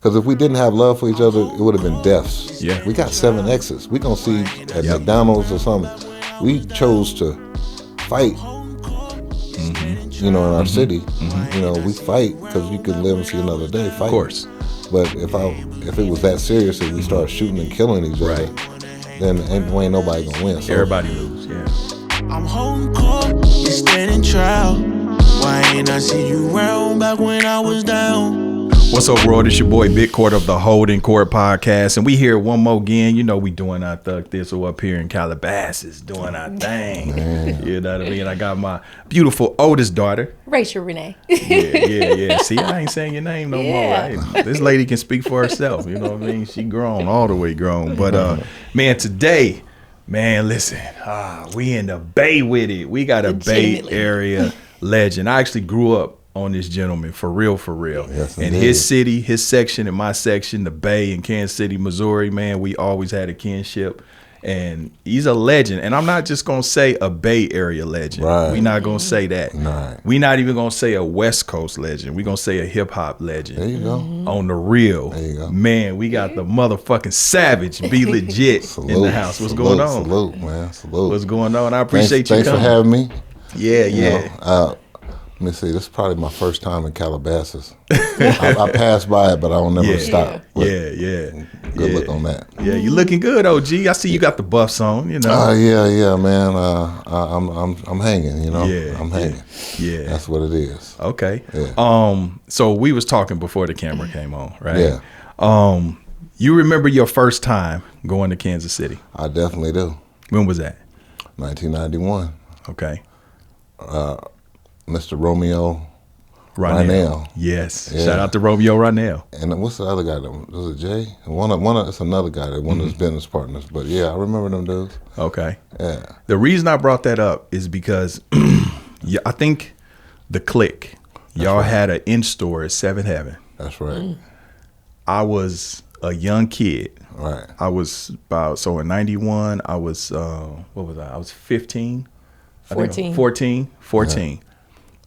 Because if we didn't have love for each other, it would have been deaths. Yeah. We got 7 exes. We gonna see at McDonald's or something. We chose to fight. You know, in our city, you know, we fight because you can live and see another day. Fight. Of course. But if it was that serious that we start shooting and killing each other, then ain't nobody gonna win. So. Everybody lose. Yeah. I'm holding court, you standing trial. Why ain't I see you around back when I was down? What's up, world? It's your boy Big Court of the Holdin Court Podcast, and we here one more again. You know, we doing our thug thistle up here in Calabasas, doing our thing. Man. You know what I mean? I got my beautiful oldest daughter, Rachel Renee. Yeah. See, I ain't saying your name no more. Right? This lady can speak for herself. You know what I mean? She grown, all the way grown. But man, today, man, listen, we in the Bay with it. We got a Bay Area legend. I actually grew up on this gentleman, for real. Yes, and his city, his section, and my section, the Bay in Kansas City, Missouri, man, we always had a kinship. And he's a legend. And I'm not just going to say a Bay Area legend. Right. We're not going to say that. Right. We're not even going to say a West Coast legend. We're going to say a hip-hop legend. There you go. On the real. There you go. Man, we got the motherfucking Savage, Be Legit in the house. What's going on? Salute, man. Salute. What's going on? I appreciate you Thanks coming. for having me. Yeah. You know, let me see. This is probably my first time in Calabasas. I passed by it, but I don't never stop. But Yeah. Good look on that. Yeah, you looking good, OG. I see you got the buffs on. You know. Yeah, man. I'm hanging. You know. Yeah, I'm hanging. Yeah. That's what it is. Okay. Yeah. So we was talking before the camera came on, right? Yeah. You remember your first time going to Kansas City? I definitely do. When was that? 1991. Okay. Mr. Romeo Renee. Yes. Yeah. Shout out to Romeo Renee. And what's the other guy? Was it Jay? It's another guy. One of his business partners. But yeah, I remember them dudes. Okay. Yeah. The reason I brought that up is because I think the Click, y'all had an in-store at 7 Heaven. That's right. I was a young kid. Right. I was in 91, I was, what was I? I was 15. 14. 14. Yeah.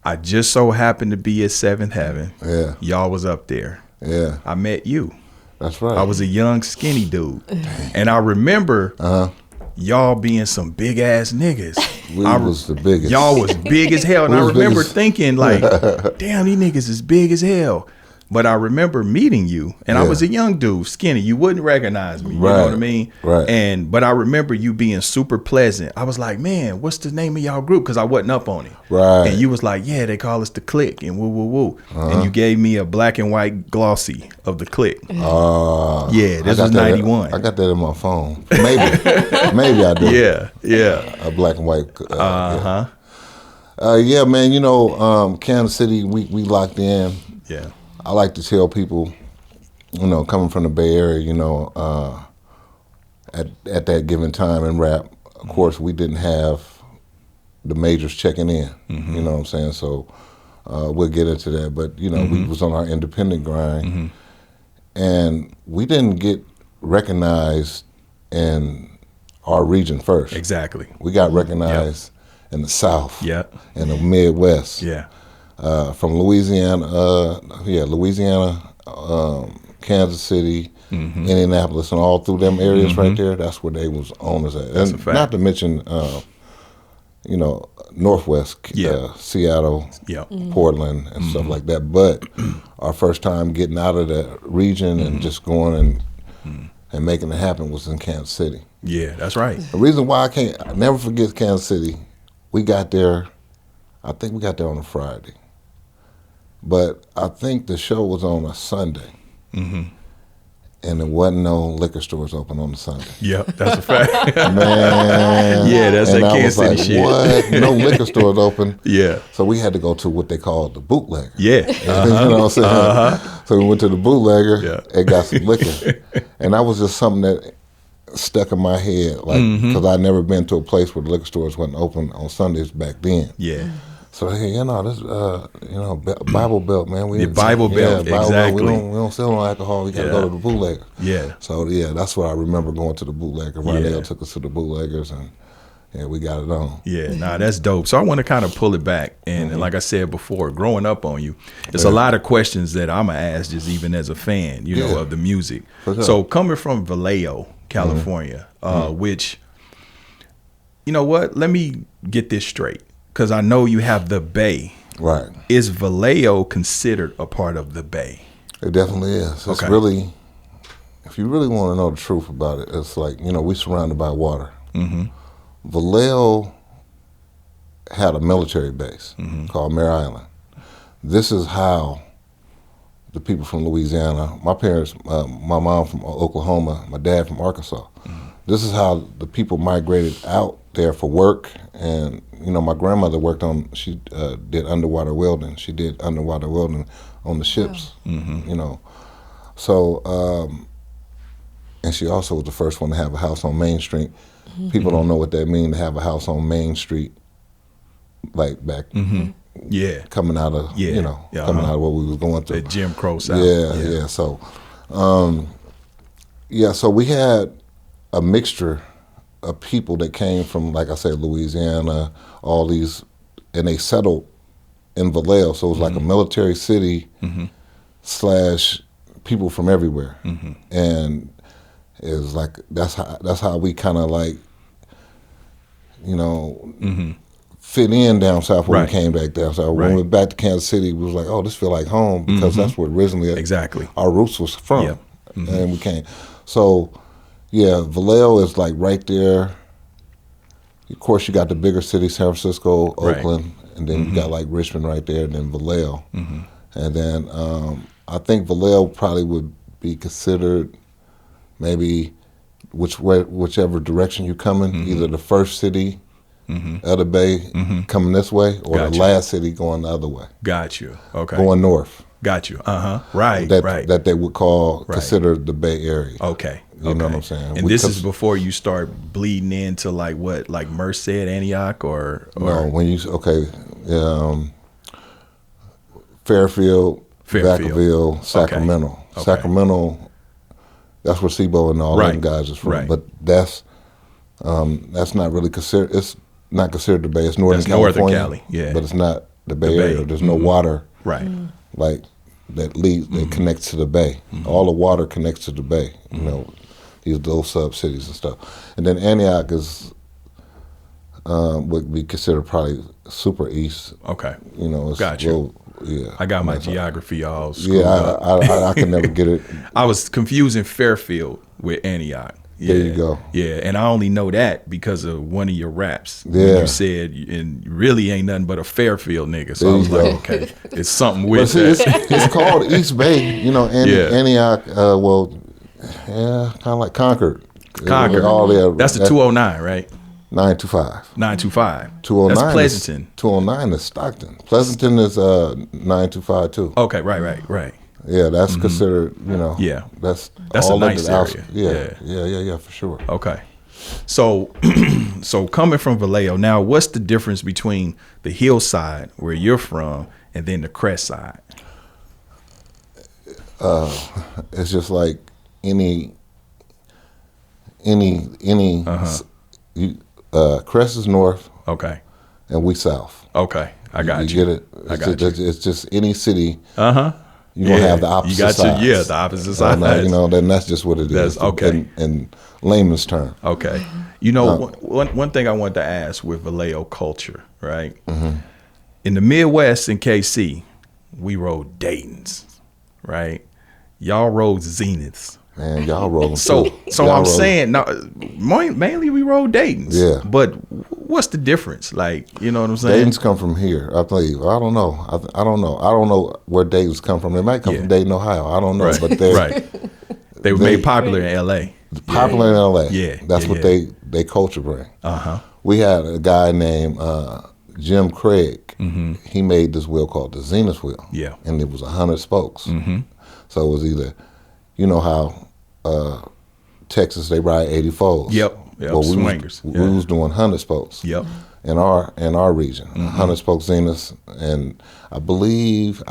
I just so happened to be at 7th Heaven. Yeah. Y'all was up there. Yeah. I met you. That's right. I was a young, skinny dude. And I remember y'all being some big ass niggas. We was the biggest. Y'all was big as hell. And I We was remember biggest. thinking like, damn, these niggas is big as hell. But I remember meeting you, and I was a young dude, skinny. You wouldn't recognize me. You know what I mean? Right. But I remember you being super pleasant. I was like, man, what's the name of y'all group? Because I wasn't up on it. Right. And you was like, yeah, they call us the Click, and woo. And you gave me a black and white glossy of the Click. Yeah, this was 91. I got that in my phone. Maybe I do. Yeah. A black and white. Yeah, man. You know, Kansas City, we locked in. Yeah. I like to tell people, you know, coming from the Bay Area, you know, at that given time in rap, of course, we didn't have the majors checking in. You know what I'm saying? So we'll get into that. But, you know, we was on our independent grind. And we didn't get recognized in our region first. Exactly. We got recognized in the South. Yep. In the Midwest. Yeah. From Louisiana, Kansas City, Indianapolis, and all through them areas right there. That's where they was owners at. That's and a fact. not to mention, you know, Northwest, Seattle, Portland, and stuff like that. But our first time getting out of that region and just going and making it happen was in Kansas City. Yeah, that's right. The reason why I never forget Kansas City, we got there, I think we got there on a Friday. But I think the show was on a Sunday. And there wasn't no liquor stores open on a Sunday. Yep, that's a fact. Man. Yeah, that's and that I Kansas was City like, shit. what? No liquor stores open. Yeah. So we had to go to what they called the bootlegger. Yeah. You know what I'm saying? So we went to the bootlegger and got some liquor. And that was just something that stuck in my head, like, because I'd never been to a place where the liquor stores wasn't open on Sundays back then. Yeah. So hey, you know, this, you know, Bible Belt, man. The Bible Belt, Bible exactly. Belt. We don't sell no alcohol. We got to go to the bootlegger. Yeah. So yeah, that's what I remember going to the bootlegger. Ronell took us to the bootleggers, and yeah, we got it on. Yeah, nah, that's dope. So I want to kind of pull it back. And like I said before, growing up on you, there's a lot of questions that I'm going to ask just even as a fan, you know, of the music. For sure. So coming from Vallejo, California, which, you know what? Let me get this straight because I know you have the Bay. Right. Is Vallejo considered a part of the Bay? It definitely is. It's really, if you really want to know the truth about it, it's like, you know, we're surrounded by water. Vallejo had a military base called Mare Island. This is how the people from Louisiana, my parents, my mom from Oklahoma, my dad from Arkansas, this is how the people migrated out there for work. And, you know, my grandmother she did underwater welding. She did underwater welding on the ships, you know. So, and she also was the first one to have a house on Main Street. People don't know what that means to have a house on Main Street, like back, coming out of, you know, coming out of what we was going through. The Jim Crow South. Yeah. So, so we had a mixture of people that came from, like I said, Louisiana, all these, and they settled in Vallejo. So it was like a military city / people from everywhere, and it was like that's how we kind of like, you know, fit in down south when we came back down south. When we went back to Kansas City, we was like, oh, this feel like home because that's where originally our roots was from, and we came. So yeah, Vallejo is like right there. Of course, you got the bigger cities, San Francisco, Oakland, and then you got like Richmond right there, and then Vallejo, and then I think Vallejo probably would be considered maybe whichever direction you're coming, either the first city of the Bay coming this way or the last city going the other way. Got you. Okay. Going north. Got you. Right. That they would consider the Bay Area. Okay. You know what I'm saying? And this is before you start bleeding into like what, like Merced, Antioch, or no? When you Fairfield, Vacaville, Sacramento. Okay. Sacramento, that's where Sebo and all them guys is from. Right. But that's not really considered. It's not considered the Bay. It's Northern California. Northern Cali, but it's not the Bay Bay. Area. There's no water, like that connects to the Bay. All the water connects to the Bay. You know, those sub cities and stuff. And then Antioch is would be considered probably super east. Okay. You know, it's got you. I got my geography all screwed up. I can never get it. I was confusing Fairfield with Antioch. There you go. Yeah, and I only know that because of one of your raps. When you said, and really ain't nothing but a Fairfield nigga. So I was like, okay, it's something with that. It's called East Bay, you know, Antioch, kind of like Concord. Concord. That's the 209, right? 925. 925. 209. That's Pleasanton. 209 is Stockton. Pleasanton is 925 too. Okay, right. Yeah, that's considered, you know. Yeah. That's all a nice area. Yeah, for sure. Okay. So coming from Vallejo, now what's the difference between the hillside where you're from and then the crest side? It's just like any crest is north. Okay. And we south. Okay. I got you. You get it? I got you. It's just any city. You're going to have the opposite sides. The opposite sides. You know, then that's just what it is. Okay. In layman's term. Okay. You know, one thing I wanted to ask with Vallejo culture, right? In the Midwest in KC, we rode Daytons, right? Y'all rode Zeniths. Man, y'all rolling. So I'm saying, now, mainly we rode Daytons. Yeah. But what's the difference? Like, you know what I'm saying? Daytons come from here. I tell you, I don't know. I don't know. I don't know where Daytons come from. They might come from Dayton, Ohio. I don't know. Right. But they were made popular in L.A. Popular in L.A. Yeah. That's what they culture bring. We had a guy named Jim Craig. He made this wheel called the Zenith wheel. Yeah. And it was 100 spokes. So it was either, you know how Texas, they ride 84s. Yep. Well, swingers. We was doing 100 spokes. Yep. In our region, 100 spoke Zeniths, and I believe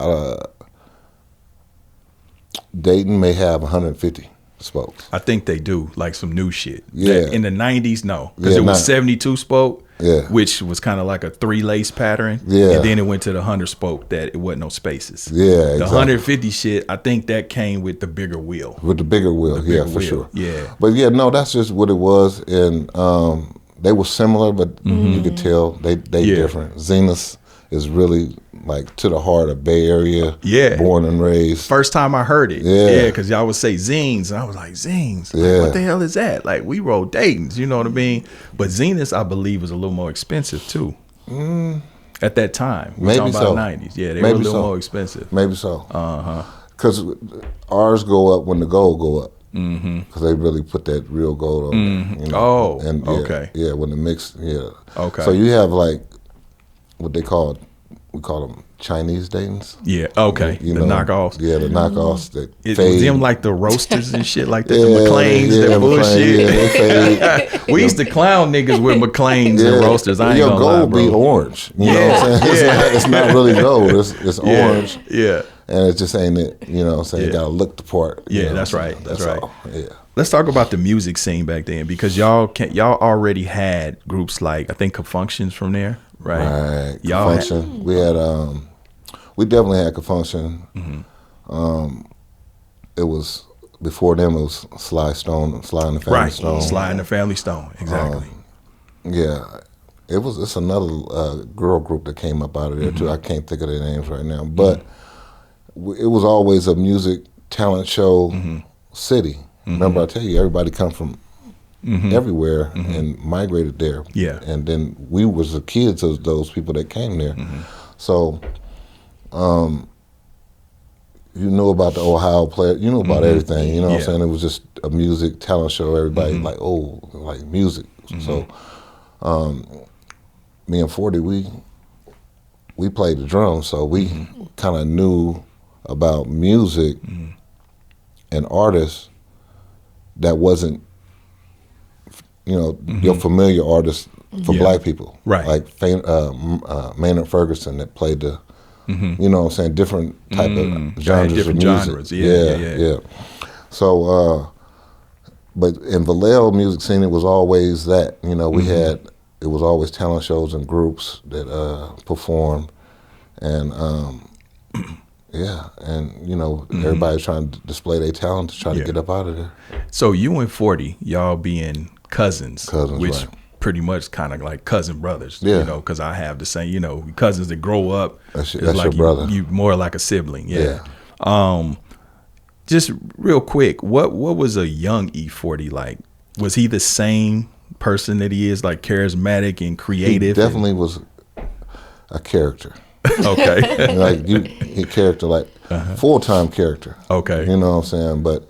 Dayton may have 150 spokes. I think they do, like some new shit. Yeah. In the 90s, no. Because it was 72 spoke, which was kind of like a 3-lace pattern. Yeah. And then it went to the 100 spoke that it wasn't no spaces. Yeah, The exactly. 150 shit, I think that came with the bigger wheel. With the bigger wheel, for sure. Yeah. But yeah, no, that's just what it was. And they were similar, but you could tell they different. Zenith is really like to the heart of Bay Area. Yeah. Born and raised. First time I heard it. Yeah. Because y'all would say zines. And I was like, zines? Yeah. Like, what the hell is that? Like, we rode Dayton's, you know what I mean? But Zenith, I believe, was a little more expensive, too. At that time. We're Maybe talking so. about the 90s. Yeah, they Maybe were a little so. more expensive. Maybe so. Because ours go up when the gold go up. Because they really put that real gold on there. You know? Oh, and okay. Yeah, when the mix, Okay. So you have like what we call them Chinese Daytons. Yeah, okay. You the know, knockoffs. Yeah, the knockoffs that Was fade. them like the roasters and shit like that, Yeah, the McLeans, that McLean, bullshit. yeah, they fade. We used to clown niggas with McLeans and roasters. I ain't Your gonna lie, gold bro. be orange. You know what I'm saying? It's not really gold. It's orange. Yeah. And it just ain't it. You know what I'm saying? You got to look the part. you Yeah, know that's what I'm right. saying? That's right. all. Yeah. Let's talk about the music scene back then, because y'all already had groups like, I think, Confunctions from there, right? Right. Y'all had- Confunction. We had we definitely had Confunction. It was before them. It was Sly and the Family Right, Stone. Sly and the Family Stone, exactly. Yeah, it's another girl group that came up out of there too. I can't think of their names right now, but it was always a music talent show city. Remember, I tell you, everybody come from everywhere and migrated there. Yeah. And then we was the kids of those people that came there. So, you knew about the Ohio player. You knew about everything. You know what I'm saying? It was just a music talent show. Everybody like music. So, me and 40, we played the drums, so we kind of knew about music and artists that wasn't, your familiar artists for black people. Right. Like Maynard Ferguson that played the, you know what I'm saying, different type of genres different of music. genres. Yeah. So, but in Vallejo music scene, it was always that, we had, it was always talent shows and groups that performed. And, everybody's trying to display their talent to try to get up out of there. So you and 40, y'all being cousins, which right. pretty much kind of like cousin brothers, Yeah. because I have the same, cousins that grow up. That's it's your like brother. You more like a sibling, yeah. Just real quick, what was a young E-40 like? Was he the same person that he is, like charismatic and creative? He definitely was a character. Okay. Like he character, like full-time character. Okay. You know what I'm saying? But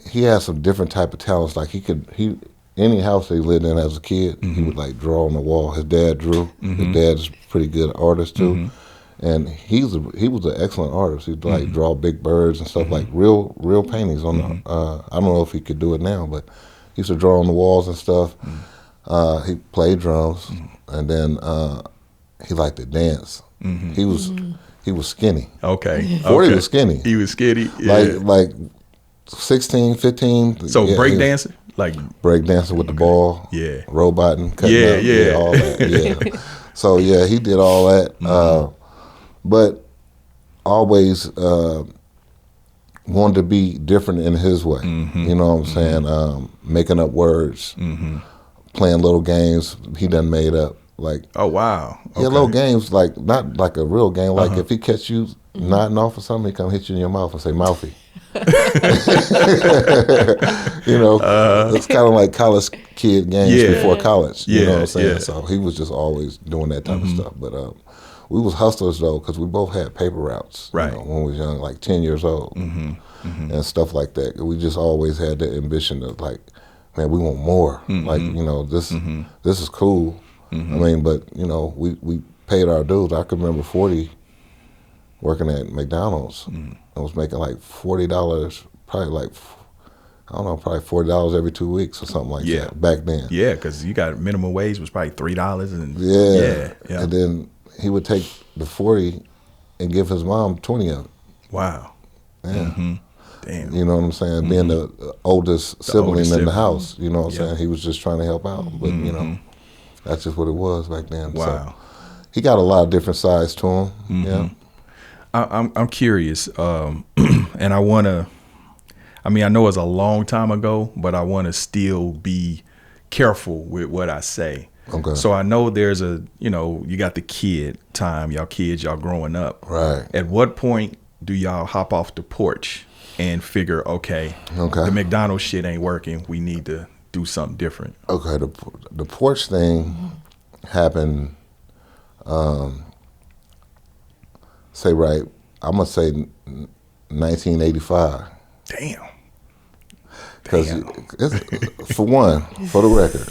he had some different type of talents. Like any house that he lived in as a kid, he would like draw on the wall. His dad drew. His dad's a pretty good artist too. And he was an excellent artist. He'd like draw big birds and stuff, like real paintings on the, I don't know if he could do it now, but he used to draw on the walls and stuff. He played drums, and then he liked to dance. He was skinny. Okay. 40 was skinny. He was skinny. Yeah. Like 16, 15. So yeah, breakdancing? Like breakdancing with the ball. Yeah. Roboting, cutting up, all that. Yeah. So yeah, he did all that. But always wanted to be different in his way. You know what I'm saying? Making up words, playing little games he done made up. Like, oh wow, okay. Yeah, little games, like not like a real game. Like if he catch you nodding off or something, he come hit you in your mouth and say mouthy. It's kind of like college kid games before college. You know what I'm saying? Yeah. So he was just always doing that type of stuff. But we was hustlers though, because we both had paper routes. Right. When we was young, like 10 years old, and stuff like that. We just always had that ambition of like, man, we want more. Like this is cool. I mean, but we paid our dues. I can remember 40 working at McDonald's. I was making like $40, probably like, I don't know, probably $40 every 2 weeks or something like that back then. Yeah, because you got minimum wage was probably $3 and yeah. And then he would take the 40 and give his mom 20 of it. Wow. Yeah. Damn. You know what I'm saying? Being the oldest sibling in the house, you know what I'm saying? He was just trying to help out. But, you know, that's just what it was back then. Wow. So he got a lot of different sides to him. Yeah. I'm curious, and I want to, I mean, I know it's a long time ago, but I want to still be careful with what I say. Okay. So I know there's a, you know, you got the kid time, y'all kids, y'all growing up. Right. At what point do y'all hop off the porch and figure, okay, the McDonald's shit ain't working, we need to do something different? Okay, the porch thing happened, I'm going to say 1985. Damn. Because, for one, for the record,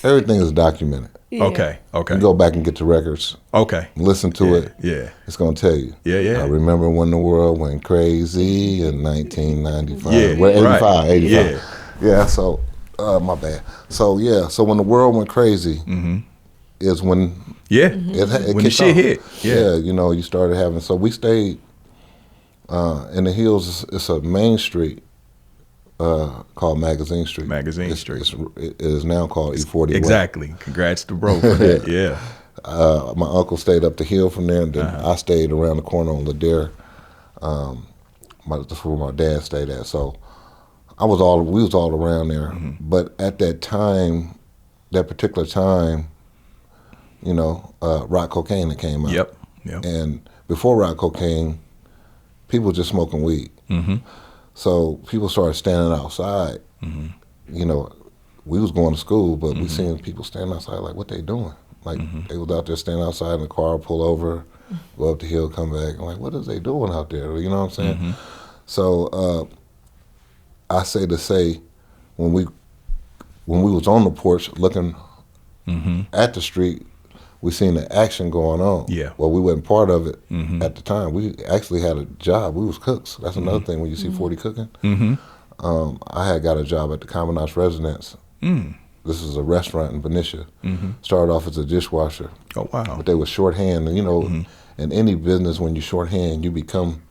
everything is documented. Yeah. Okay. You go back and get the records. Okay. Listen to it. Yeah. It's going to tell you. Yeah. I remember when the world went crazy in 1995. Yeah. Well, 85. Right. 85. Yeah. So, my bad. So, so when the world went crazy is when it when the shit hit. Yeah. You know, you started having, so we stayed in the hills. It's a main street. Called Magazine Street. It is now called E-40. Exactly. Congrats to bro for that. Yeah. My uncle stayed up the hill from there, and then I stayed around the corner on Ladere. That's where my dad stayed at. So we was all around there. But at that time, that particular time, you know, rock cocaine that came out. Yep. And before rock cocaine, people were just smoking weed. So people started standing outside. You know, we was going to school, but we seen people standing outside like, what they doing? Like, they was out there standing outside in the car, pull over, go up the hill, come back. I'm like, what is they doing out there? You know what I'm saying? So I say to say, when we was on the porch looking at the street, we seen the action going on. Yeah. Well, we wasn't part of it at the time. We actually had a job. We was cooks. That's another thing when you see 40 cooking. I had got a job at the Commandant's Residence. This is a restaurant in Benicia. Started off as a dishwasher. Oh, wow. But they were shorthand. And, you know, in any business, when you shorthand, you become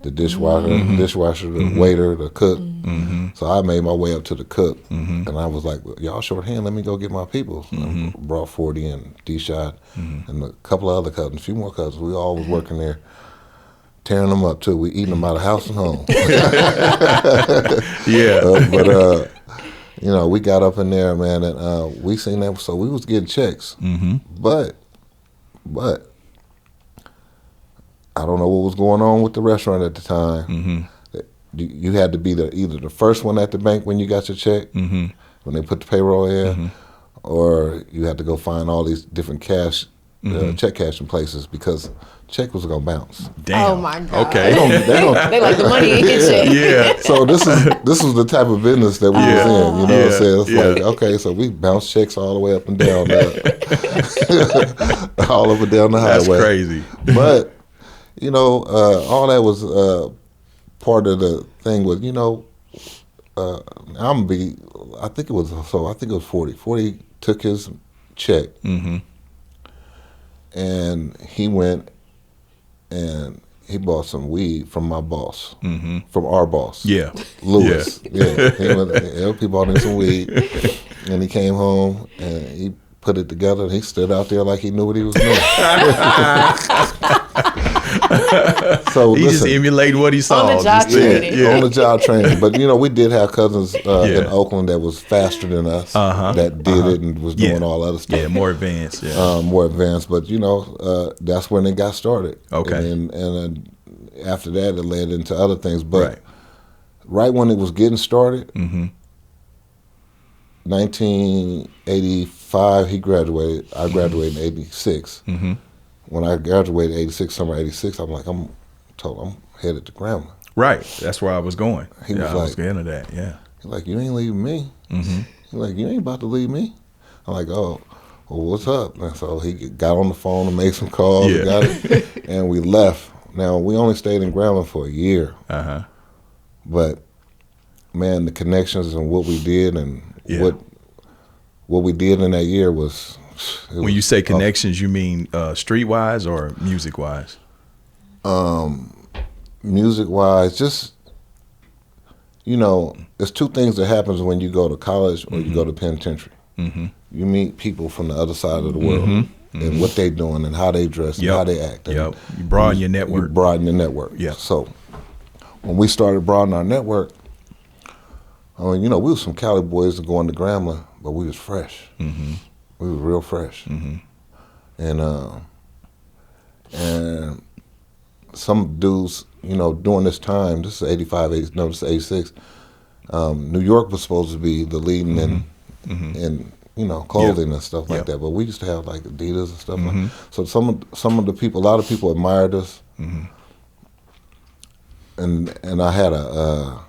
the dishwasher, the waiter, the cook. So I made my way up to the cook, and I was like, well, y'all shorthand, let me go get my people. And I brought 40 and D-Shot and a couple of other cousins, a few more cousins. We all was working there, tearing them up too. We eating them out of house and home. But you know, we got up in there, man, and we seen that. So we was getting checks, but I don't know what was going on with the restaurant at the time. You had to be either the first one at the bank when you got your check, when they put the payroll in, or you had to go find all these different cash, check cashing places because check was gonna bounce. Damn. Oh my God. Okay. They like the money in your check. Yeah. So this was the type of business that we was in. You know what I'm saying? It's like, okay, so we bounce checks all the way up and down, all up and down the highway. That's crazy. But you know, all that was part of the thing was, you know, I think it was 40. 40 took his check, and he went and he bought some weed from my boss, from our boss, Lewis. He bought him some weed, and he came home and he put it together, and he stood out there like he knew what he was doing. So he just emulated what he saw. On the job training. On the job training. But you know, we did have cousins in Oakland that was faster than us, that did it and was doing all other stuff. Yeah, more advanced. More advanced. But you know, that's when it got started. Okay. And after that, it led into other things. But right when it was getting started, 1985, he graduated. I graduated in 86. When I graduated in 86, summer 86, I'm like, I'm headed to Grambling. Right. That's where I was going. He was I was getting to that, He's like, you ain't leaving me. He's like, you ain't about to leave me. I'm like, oh, well, what's up? And so he got on the phone and made some calls and got it, and we left. Now, we only stayed in Grambling for a year. But, man, the connections and what we did and what we did in that year was... When you say connections, you mean street-wise or music-wise? Music-wise, just you know, there's two things that happens when you go to college or you go to penitentiary. You meet people from the other side of the world and what they doing and how they dress and how they act. And You broaden your network. You broaden your network. Yeah. So when we started broadening our network, I mean, you know, we was some Cali boys going to Grambling, but we was fresh. We was real fresh. And some dudes, you know, during this time, this is 85, this is 86, New York was supposed to be the leading in you know, clothing and stuff like that. But we used to have like Adidas and stuff like that. So some of the people, a lot of people admired us. And I had a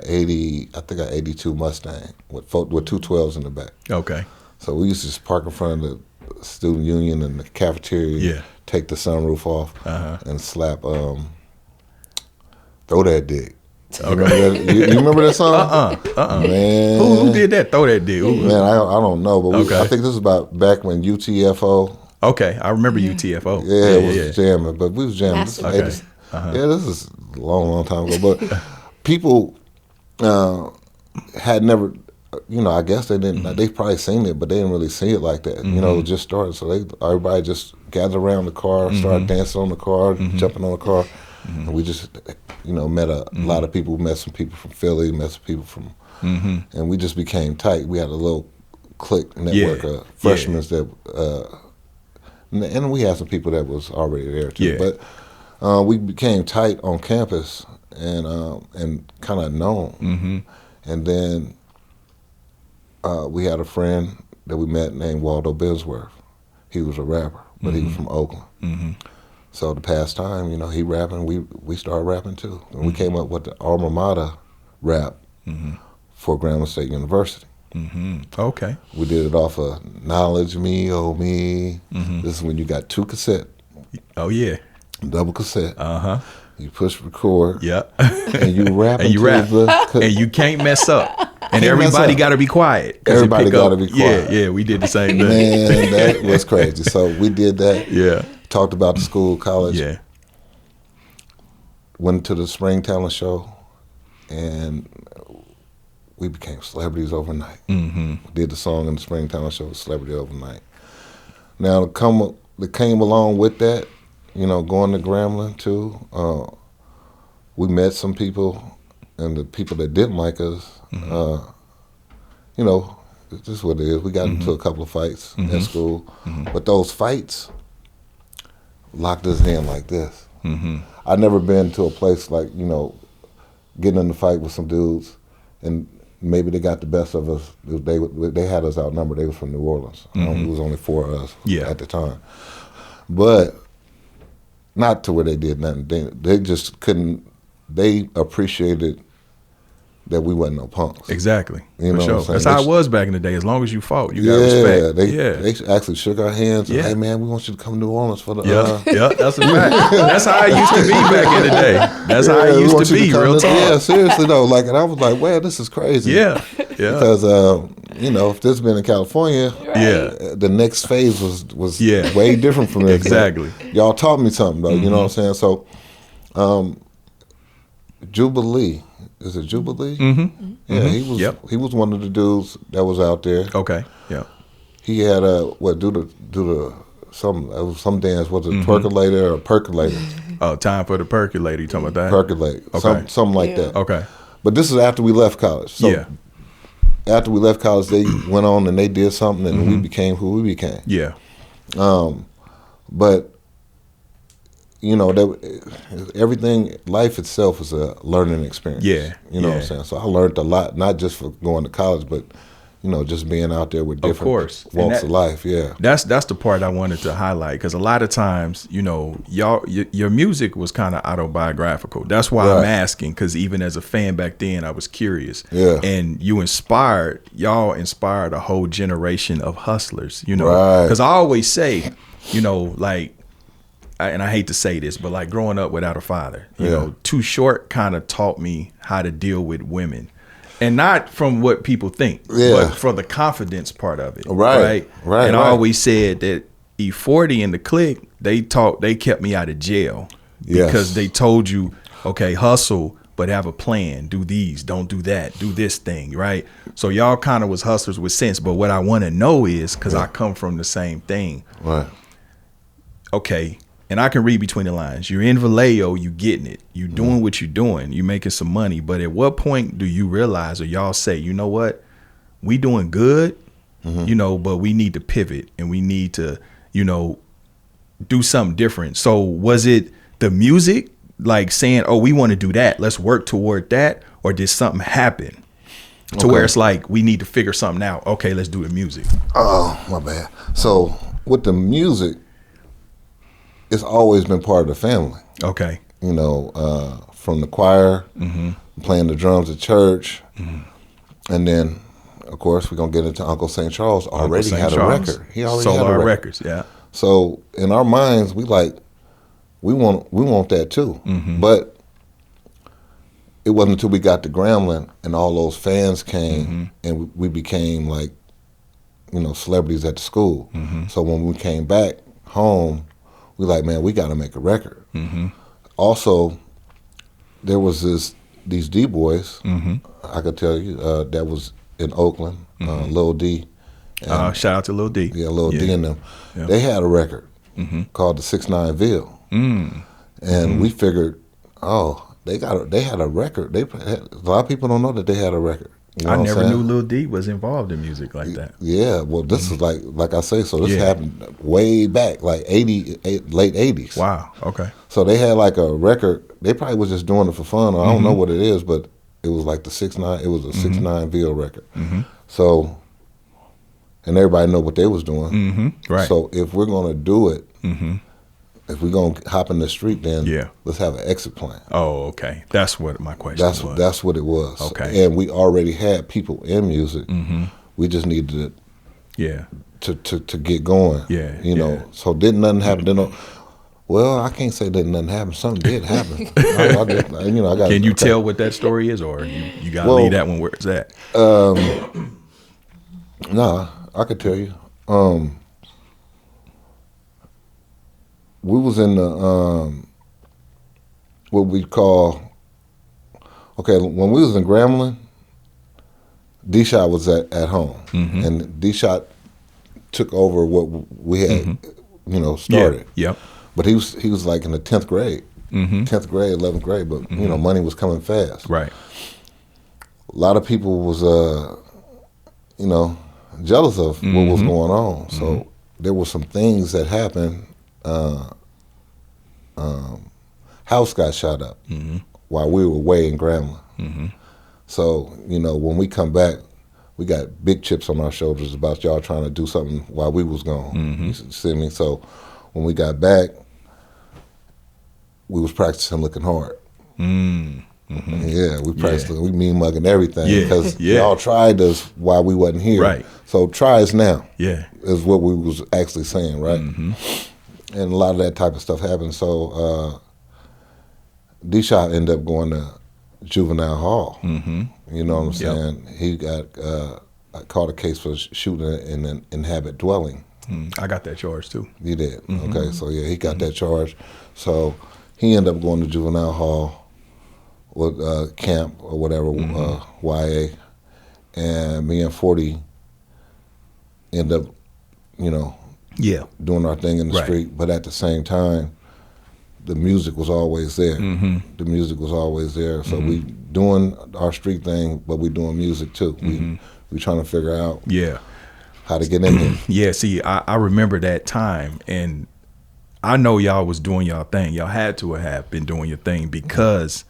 82 Mustang with 212s in the back. Okay. So we used to just park in front of the student union and the cafeteria, take the sunroof off, and slap "Throw That Dick." Okay. You remember that song? Man, Who did that? Throw That Dick. Man, I don't know, but I think this is about back when UTFO. Okay, I remember UTFO. Yeah, it was jamming, but we was jamming. This Okay. is 80s. Yeah, this is a long time ago. But people had never, you know, I guess they didn't. They probably seen it, but they didn't really see it like that. You know, it just started. So everybody just gathered around the car, started dancing on the car, jumping on the car, and we just, you know, met a lot of people. Met some people from Philly, met some people from, and we just became tight. We had a little clique network of freshmen that, and we had some people that was already there too. But we became tight on campus and kind of known. And then we had a friend that we met named Waldo Bensworth. He was a rapper, but he was from Oakland. So the past time, you know, he rapping, we started rapping too. And we came up with the alma mater rap for Grambling State University. Okay. We did it off of Knowledge Me, Oh Me. This is when you got 2 cassette. Oh yeah. Double cassette. You push record. Yeah. And you rap. And you rap. And you can't mess up. And everybody got to be quiet. Everybody got to be quiet. Yeah, we did the same thing. Man, that was crazy. So we did that. Yeah. Talked about the school, college. Yeah. Went to the Spring Talent Show, and we became celebrities overnight. Did the song in the Spring Talent Show, Celebrity Overnight. Now, that came along with that, you know, going to Grambling too, we met some people, and the people that didn't like us, you know, this is what it is. We got into a couple of fights at school, but those fights locked us in like this. I'd never been to a place like, you know, getting in a fight with some dudes, and maybe they got the best of us. They had us outnumbered. They were from New Orleans. It was only 4 of us at the time. But not to where they did nothing. They just couldn't. They appreciated that we wasn't no punks. Exactly. You know what I'm saying? That's how it was back in the day. As long as you fought, you got respect. They actually shook our hands and, hey man, we want you to come to New Orleans for the that's a fact. That's how it used to be back in the day. That's how it used to be, real talk. Yeah, seriously though. Like, and I was like, wow, this is crazy. Yeah. Because you know, if this had been in California, the next phase was way different from this. Exactly. Y'all taught me something though, you know what I'm saying? So Jubilee. Is it Jubilee? Yeah, he was one of the dudes that was out there. Okay. Yeah. He had some dance, was it percolator or percolator? Oh, time for the percolator. You talking about that? Percolate. Okay. Something like that. Okay. But this is after we left college. So after we left college, they went on and they did something, and we became who we became. Yeah. But you know, everything, life itself is a learning experience. Yeah. You know what I'm saying? So I learned a lot, not just for going to college, but, you know, just being out there with different walks of life. Yeah. That's the part I wanted to highlight, because a lot of times, you know, your music was kind of autobiographical. That's why I'm asking, because even as a fan back then, I was curious. Yeah. And y'all inspired a whole generation of hustlers, you know. Because I always say, you know, like, and I hate to say this, but like growing up without a father, you know, Too Short kind of taught me how to deal with women, and not from what people think, but from the confidence part of it. Right. And I always said that E-40 and the clique, they kept me out of jail because they told you, okay, hustle, but have a plan. Do these, don't do that, do this thing, right? So y'all kind of was hustlers with sense. But what I want to know is, because I come from the same thing. Right. Okay, and I can read between the lines. You're in Vallejo, you getting it. You doing what you're doing. You making some money. But at what point do you realize, or y'all say, you know what? We doing good, you know, but we need to pivot and we need to, you know, do something different. So was it the music, like saying, oh, we want to do that, let's work toward that? Or did something happen to where it's like, we need to figure something out? Okay, let's do the music. Oh, my bad. So with the music, it's always been part of the family. Okay. You know, from the choir, playing the drums at church, and then, of course, we're gonna get into Uncle St. Charles. Already had a record. He already had a record. Records, yeah. So in our minds, we want that too. But it wasn't until we got to Grambling and all those fans came and we became like, you know, celebrities at the school. So when we came back home, we like, man, we got to make a record. Also, there was these D-boys, I could tell you, that was in Oakland, Lil D. Shout out to Lil D. Yeah, Lil D and them. Yeah. They had a record called the 6'9" Ville. And we figured, oh, they had a record. A lot of people don't know that they had a record. You know I never knew Lil D was involved in music like that. Yeah, well, this is like I say, so this happened way back, like late 80s. Wow, okay. So they had like a record. They probably was just doing it for fun, or I don't know what it is, but it was like the 6'9", it was a 6'9" Ville record. So, and everybody know what they was doing. Right. So if we're going to do it, if we're going to hop in the street, then let's have an exit plan. Oh, okay. That's what my question was. That's what it was. Okay. And we already had people in music. We just needed to get going. Yeah. You know, so didn't nothing happen. Well, I can't say that nothing happened. Something did happen. I got. Can you tell what that story is, or you got to leave that one where it's at? Nah, I could tell you. We was in the what we call. Okay, when we was in Grambling, D-Shot was at home, and D-Shot took over what we had, started. Yep. But he was like in the 10th grade, 10th grade, 11th grade. But money was coming fast. Right. A lot of people was jealous of what was going on. So there were some things that happened. House got shot up while we were away in Grambling. So when we come back, we got big chips on our shoulders about y'all trying to do something while we was gone. You see me? So when we got back, we was practicing looking hard. Yeah, we practiced. We mean mugging everything because y'all tried us while we wasn't here. Right. So try us now. Yeah, is what we was actually saying, right? And a lot of that type of stuff happened. So D-Shot ended up going to juvenile hall. You know what I'm saying? He got caught a case for shooting in an inhabited dwelling. I got that charge too. You did? Okay, so yeah, he got that charge. So he ended up going to juvenile hall with camp or whatever, YA, and me and 40 ended up, doing our thing in the street. But at the same time, the music was always there. The music was always there. So we doing our street thing, but we doing music too. We trying to figure out how to get in there. Yeah, see, I remember that time, and I know y'all was doing y'all thing. Y'all had to have been doing your thing because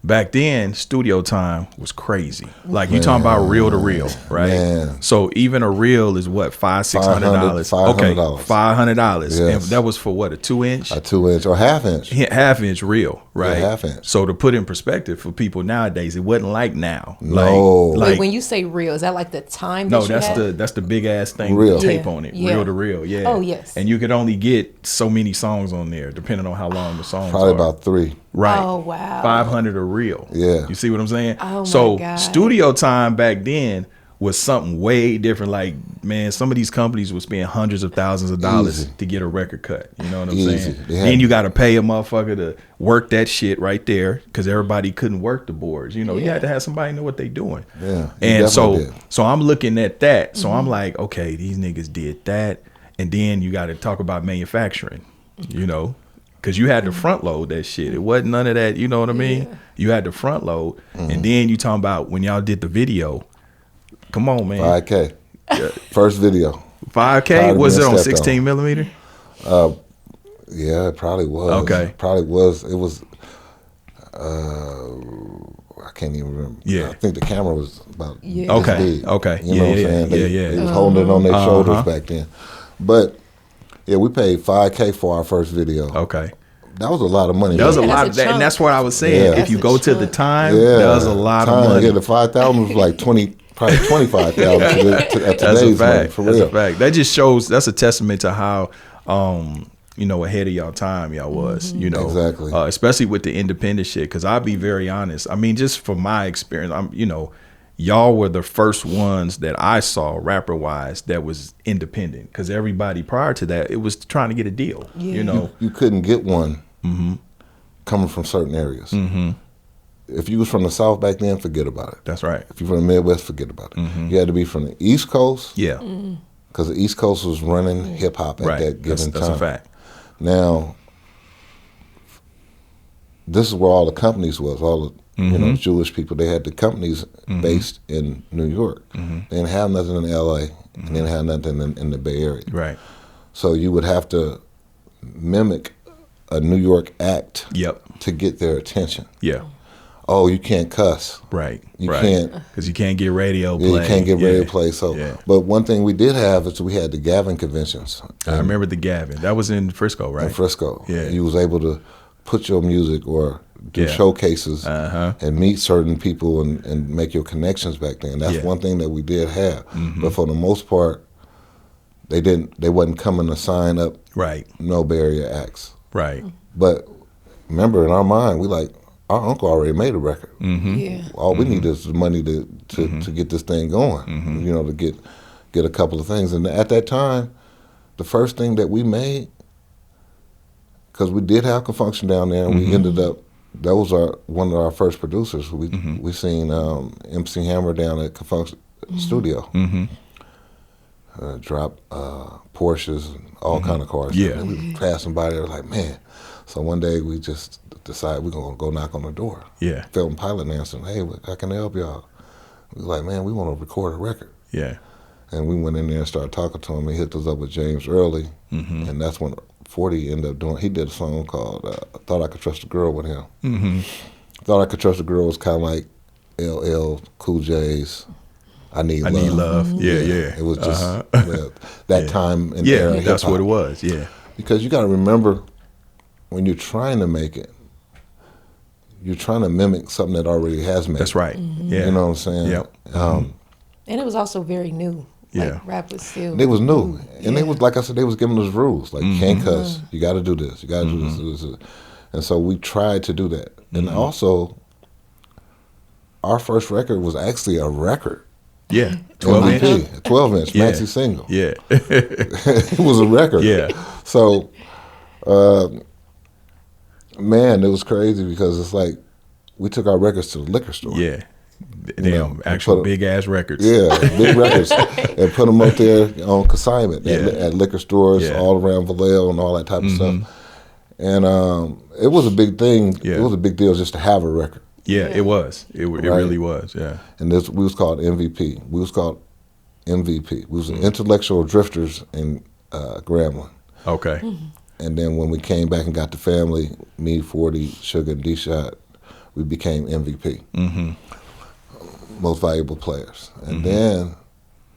back then, studio time was crazy. Like you talking about reel to reel, right? Man. So even a reel is what, $500-$600? Okay, $500. Yes. And that was for what, a 2-inch? A 2-inch or half-inch. Half-inch reel, right? Yeah, half-inch. So to put in perspective for people nowadays, it wasn't like now. No. Wait, when you say reel, is that like the time? That that's the big ass thing reel. with the tape on it, reel to reel. Yeah. Oh yes. And you could only get so many songs on there, depending on how long the songs Probably are. about 3. Right. Oh wow. 500 a reel. Yeah. You see what I'm saying? Oh my so God. studio time back then was something way different. Like, man, some of these companies would spend hundreds of thousands of dollars to get a record cut. You know what I'm saying? Then you got to pay a motherfucker to work that shit right there because everybody couldn't work the boards. You know, you had to have somebody know what they doing. Yeah. And so I'm looking at that. So I'm like, okay, these niggas did that. And then you got to talk about manufacturing, you know, because you had to front load that shit. It wasn't none of that. You know what I mean? Yeah. You had to front load. And then you talking about when y'all did the video. Come on, man. 5K. First video. 5K? Was it on 16 millimeter? Yeah, it probably was. Okay. Probably was. It was, I can't even remember. Yeah. I think the camera was about this big. Okay. You know what I'm saying? They was holding it on their shoulders back then. But, yeah, we paid 5K for our first video. Okay. That was a lot of money. That was a lot of that, and that's what I was saying. If you go to the time, that was a lot of money. Yeah, the 5,000 was like 20. Probably 25,000 at today's money, for real. That's a fact. That just shows. That's a testament to how, you know, ahead of y'all time y'all was. You know, exactly. Especially with the independent shit. Because I'll be very honest. I mean, just from my experience, you know, y'all were the first ones that I saw rapper wise that was independent. Because everybody prior to that, it was trying to get a deal. Yeah. You know, you couldn't get one coming from certain areas. If you was from the South back then, forget about it. That's right. If you're from the Midwest, forget about it. You had to be from the East Coast. Yeah. Because the East Coast was running hip hop at that given time. That's a fact. Now, this is where all the companies was. All the you know, Jewish people. They had the companies based in New York. They didn't have nothing in L.A. And they didn't have nothing in the Bay Area. Right. So you would have to mimic a New York act. Yep. To get their attention. Yeah. Oh, you can't cuss. Right. You can't. Because you can't get radio play. Yeah, you can't get radio play. So, but one thing we did have is we had the Gavin conventions. I remember the Gavin. That was in Frisco, right? In Frisco. Yeah. You was able to put your music or do showcases and meet certain people and make your connections back then. That's one thing that we did have. But for the most part, they wasn't coming to sign up no barrier acts. Right. But remember, in our mind, we like, our uncle already made a record. All we need is the money to get this thing going. You know, to get a couple of things. And at that time, the first thing that we made, because we did have Confunction down there, and we ended up, that was one of our first producers. We seen MC Hammer down at Confunction Studio. Drop Porsches and all kind of cars. Yeah. And we passing by there like, man. So one day we just decided we're going to go knock on the door. Yeah. Felton Pilot answered, hey, how can I help y'all? We was like, man, we want to record a record. Yeah. And we went in there and started talking to him. He hooked us up with James Early. And that's when 40 ended up doing, he did a song called Thought I Could Trust a Girl with him. Thought I Could Trust a Girl was kind of like LL Cool J's I Need Love. Yeah. It was just that time and era. That's what it was. Yeah. Because you got to remember, when you're trying to make it, you're trying to mimic something that already has made. That's right. Yeah. You know what I'm saying? Yep. And it was also very new. Like, rap was still. It was new. And they was, like I said, they was giving us rules. Like, you can't cuss. You got to do this. You got to do this. And so we tried to do that. And also, our first record was actually a record. Yeah. 12-inch. MVP, a 12-inch maxi single. Yeah. It was a record. Yeah. So, man, it was crazy because it's like we took our records to the liquor store. Yeah. Damn, actual big-ass records. Yeah, big records. And put them up there on consignment at liquor stores all around Vallejo and all that type of stuff. And it was a big thing. Yeah. It was a big deal just to have a record. Yeah, it was. It really was, yeah. And we was called MVP. We was called MVP. We was Intellectual Drifters in Grambling. Okay. And then when we came back and got the family, me, 40, Suga, and D-Shot, we became MVP. Most valuable players. And then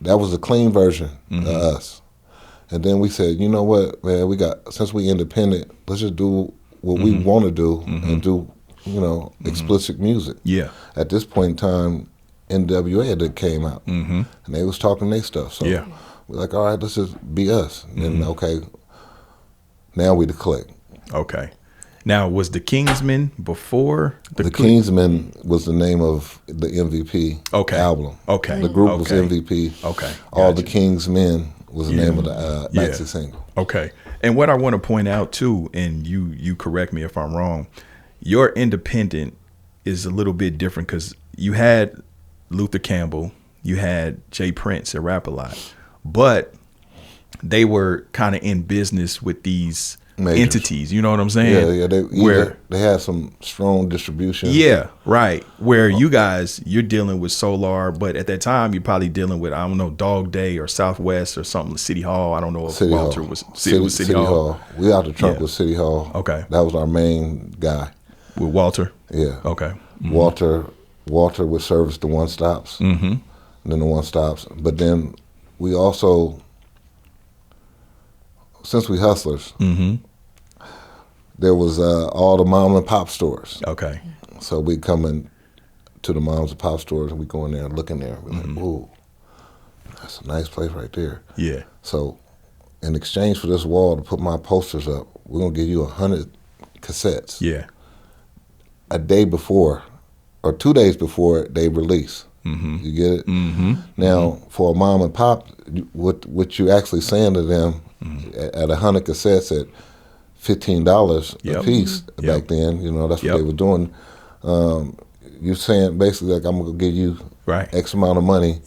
that was a clean version of us. And then we said, you know what, man, since we independent, let's just do what we want to do and do, you know, explicit music. Yeah. At this point in time, NWA had came out and they was talking their stuff. So we're like, all right, let's just be us. And then, okay, now we the clique. Okay. Now, was the Kingsman before the Kingsman was the name of the MVP album. Okay. The group was MVP. Okay. All the Kingsmen was the name of the maxi single. Okay. And what I want to point out too, and you correct me if I'm wrong, your independent is a little bit different because you had Luther Campbell, you had Jay Prince at Rap-A-Lot, but they were kind of in business with these entities, you know what I'm saying? Yeah. They had some strong distribution. Yeah, right. Where you guys, you're dealing with Solar, but at that time you're probably dealing with, I don't know, Dog Day or Southwest or something, City Hall. I don't know if Walter was City Hall. We out the trunk with City Hall. Okay. That was our main guy. With Walter? Yeah. Okay. Mm-hmm. Walter would service the one stops. Mm-hmm. Then the one stops. But then we also, since we hustlers, there was all the mom and pop stores. Okay. So we come in to the moms and pop stores and we go in there and look in there. We're like, ooh, that's a nice place right there. Yeah. So in exchange for this wall to put my posters up, we're going to give you 100 cassettes. Yeah. A day before or 2 days before they release. You get it? Now, for a mom and pop, what you actually saying to them at 100 cassettes at $15 a piece back then, you know, that's what they were doing. You're saying basically like, I'm going to give you X amount of money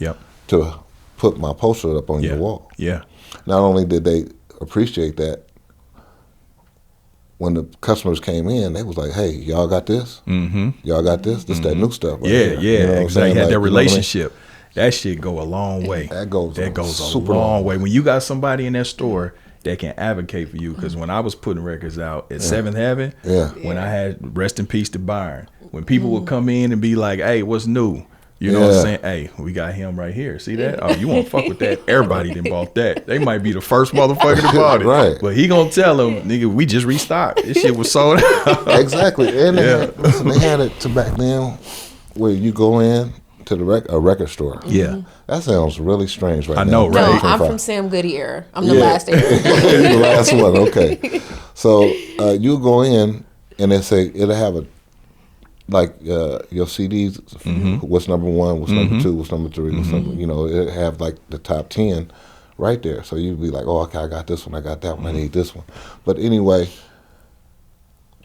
to put my poster up on your wall. Yeah. Not only did they appreciate that, when the customers came in, they was like, "Hey, y'all got this? Y'all got this? This that new stuff." Right here. You know exactly. Had like, that relationship. That shit go a long way. That goes a long way. When you got somebody in that store that can advocate for you, because when I was putting records out at Seventh Heaven, when I had Rest in Peace to Byron, when people would come in and be like, "Hey, what's new?" You know what I'm saying? Hey, we got him right here. See that? Oh, you want to fuck with that? Everybody done bought that. They might be the first motherfucker to bought it. Right. But he gonna tell them, nigga, we just restocked. This shit was sold out. Exactly. And they had it to back then where you go in to a record store. Yeah. That sounds really strange right now. I know, right? No, I'm from Sam Goody era. I'm the last era. You're the last one, okay. So you go in and they say, it'll have a, like your CDs, what's number one, what's number two, what's number three, what's number, you know, it have like the top 10 right there. So you'd be like, oh, okay, I got this one, I got that one, I need this one. But anyway,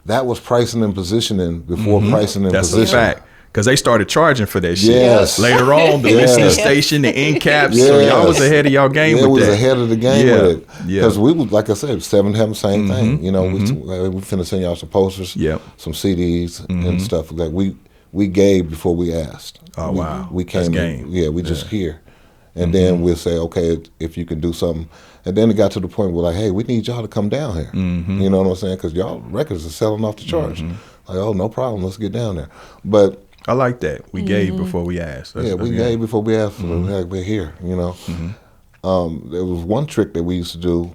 that was pricing and positioning before pricing and positioning. That's a fact. Because they started charging for that shit. Yes. Later on, the listening station, the end caps. So y'all was ahead of y'all game with that. It was ahead of the game with it. Because we was, like I said, Seventh Heaven, same thing. You know, we finna send y'all some posters, some CDs and stuff. Like we gave before we asked. Oh, wow. We came in, we just here. And then we'll say, okay, if you can do something. And then it got to the point where like, hey, we need y'all to come down here. You know what I'm saying? Because y'all records are selling off the charts. Like, oh, no problem, let's get down there. But I like that. We gave before we asked. That's gave before we asked. We're here, you know. There was one trick that we used to do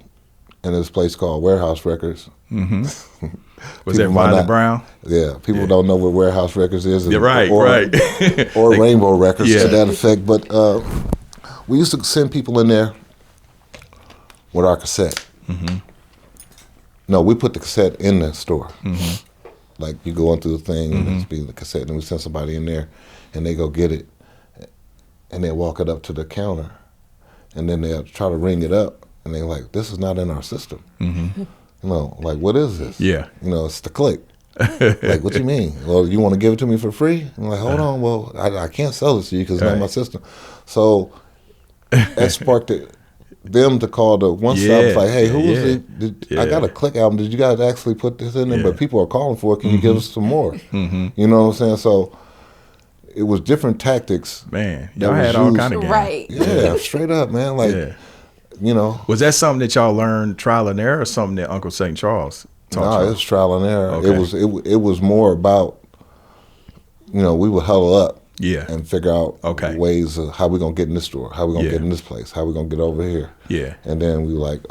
in this place called Warehouse Records. Was that Violet Brown? Yeah. People don't know what Warehouse Records is. Right. Or Rainbow Records to that effect. But we used to send people in there with our cassette. No, we put the cassette in the store. Like you go into the thing and it's being the cassette, and we send somebody in there, and they go get it, and they walk it up to the counter, and then they'll try to ring it up, and they're like, "This is not in our system." You know, like, what is this? Yeah, you know, it's the click. Like, what you mean? Well, you want to give it to me for free? I'm like, hold on, well, I can't sell this to you because it's not my system. So that sparked them to call the one stop. It's like, hey, who was it? I got a Click album. Did you guys actually put this in there? But people are calling for it. Can you give us some more? You know what I'm saying? So it was different tactics. Man, y'all had all kind of games. Right. Yeah, straight up, man. Like, you know. Was that something that y'all learned trial and error, or something that Uncle St. Charles taught you? No, it was trial and error. Okay. It was more about, you know, we would huddle up. And figure out ways of how we're going to get in this store, how we're going to get in this place, how we're going to get over here. And then we like,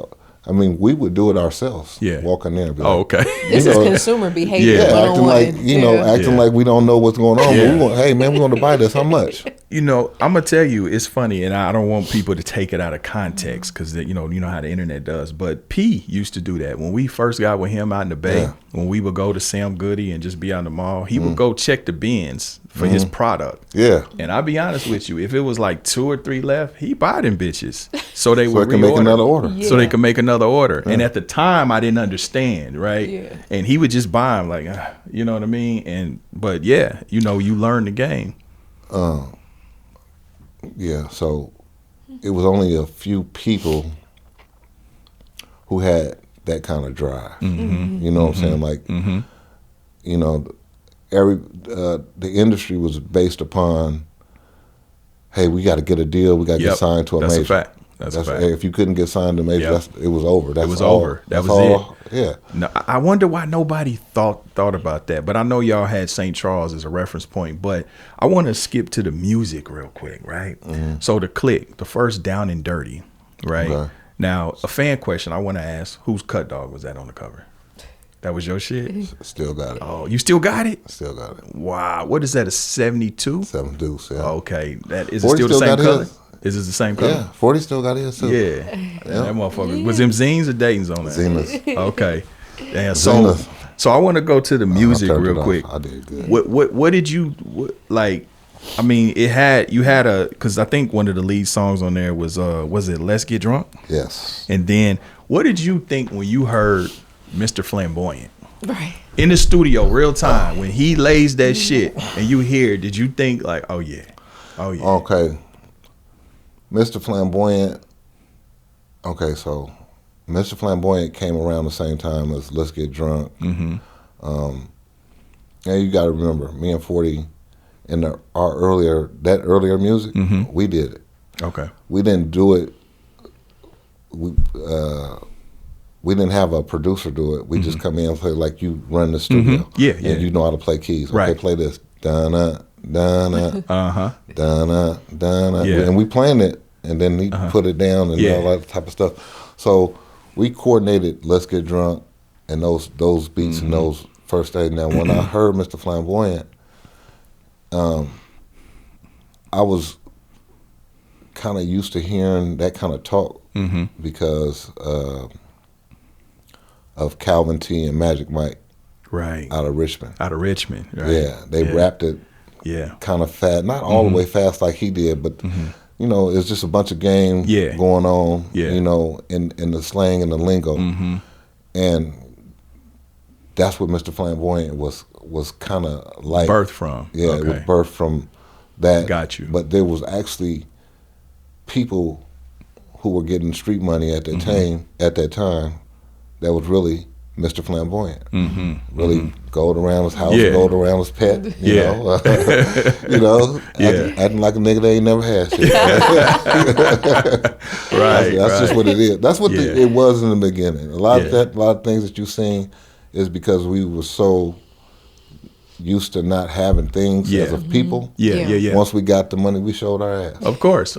I mean, we would do it ourselves. Walk in there and be like, This is consumer behavior. Acting like, acting like we don't know what's going on. But we want, hey, man, we're going to buy this. How much? You know, I'm gonna tell you, it's funny, and I don't want people to take it out of context because you know how the internet does. But P used to do that when we first got with him out in the Bay. Yeah. When we would go to Sam Goody and just be out in the mall, he would go check the bins for his product. Yeah, and I'll be honest with you, if it was like 2 or 3 left, he buy them bitches so they would can make another order. So they could make another order. Yeah. And at the time, I didn't understand, right? Yeah. And he would just buy them, like, you know what I mean? But yeah, you know, you learn the game. Yeah, so it was only a few people who had that kind of drive. Mm-hmm. You know what I'm saying? Like, you know, the industry was based upon, hey, we got to get a deal. We got to get signed to a major. That's a fact. That's a fact. If you couldn't get signed to a major, it was over. It was over. That was it. Yeah. No, I wonder why nobody thought about that. But I know y'all had St. Charles as a reference point. But I want to skip to the music real quick, right? Mm-hmm. So the Click, the first Down and Dirty, right? Okay. Now, a fan question I want to ask, whose Cut Dog was that on the cover? That was your shit? Still got it. Oh, you still got it? Still got it. Wow. What is that, a 72? 7 Deuce, yeah. Okay. Is it still the same color? Is it the same color? Yeah, 40 still got his too. Yeah. That motherfucker. Was them zines or Dayton's on that? Zinas. Okay. Damn, so I want to go to the music real quick. I did good. What did you like? I mean, you had because I think one of the lead songs on there was it Let's Get Drunk? Yes. And then what did you think when you heard Mr. Flamboyant? Right. In the studio, real time, when he lays that shit and you hear, did you think like, oh yeah. Okay. Mr. Flamboyant. Okay, so Mr. Flamboyant came around the same time as Let's Get Drunk. Mm-hmm. And you got to remember, me and 40 in our earlier music, we did it. Okay. We didn't do it. We didn't have a producer do it. We just come in and play like you run the studio. Yeah. And you know how to play keys. Right. Okay, play this. Dun-na, dun-na, dun-na, dun-na. Yeah. And we planned it, and then he put it down and all that type of stuff. So we coordinated Let's Get Drunk and those beats and those first days. Now, when I heard Mr. Flamboyant, I was kind of used to hearing that kind of talk because of Calvin T and Magic Mike. Right. Out of Richmond. Right. Yeah, they rapped it kind of fast. Not all the way fast like he did, but, you know, it's just a bunch of game going on, you know, in the slang and the lingo. And that's what Mr. Flamboyant was kind of like. Birthed from. Yeah, it was birthed from that. Got you. But there was actually people who were getting street money at that time that was really Mr. Flamboyant. Really gold around his house, gold around his pet, you know. You know, acting like a nigga they ain't never had shit. That's just what it is. That's what it was in the beginning. A lot of things that you've seen is because we were so used to not having things as a people. Once we got the money, we showed our ass. Of course.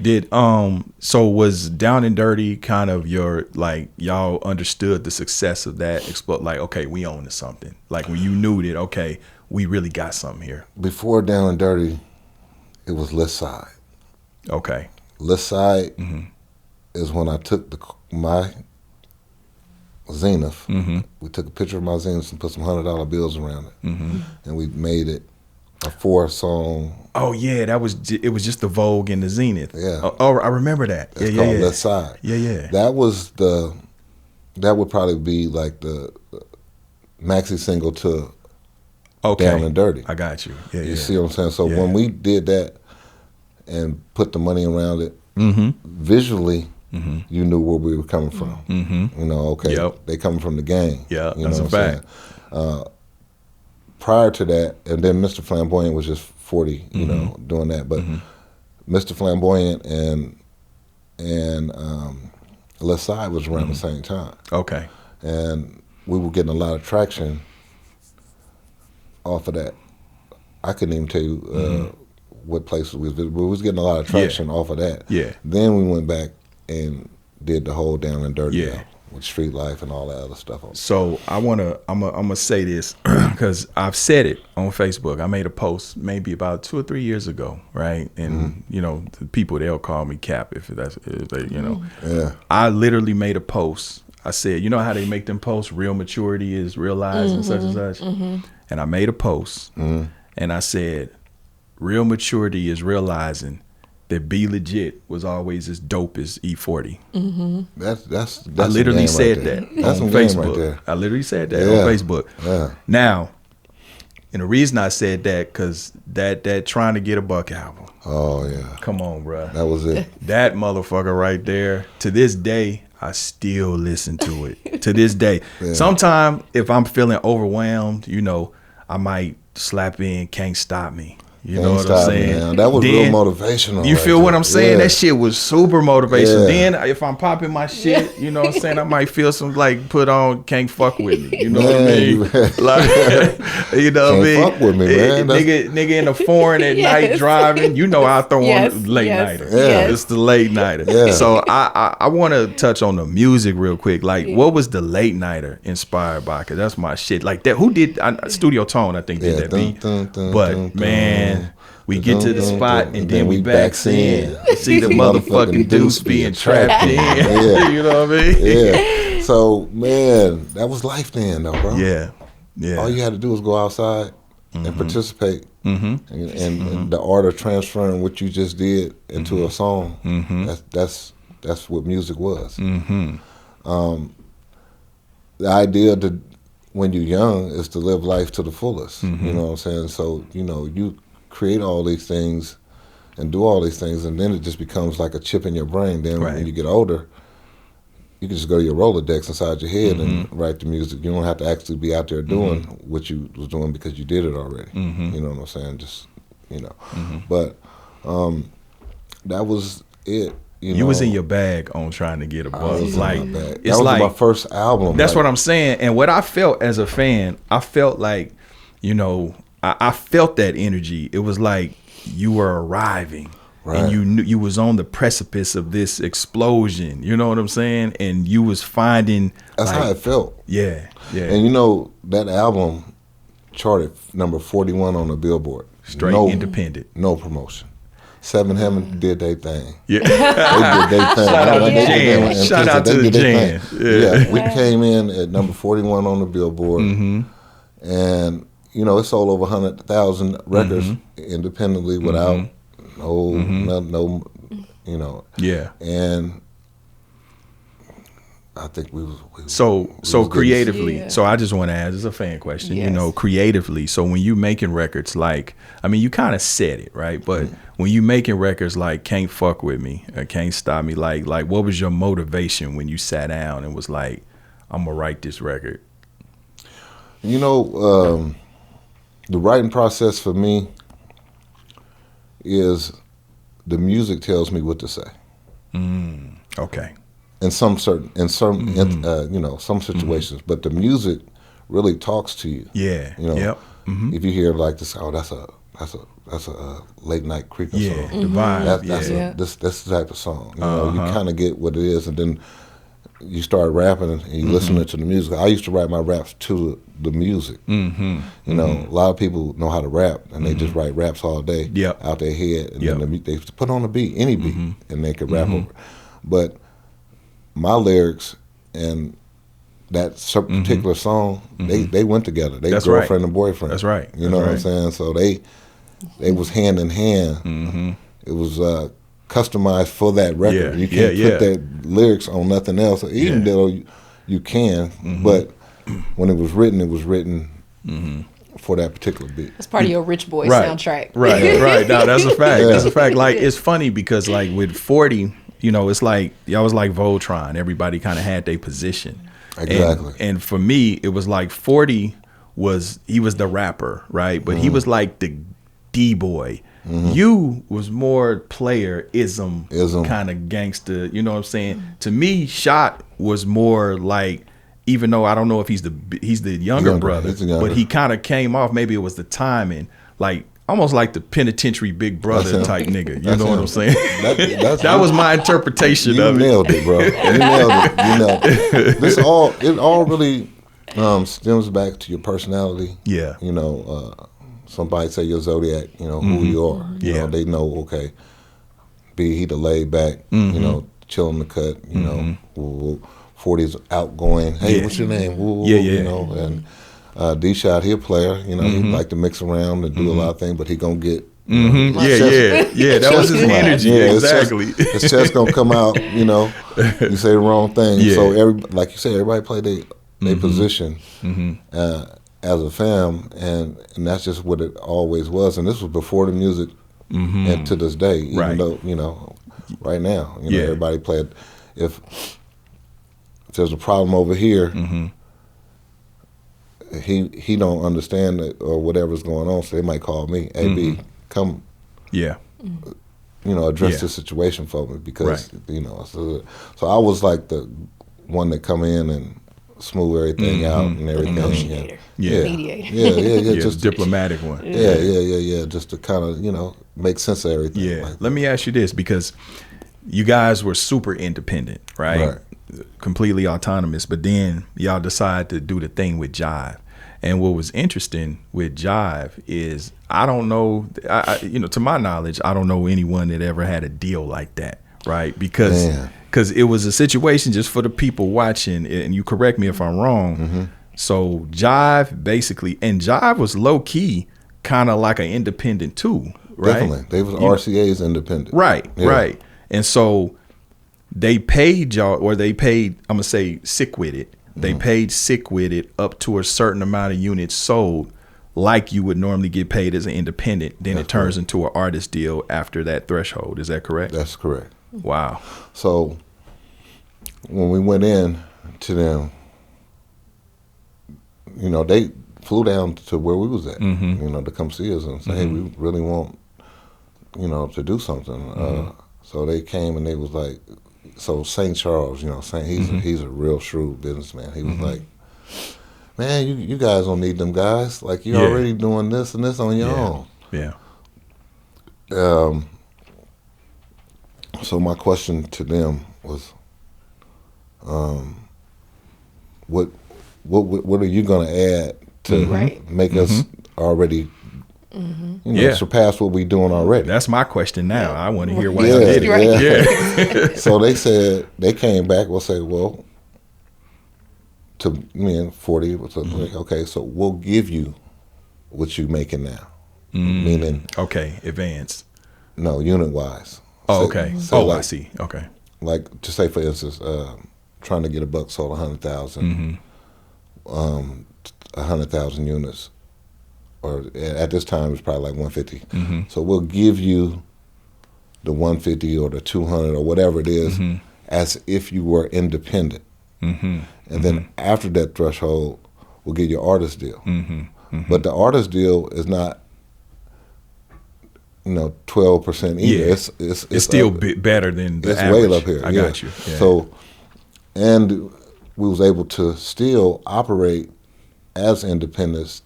Did so was Down and Dirty kind of your, like, y'all understood the success of that explode, like, okay, we own to something, like when you knew that, okay, we really got something here? Before Down and Dirty, it was List Side. Okay. List Side is when I took my Zenith. We took a picture of my Zenith and put some $100 bills around it, and we made it a 4-song. Oh yeah, it was just the Vogue and the Zenith. Yeah. Oh, I remember that. It's called Left Side. Yeah. That would probably be like the maxi single to Down and Dirty. I got you. You see what I'm saying? So when we did that and put the money around it, visually, you knew where we were coming from. You know, okay, they coming from the gang. Yeah, you that's know a fact. Prior to that, and then Mr. Flamboyant was just 40, you know, doing that. But Mr. Flamboyant and Left Side was around the same time. Okay. And we were getting a lot of traction off of that. I couldn't even tell you what places we was visiting, but we was getting a lot of traction off of that. Yeah. Then we went back and did the whole Down and Dirty. with street life and all that other stuff. So I'm gonna say this because I've said it on Facebook. I made a post maybe about 2 or 3 years ago, right? And you know, the people, they'll call me Cap if they, you know. Yeah. I literally made a post. I said, you know how they make them posts? Real maturity is realized and such and such. And I made a post and I said, real maturity is realizing that Be Legit was always as dope as E-40. That's I literally said right that that's on Facebook. Facebook. Right there. I literally said that on Facebook. Yeah. Now, and the reason I said that, because that Trying to Get a Buck album. Oh yeah. Come on, bro. That was it. That motherfucker right there. To this day, I still listen to it. To this day. Yeah. Sometime if I'm feeling overwhelmed, you know, I might slap in Can't Stop Me. You know what I'm saying? Man. That was real motivational. You right feel there. what I'm saying? Yeah. That shit was super motivational. Yeah. Then if I'm popping my shit, you know what I'm saying, I might feel some like put on Can't Fuck With Me. You know what I mean? Like, you know what I mean? Can't fuck with me, man. Nigga in the foreign at night driving. You know I throw on late nighter. Yeah. It's the late nighter. Yeah. So I want to touch on the music real quick. Like, what was the late nighter inspired by? Because that's my shit. Like that. Who did Studio Tone? I think did that beat. But man. We get to the spot and then we backs in. See the motherfucking deuce being trapped in. Yeah. You know what I mean? Yeah. So man, that was life then, though, bro. Yeah. Yeah. All you had to do was go outside and participate, and the art of transferring what you just did into a song. That's what music was. The idea to when you're young is to live life to the fullest. You know what I'm saying? So you know you create all these things and do all these things, and then it just becomes like a chip in your brain. Then when you get older, you can just go to your Rolodex inside your head and write the music. You don't have to actually be out there doing what you was doing because you did it already. You know what I'm saying? Just, you know. But that was it. You was in your bag on Trying to Get a Buck. Like, that it's was like my first album. That's what I'm saying. And what I felt as a fan, I felt like, you know, I felt that energy. It was like you were arriving, and you knew you was on the precipice of this explosion. You know what I'm saying? And you was finding. That's like, how it felt. Yeah, yeah. And you know that album charted number 41 on the Billboard. Straight independent. No promotion. Seven Heaven did their thing. Yeah. They did their thing. Shout out to Jan. Shout out to the Jan. Yeah. We came in at number 41 on the Billboard, and you know, it sold over 100,000 records independently without no, you know. Yeah. And I think we was so creatively. So I just want to ask, this is a fan question. You know, creatively. So when you making records, like, I mean, you kind of said it, right? But when you making records like Can't Fuck With Me or Can't Stop Me, like what was your motivation when you sat down and was like, I'm gonna write this record? You know, the writing process for me is the music tells me what to say. Okay. In some you know, some situations, but the music really talks to you. Yeah. You know, Yep. if you hear like this, oh, that's a late night creeping Yeah. song. The vibe. That's the type of song. You know, you kind of get what it is, and then you start rapping and you listening to the music. I used to write my raps to the music. You know, a lot of people know how to rap, and they just write raps all day out their head, and then they put on a beat, any beat, and they could rap over. But my lyrics and that particular song, they went together. They girlfriend and boyfriend. That's right. You know what I'm saying? So they was hand in hand. It was customized for that record. You can't put that lyrics on nothing else, even though you can. But when it was written for that particular beat. It's part of your Rich Boy soundtrack. Right. No, that's a fact. That's a fact. Like, it's funny because like with 40, you know, it's like y'all was like Voltron. Everybody kind of had their position. Exactly. And for me, it was like 40 was the rapper, right? But he was like the D-boy. You was more player-ism. Kind of gangster, you know what I'm saying? To me, Shot was more like, even though I don't know if he's the younger brother, but he kind of came off, maybe it was the timing, like almost like the penitentiary Big Brother type nigga. You know what I'm saying? That was my interpretation you of it. You nailed it, bro. You nailed it. It all really stems back to your personality. Yeah. You know, somebody say your zodiac, you know, who you are. You know, they know, okay, he the laid back, you know, chilling the cut, you know, 40's outgoing. Hey, what's your name? You know, and D-Shot, he a player, you know, he like to mix around and do a lot of things, but he gonna get that was his energy. Exactly. His chest gonna come out, you know, you say the wrong thing. So like you said, everybody play their position as a fam, and that's just what it always was. And this was before the music, and to this day, even though, you know, right now, you know, everybody played. If there's a problem over here, he don't understand it or whatever's going on, so they might call me, hey, B, come, you know, address the situation for me, because you know, so I was like the one that come in and smooth everything out and everything. Negotiator. Mediator. Yeah, just a diplomatic one. Yeah, just to kind of, you know, make sense of everything. Yeah. Like, let me ask you this, because you guys were super independent, right? Completely autonomous, but then y'all decide to do the thing with Jive. And what was interesting with Jive is, I don't know, you know, to my knowledge, I don't know anyone that ever had a deal like that, right? Because it was a situation, just for the people watching, and you correct me if I'm wrong. So Jive basically, and Jive was low key kind of like an independent too, right? Definitely. They was RCA's independent. Right. And so they paid y'all, or they paid, I'm gonna say Sick With It. They paid Sick With It up to a certain amount of units sold, like you would normally get paid as an independent. Then it turns into an artist deal after that threshold. Is that correct? That's correct. Wow. So when we went in to them, you know, they flew down to where we was at, you know, to come see us and say, hey, we really want, you know, to do something. So they came and they was like, so St. Charles, you know, he's a real shrewd businessman. He was like, man, you guys don't need them guys. Like, you're already doing this and this on your own. Yeah. So my question to them was, what are you going to add to make us already, you know, surpass what we're doing already? That's my question now. I want to hear why you did it. So they said, they came back, we'll say, well, to me and 40, like, okay, so we'll give you what you're making now. Meaning, advanced. No, unit wise. Oh, okay. Like, I see. Okay. Like, to say, for instance, trying to get a buck sold 100,000, 100,000 units, or at this time it's probably like 150. So we'll give you the 150 or the 200 or whatever it is, as if you were independent. And then after that threshold, we'll give you an artist deal. But the artist deal is not, you know, 12% either. It's still better than the average. It's way up here. I got you. Yeah. So, and we was able to still operate as independents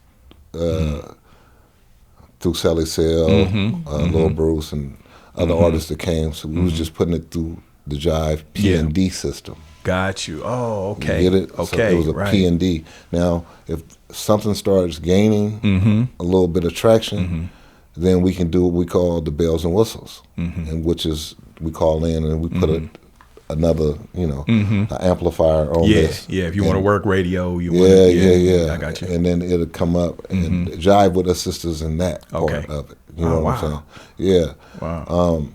through Sally Sale, Lil Bruce, and other artists that came. So we was just putting it through the Jive P&D system. Got you. Oh, okay. You get it? Okay, so it was a P&D. Now, if something starts gaining a little bit of traction, then we can do what we call the bells and whistles, and which is we call in and we put another, you know, an amplifier on this. Yeah, if you want to work radio, you want to, I got you. And then it'll come up, and Jive would assist us in that part of it. You know what I'm saying? Yeah. Wow.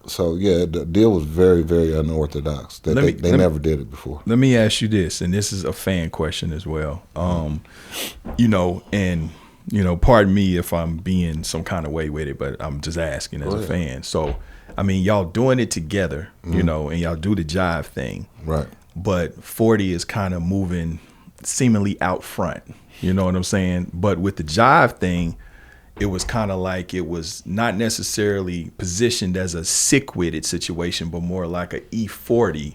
So, yeah, the deal was very, very unorthodox. They never did it before. Let me ask you this, and this is a fan question as well. You know, and, you know, pardon me if I'm being some kind of way with it, but I'm just asking as a fan. So, I mean, y'all doing it together, you know, and y'all do the Jive thing. Right. But 40 is kind of moving seemingly out front. You know what I'm saying? But with the Jive thing, it was kind of like it was not necessarily positioned as a Sick With It situation, but more like a E-40,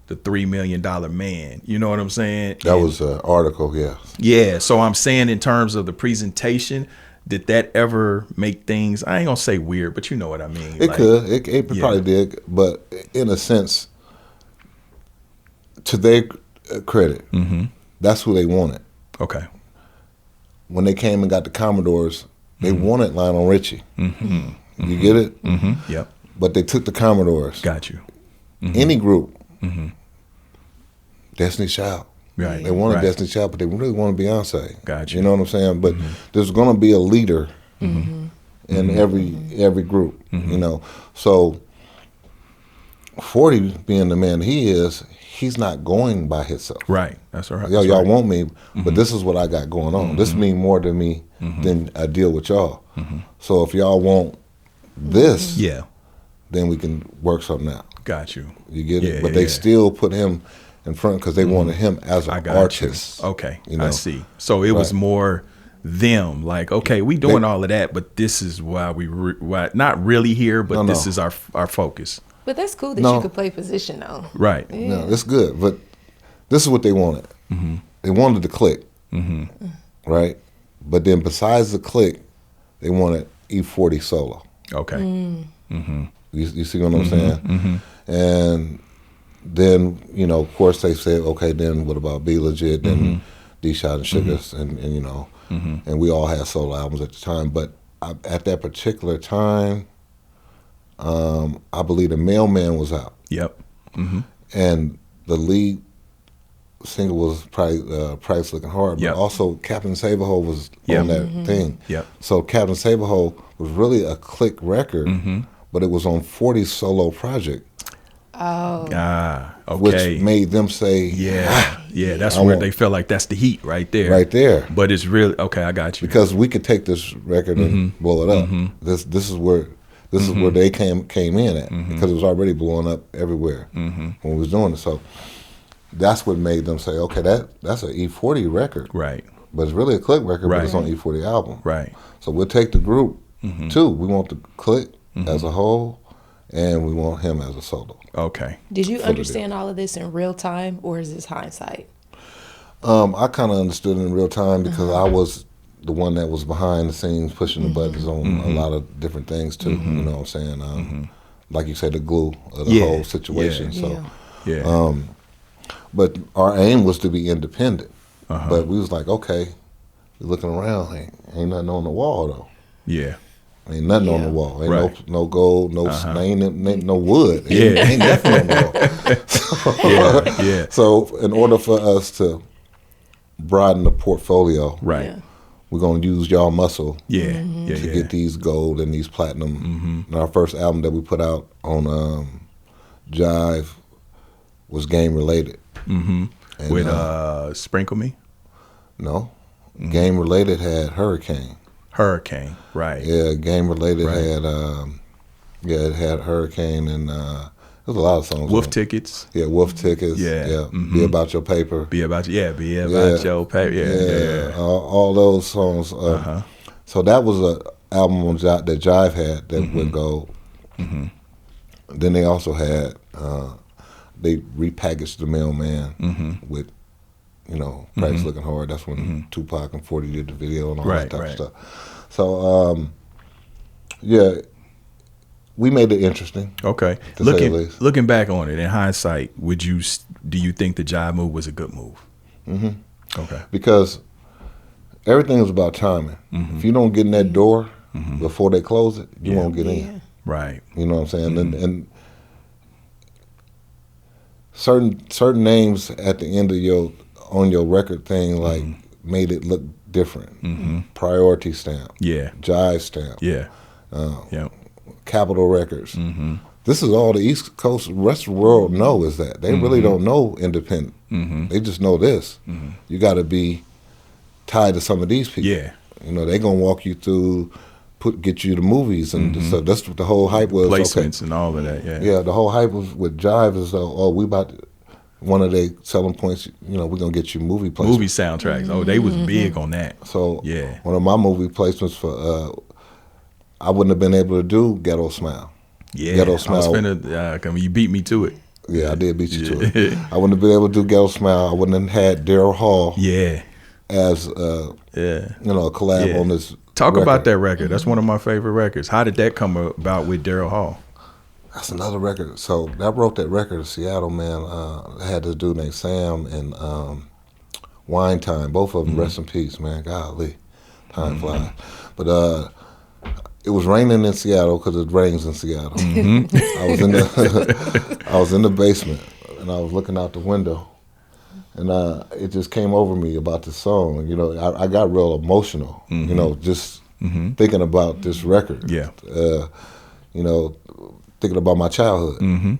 the $3 million man. You know what I'm saying? That was an article, yeah. Yeah. So I'm saying in terms of the presentation, Did that ever make things? I ain't gonna say weird, but you know what I mean. It could. It probably did, but in a sense, to their credit, that's who they wanted. Okay. When they came and got the Commodores, they wanted Lionel Richie. You get it? Yep. But they took the Commodores. Got you. Any group, Destiny Child. Right. They wanted Destiny Child, but they really wanted Beyonce. Got you. You know what I'm saying? But there's going to be a leader in every group. You know, so 40 being the man he is, he's not going by himself. Right. That's all right. Y'all want me, but this is what I got going on. This means more to me than I deal with y'all. So if y'all want this, then we can work something out. Got you. You get it? But they still put him in front because they wanted him as an artist. Okay, you know? I see. So it was more them, like, okay, we doing all of that, but this is why why not really here, but this is our focus. But that's cool that you could play position though. Right. Yeah. No, that's good. But this is what they wanted. They wanted the click, right? But then besides the click, they wanted E-40 solo. Okay. You see what I'm saying? And then, you know, of course they said, okay, then what about Be Legit and D-Shot and Sugars and you know, and we all had solo albums at the time. But at that particular time, I believe The Mailman was out. Yep. And the lead single was probably Price Looking Hard, but also Captain Saberho was on that thing. So Captain Saberho was really a click record, but it was on 40's solo project. Okay. Which made them say, that's where they felt like that's the heat right there. Right there. But it's really, okay, I got you. Because we could take this record and blow it up. This is where they came in at, because it was already blowing up everywhere when we was doing it. So that's what made them say, okay, that's an E-40 record. Right. But it's really a click record, but it's on E-40 album. Right. So we'll take the group too. We want the click as a whole, and we want him as a solo. Okay. Did you understand all of this in real time, or is this hindsight? I kind of understood it in real time because I was the one that was behind the scenes pushing the buttons on a lot of different things too. You know what I'm saying? Like you said, the glue of the whole situation. But our aim was to be independent. But we was like, okay, we're looking around, ain't nothing on the wall though. Yeah. Ain't nothing on the wall. Ain't no gold, ain't no wood. Ain't nothing on the wall. So in order for us to broaden the portfolio, we're gonna use y'all muscle to get these gold and these platinum. And our first album that we put out on Jive was Game Related. And, with Sprinkle Me? No. Game Related had Hurricane, right. Yeah, Game Related had it had Hurricane and there's a lot of songs. Wolf Tickets. Yeah, Wolf Tickets. Yeah. Be About Your Paper. Be About Your Paper. Yeah. All those songs. So that was an album that Jive had that would go. Then they also had they repackaged The Mailman with, you know, Price Looking Hard. That's when Tupac and 40 did the video and all that type of stuff. So, we made it interesting. Okay. Looking back on it in hindsight, do you think the Jive move was a good move? Okay. Because everything is about timing. If you don't get in that door before they close it, you won't get in. Right. You know what I'm saying? And certain names at the end of your record thing like made it look different. Priority Stamp. Yeah. Jive Stamp. Yeah. Capitol Records. This is all the East Coast, rest of the world know is that. They really don't know independent. They just know this. You got to be tied to some of these people. Yeah. You know, they going to walk you through, get you the movies. And so that's what the whole hype was. Placements and all of that, Yeah, the whole hype was with Jive is, we about to, one of their selling points, you know, we're going to get you movie placements. Movie soundtracks. Oh, they was big on that. So one of my movie placements for, I wouldn't have been able to do Ghetto Smile. Yeah, Ghetto Smile. You beat me to it. Yeah, I did beat you to it. I wouldn't have been able to do Ghetto Smile. I wouldn't have had Daryl Hall. Yeah. As you know, a collab on this Talk about that record. That's one of my favorite records. How did that come about with Daryl Hall? That's another record. So I wrote that record in Seattle, man. I had this dude named Sam and Wine Time. Both of them, rest in peace, man. Golly, time flies. But it was raining in Seattle because it rains in Seattle. I was in the basement and I was looking out the window, and it just came over me about this song. You know, I got real emotional. You know, just thinking about this record. Yeah. You know, thinking about my childhood.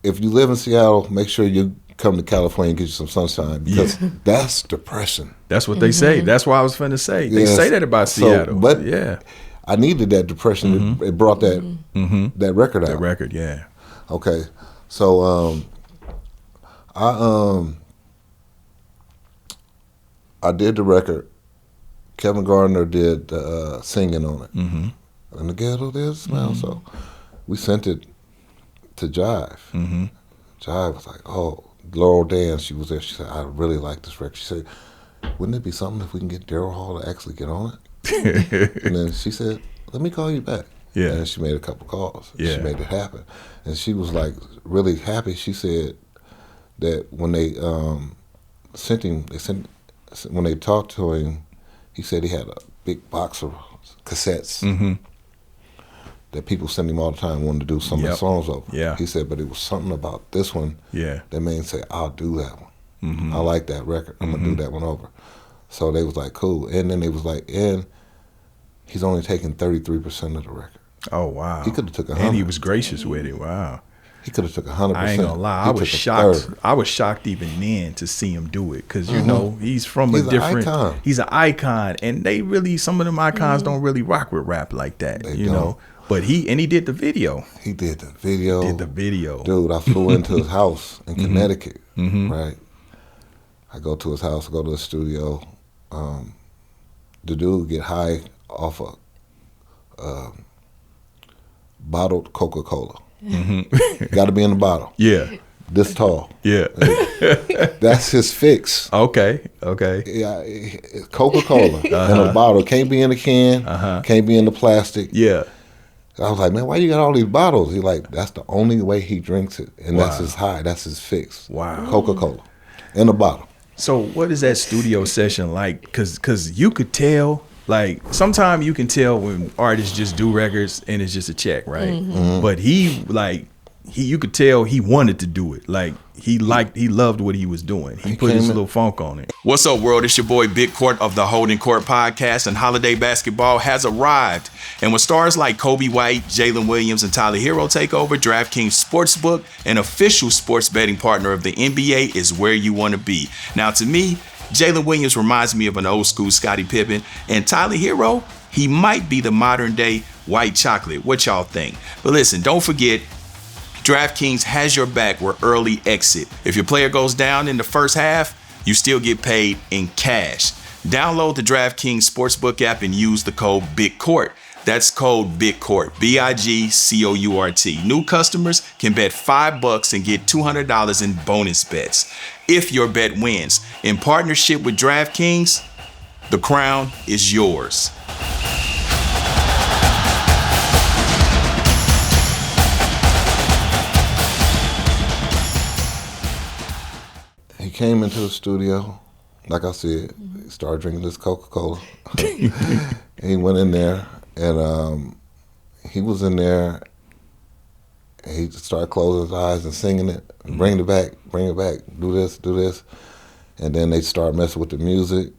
If you live in Seattle, make sure you come to California and get you some sunshine, because that's depression. That's what they say. That's what I was finna say. They say that about Seattle. But I needed that depression. It brought that that record out. That record, yeah. Okay, so I did the record. Kevin Gardner did singing on it. In the ghetto, there's a smell. So we sent it to Jive. Jive was like, oh, Laurel Dan, she was there. She said, I really like this record. She said, wouldn't it be something if we can get Daryl Hall to actually get on it? And then she said, let me call you back. Yeah. And she made a couple calls. Yeah. She made it happen. And she was like really happy. She said that when they when they talked to him, he said he had a big box of cassettes that people send him all the time, wanted to do some of the songs over. Yeah. He said, but it was something about this one that made him say, I'll do that one. I like that record. I'm going to do that one over. So they was like, cool. And then they was like, and he's only taking 33% of the record. Oh, wow. He could have took 100%. And he was gracious with it. Wow. He could have took 100%. I ain't gonna lie, I was shocked. I was shocked even then to see him do it, because you know he's from a different. Icon. He's an icon, and they really, some of them icons don't really rock with rap like that, you know. But he did the video. He did the video. Dude, I flew into his house in Connecticut. Right. I go to his house, go to the studio. The dude get high off a bottled Coca-Cola. Got to be in the bottle. Yeah. This tall. Yeah. That's his fix. Okay. Yeah. Coca-Cola in a bottle. Can't be in a can. Can't be in the plastic. Yeah. I was like, man, why you got all these bottles? He's like, that's the only way he drinks it. And that's his high. That's his fix. Wow. Coca-Cola in a bottle. So what is that studio session like? Because you could tell. Like, sometimes you can tell when artists just do records and it's just a check, right? But you could tell he wanted to do it. Like, he loved what he was doing. He put his little funk on it. What's up, world? It's your boy Big Court of the Holdin Court Podcast, and holiday basketball has arrived. And when stars like Kobe White, Jalen Williams, and Tyler Hero take over, DraftKings Sportsbook, an official sports betting partner of the NBA, is where you want to be. Now, to me, Jalen Williams reminds me of an old school Scottie Pippen, and Tyler Hero, he might be the modern day white chocolate. What y'all think? But listen, don't forget, DraftKings has your back with early exit. If your player goes down in the first half, you still get paid in cash. Download the DraftKings Sportsbook app and use the code BIGCOURT. That's code BIGCOURT, BIGCOURT. New customers can bet $5 and get $200 in bonus bets if your bet wins. In partnership with DraftKings, the crown is yours. He came into the studio, like I said, he started drinking this Coca-Cola. He went in there, and he was in there, and he started closing his eyes and singing it, bring it back, do this. And then they started messing with the music,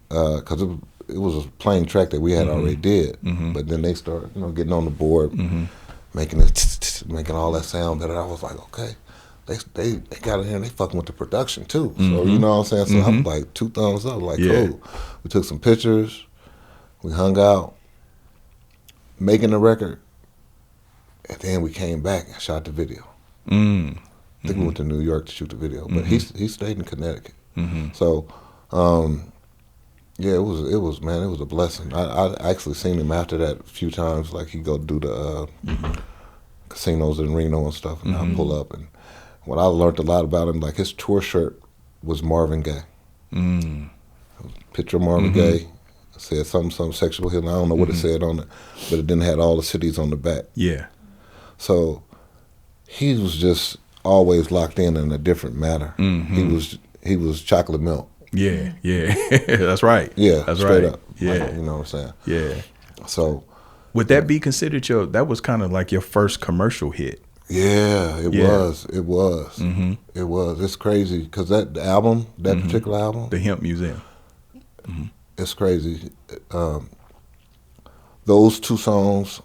because it was a plain track that we had already did. But then they started, getting on the board, making all that sound better. I was like, okay. They got in here and they fucking with the production too. So you know what I'm saying? So I'm like 2 thumbs up, like cool. We took some pictures, we hung out, making the record, and then we came back and shot the video. I think we went to New York to shoot the video, but he stayed in Connecticut. So yeah, it was a blessing. I actually seen him after that a few times. Like he'd go do the casinos in Reno and stuff, and I'd pull up. And what I learned a lot about him, like his tour shirt was Marvin Gaye. Picture of Marvin Gaye. Said some sexual healing. I don't know what it said on it, but it didn't have all the cities on the back. Yeah. So he was just always locked in a different manner. He was chocolate milk. Yeah, yeah. That's right. Yeah, that's straight right. up. Yeah. Like, you know what I'm saying? Yeah. So would that be considered that was kind of like your first commercial hit? Yeah, it was. It was. It was. It's crazy because that album, that particular album, The Hemp Museum. it's crazy. Those two songs,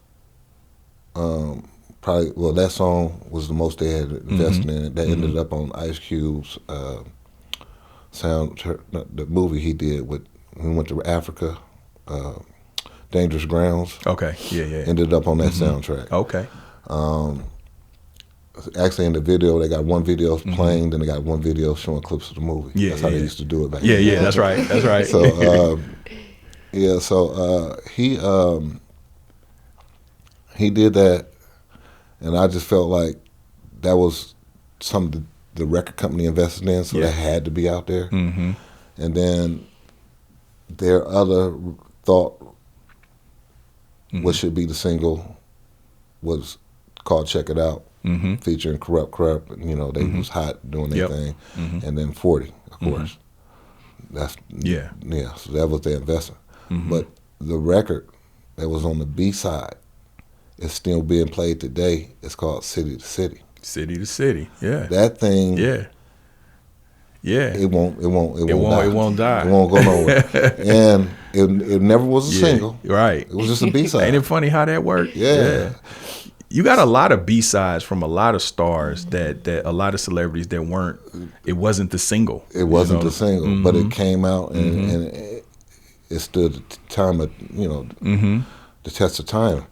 that song was the most they had invested in it. That ended up on Ice Cube's the movie he did when he went to Africa, Dangerous Grounds. Okay, yeah. Ended up on that soundtrack. Okay. Actually, in the video, they got one video playing, then they got one video showing clips of the movie. Yeah, that's how they used to do it back then. then. Yeah, that's right. That's right. So, he did that, and I just felt like that was something the record company invested in, so that had to be out there. And then their other thought, what should be the single, was called "Check It Out," featuring Corrupt. You know, they was hot doing their thing, and then 40, of course. That's So that was their investment. But the record that was on the B side is still being played today. It's called "City to City." City to City. Yeah. That thing. Yeah. It won't die. It won't die. It won't go nowhere. And it never was a single. Right. It was just a B side. Ain't it funny how that worked? Yeah. You got a lot of B-sides from a lot of stars that a lot of celebrities that weren't, it wasn't the single. It wasn't the single, but it came out and it stood the time of, the test of time.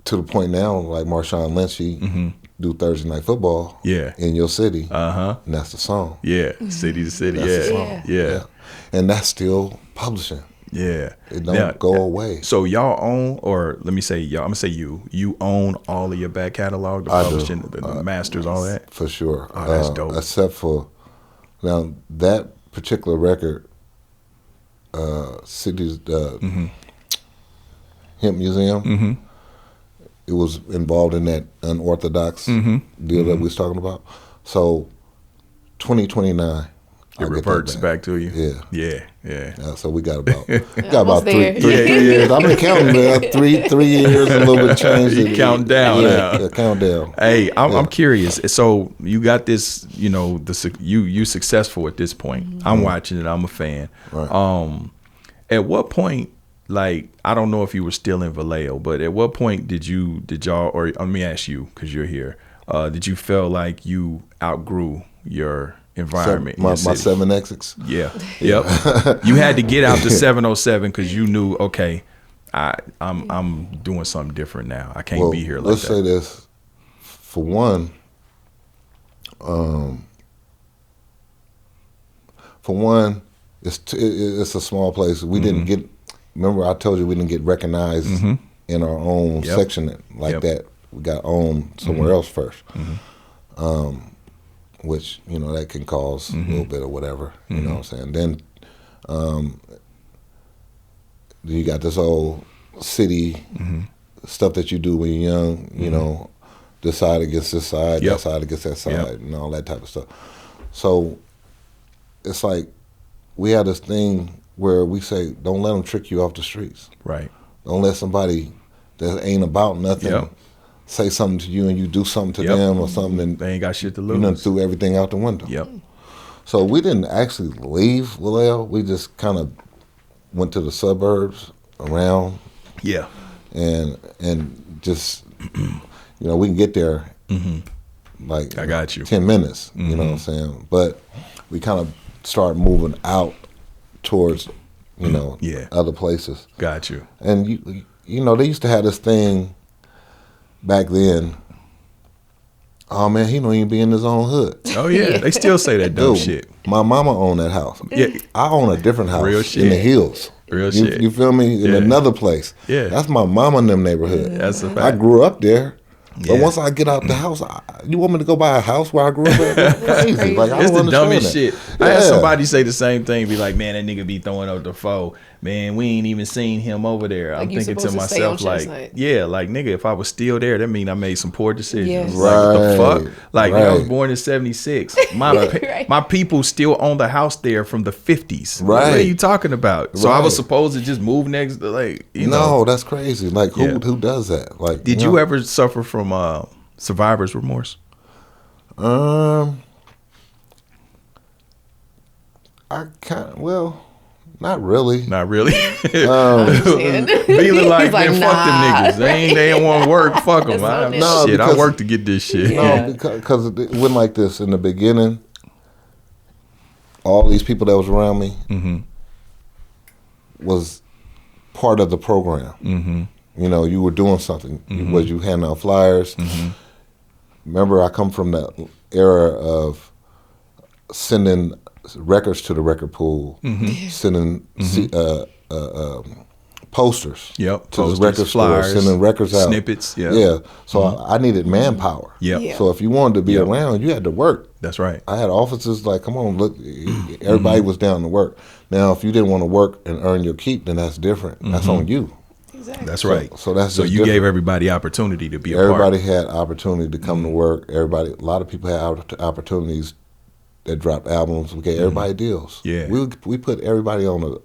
To the point now, like Marshawn Lynch, he do Thursday Night Football in your city. And that's the song. Yeah, City to City. That's the Yeah. song. Yeah. And that's still publishing. Yeah. It don't go away. So y'all own, or let me say y'all, I'm going to say you own all of your back catalog, the publishing, the masters, all that? For sure. Oh, that's dope. Except for, now, that particular record, City's Hemp Museum, it was involved in that unorthodox deal that we was talking about. So, 2029. It reverts back to you. Yeah. So we got about three there. years. I've been counting there. 3 years, a little bit changed. You count down now. Yeah, count down. Hey, I'm curious. So you got this, you successful at this point. I'm watching it. I'm a fan. Right. At what point, like, I don't know if you were still in Vallejo, but at what point did y'all, or let me ask you, because you're here, did you feel like you outgrew your environment? My 7 exits. Yeah. Yep. You had to get out to 707 because you knew, okay, I'm doing something different now. I can't be here like let's that. say this. For one, it's a small place. We didn't get. Remember, I told you we didn't get recognized in our own section like that. We got owned somewhere else first. Which, that can cause a little bit of whatever, you know what I'm saying? Then you got this old city stuff that you do when you're young, this side against this side, that side against that side, and all that type of stuff. So it's like we have this thing where we say, don't let them trick you off the streets. Right. Don't let somebody that ain't about nothing say something to you and you do something to them or something, and they ain't got shit to lose. You done threw everything out the window. Yep. So we didn't actually leave Vallejo. We just kind of went to the suburbs around. Yeah. And just, we can get there like I got you. 10 minutes, you know what I'm saying? But we kind of started moving out towards, other places. Got you. And, they used to have this thing back then. Oh man, he don't even be in his own hood. Oh yeah, they still say that dumb shit. My mama owned that house. Yeah, I own a different house. Real shit. In the hills. Real shit. You feel me? In another place. Yeah, that's my mama in them neighborhood. That's a fact. I grew up there, But once I get out the house, you want me to go buy a house where I grew up at? That's crazy. Like, I it's don't the dumbest that. shit. I had somebody say the same thing, be like, man, that nigga be throwing up the foe. Man, we ain't even seen him over there. Like, I'm thinking to myself, like, like, nigga, if I was still there, that mean I made some poor decisions. Yes. Like, what the fuck? Like, right. I was born in 76. My people still own the house there from the 50s. Right. What are you talking about? So I was supposed to just move next to, like, you know. No, that's crazy. Like, who does that? Like, did you ever suffer from survivor's remorse? I not really. Not really. Feeling like, man, fuck them niggas. They ain't want to work. Fuck them. I work to get this shit. No, because it went like this in the beginning. All these people that was around me was part of the program. Mm-hmm. You know, you were doing something. Was you handing out flyers? Remember, I come from that era of sending records to the record pool, sending posters to the record store, sending records out, snippets. So I needed manpower. So if you wanted to be around, you had to work. That's right. I had offices like, come on, look, everybody was down to work. Now, if you didn't want to work and earn your keep, then that's different. That's on you. Exactly. That's right. So that's so you different. gave everybody opportunity to be a part. Everybody had opportunity to come to work. A lot of people had opportunities that dropped albums. We gave everybody deals. Yeah. We put everybody on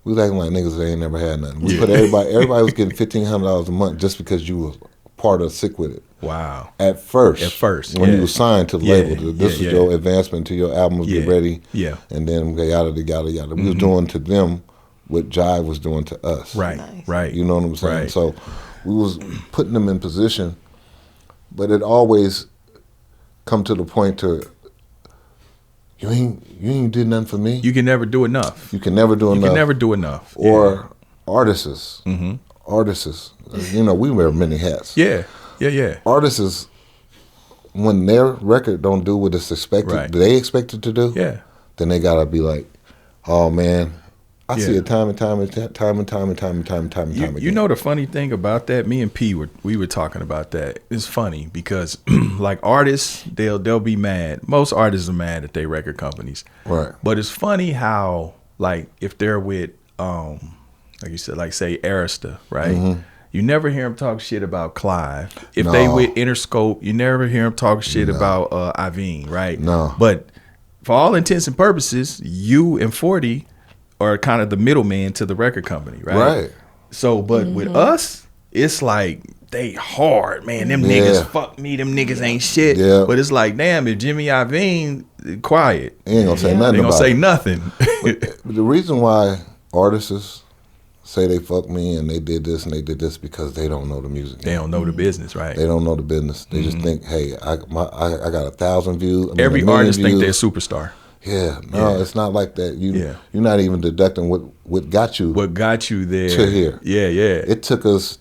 we was acting like niggas that ain't never had nothing. We put everybody was getting $1,500 a month just because you was part of Sick With It. Wow. At first. When you were signed to the label. This was your advancement to your albums, get ready. Yeah. And then yada. We was doing to them what Jive was doing to us. Right. Nice. Right. You know what I'm saying? Right. So we was putting them in position, but it always come to the point to you ain't did nothing for me. You can never do enough. You can never do enough. Or artists. Artists. You know, we wear many hats. Yeah. Artists, when their record don't do what it's expected, they expect it to do, then they gotta be like, oh man, I see it time and time again. You know the funny thing about that? Me and P we were talking about that. It's funny because like artists, they'll be mad. Most artists are mad at their record companies. Right. But it's funny how, like, if they're with like you said, like say Arista, right? You never hear them talk shit about Clive. If they with Interscope, you never hear them talk shit about Ivine, right? No. But for all intents and purposes, you and 40 are kind of the middleman to the record company, right? Right. So, but with us, it's like they hard, man. Them niggas fuck me. Them niggas ain't shit. Yeah. But it's like, damn, if Jimmy Iovine quiet, he ain't gonna say nothing. They gonna say nothing. But the reason why artists say they fuck me and they did this because they don't know the music. They don't know the business, right? They don't know the business. They just think, hey, I got 1,000 views. Every artist think they're a superstar. Yeah, no, it's not like that. You're not even deducting what got you there to here. Yeah. It took us.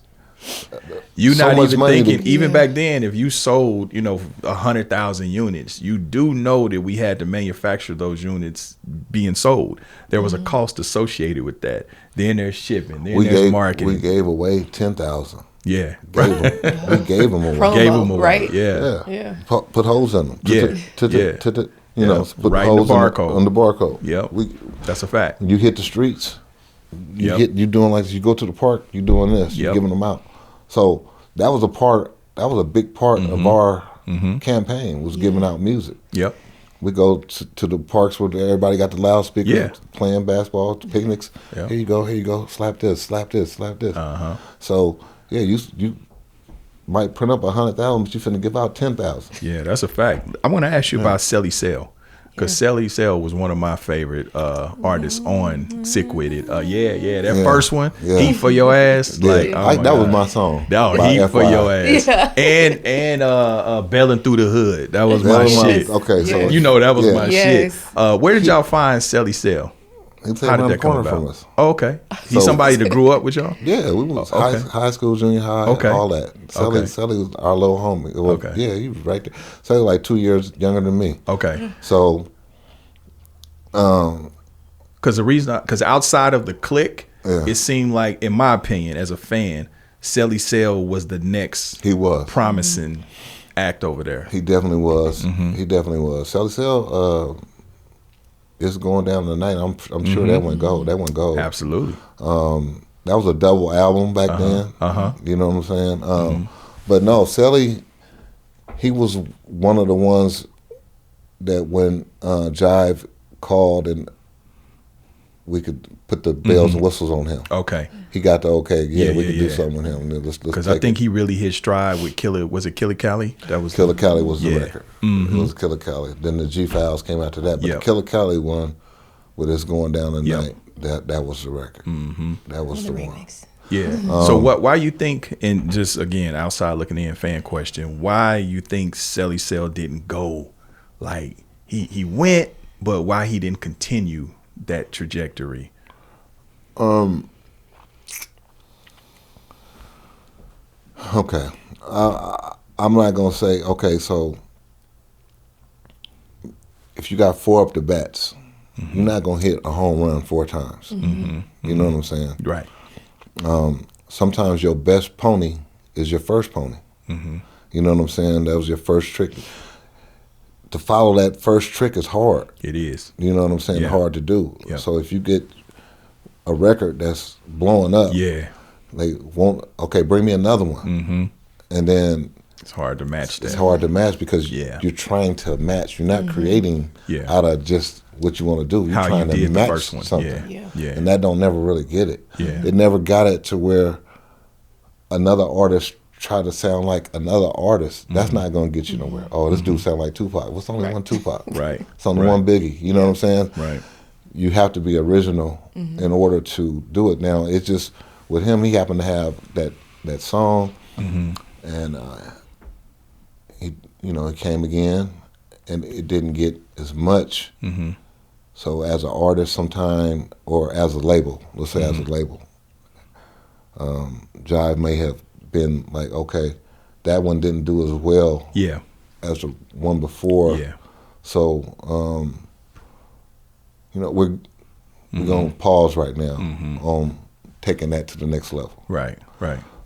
You not even thinking. Even back then, if you sold, 100,000 units, you do know that we had to manufacture those units being sold. There was a cost associated with that. Then there's shipping. Then there's marketing. We gave away 10,000. Yeah, we gave them away. Promo, gave them away. Right? Yeah. Put holes in them. Put right holes in the barcode. On the barcode. Yep. That's a fact. You hit the streets. You doing like this. You go to the park. You doing this. You giving them out. So that was a big part of our campaign, was giving out music. Yep. We go to the parks where everybody got the loudspeakers, playing basketball, picnics. Yep. Here you go. Slap this. So you might print up 100,000, but you finna give out 10,000. Yeah, that's a fact. I want to ask you about Celly Cell. Because Celly Cell was one of my favorite artists on Sick With It. That first one, Heat for Your Ass. Yeah. Like, that was my song. That was Heat for Your Ass. Yeah. And Bellin' Through the Hood. That was my shit. Okay, so that was my shit. Where did y'all find Celly Cell? How did that come about? From us. Oh, okay. He's somebody that grew up with y'all? Yeah, we was high school, junior high, all that. Celly was our little homie. Well, yeah, he was right there. Celly like 2 years younger than me. Okay. So, because outside of the clique, it seemed like, in my opinion, as a fan, Celly Cell was the next promising act over there. He definitely was. He definitely was. Celly Cell is going down tonight. I'm sure that went gold. That went gold. Absolutely. That was a double album back then. You know what I'm saying? But no, Celly, he was one of the ones that when Jive called and we could put the bells and whistles on him. Okay. He got the okay. Yeah, we could do something with him. Because I think he really hit stride with Killer. Was it Killer Cali? That was Killer Cali was the record. It was Killer Cali. Then the G Files came after that. But the Killer Cali one, with It's Going Down Tonight, that was the record. That was the one. Yeah. So why you think, and just again outside looking in, fan question, why you think Celly Cell didn't go like he went, but why he didn't continue that trajectory? Okay. I'm not gonna say okay. So if you got 4 up the bats, you're not gonna hit a home run 4 times. You know what I'm saying? Right. Sometimes your best pony is your first pony. You know what I'm saying? That was your first trick. To follow that first trick is hard. It is. You know what I'm saying? Hard to do. So if you get a record that's blowing up, they won't. Okay, bring me another one. And then it's hard to match that. It's hard to match because you're trying to match. You're not creating out of just what you want to do. You're trying to match something. And that don't never really get it. It never got it to where another artist try to sound like another artist. That's not going to get you nowhere. Oh, this dude sound like Tupac. What's only one Tupac? It's only one Biggie. You know what I'm saying? Right. You have to be original in order to do it. Now, it's just with him, he happened to have that song, and he came again, and it didn't get as much. So as an artist, sometime, or as a label, let's say as a label, Jive may have been like, okay, that one didn't do as well as the one before. So we're gonna pause right now on taking that to the next level. Right.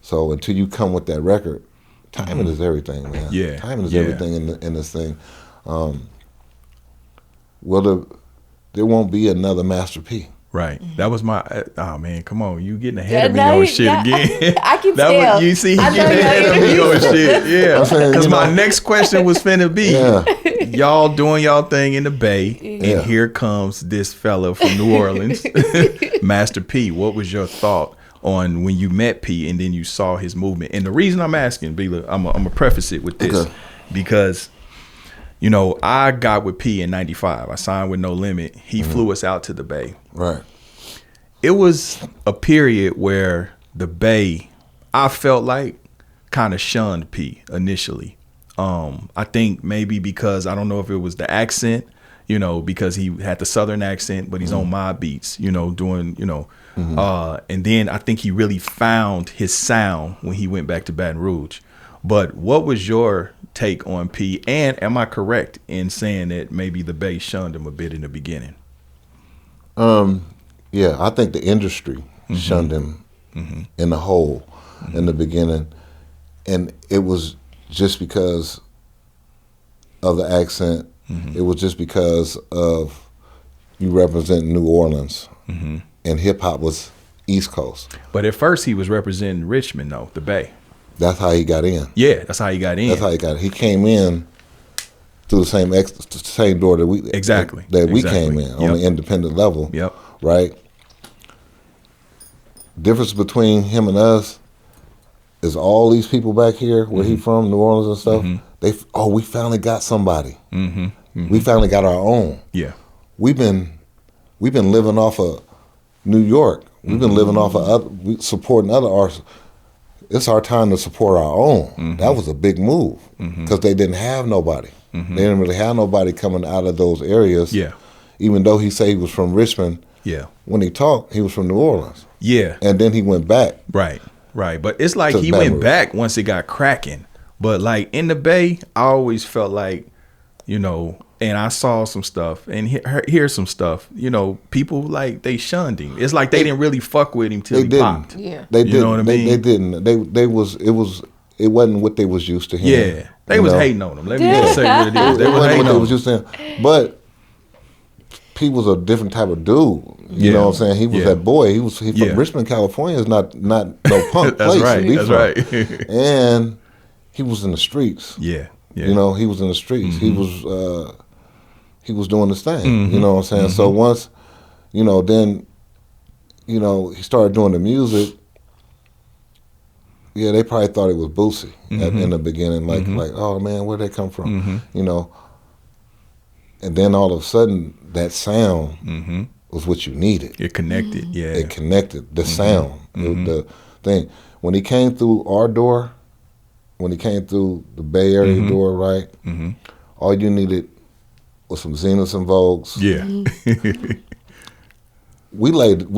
So until you come with that record, timing is everything, man. Timing is everything in this thing. There won't be another Master P. Right. That was my. Oh man, come on! You getting ahead of me on shit again? I can tell. You see, he getting ahead of me on shit. Yeah. Because my next question was finna be, y'all doing y'all thing in the Bay, and here comes this fella from New Orleans, Master P. What was your thought on when you met P and then you saw his movement? And the reason I'm asking, Bila, I'm gonna preface it with this because. I got with P in 95. I signed with No Limit. He flew us out to the Bay. Right. It was a period where the Bay, I felt like, kind of shunned P initially. I think maybe because, I don't know if it was the accent, because he had the Southern accent, but he's on my beats, doing, and then I think he really found his sound when he went back to Baton Rouge. But what was your take on P? And am I correct in saying that maybe the Bay shunned him a bit in the beginning? Yeah, I think the industry shunned him in the whole in the beginning. And it was just because of the accent. It was just because of you represent New Orleans. And hip-hop was East Coast. But at first he was representing Richmond, though, the Bay. That's how he got in. Yeah, that's how he got in. That's how he got in. He came in through the same door that we came in on the independent level. Right. Difference between him and us is all these people back here where he from, New Orleans and stuff. We finally got somebody. We finally got our own. Yeah. We've been living off of New York. We've been living off of supporting other artists. It's our time to support our own. That was a big move because they didn't have nobody. They didn't really have nobody coming out of those areas. Even though he said he was from Richmond. When he talked, he was from New Orleans. And then he went back. Right. But it's like he went back once it got cracking. But like in the Bay, I always felt like, and and I saw some stuff and hear some stuff. You know, people like they shunned him. It's like they didn't really fuck with him till he popped. Yeah, they didn't. You know what I mean? They didn't. It wasn't what they was used to hearing. Yeah, they was hating on him. Let me just say what it is. They It was wasn't hating what they on was him. used to hearing. But he was a different type of dude. You know what I'm saying? He was that boy. He from Richmond, California. Is not no punk That's place. right. To be That's from. right. And he was in the streets. Yeah. You know, he was in the streets. He was doing his thing. You know what I'm saying? So once, you know, then, you know, he started doing the music. Yeah, they probably thought it was Boosie in the beginning, like, oh man, where'd they come from? You know, and then all of a sudden, that sound was what you needed. It connected. Yeah. It connected the sound, the thing. When he came through our door, when he came through the Bay Area door, right? All you needed was some Zeniths and Vogues. Yeah. We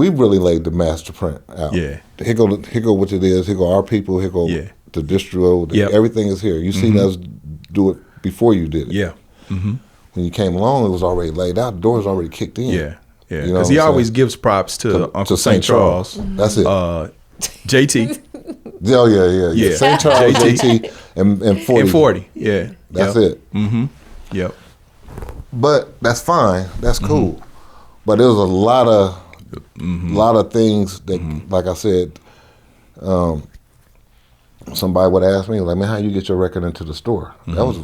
really laid the master print out. Yeah. Here go what it is. Here go our people. Here go the distro. Everything is here. You seen us do it before you did it. Yeah. When you came along, it was already laid out. The door was already kicked in. Yeah. Yeah. You know Because he always gives props to Uncle St. Charles. That's it. JT. Oh yeah. St. Charles, JT, and 40. And 40. Yeah. That's it. Yep. But that's fine. That's cool. But there was a lot of things that, like I said, somebody would ask me, like, man, how you get your record into the store? That was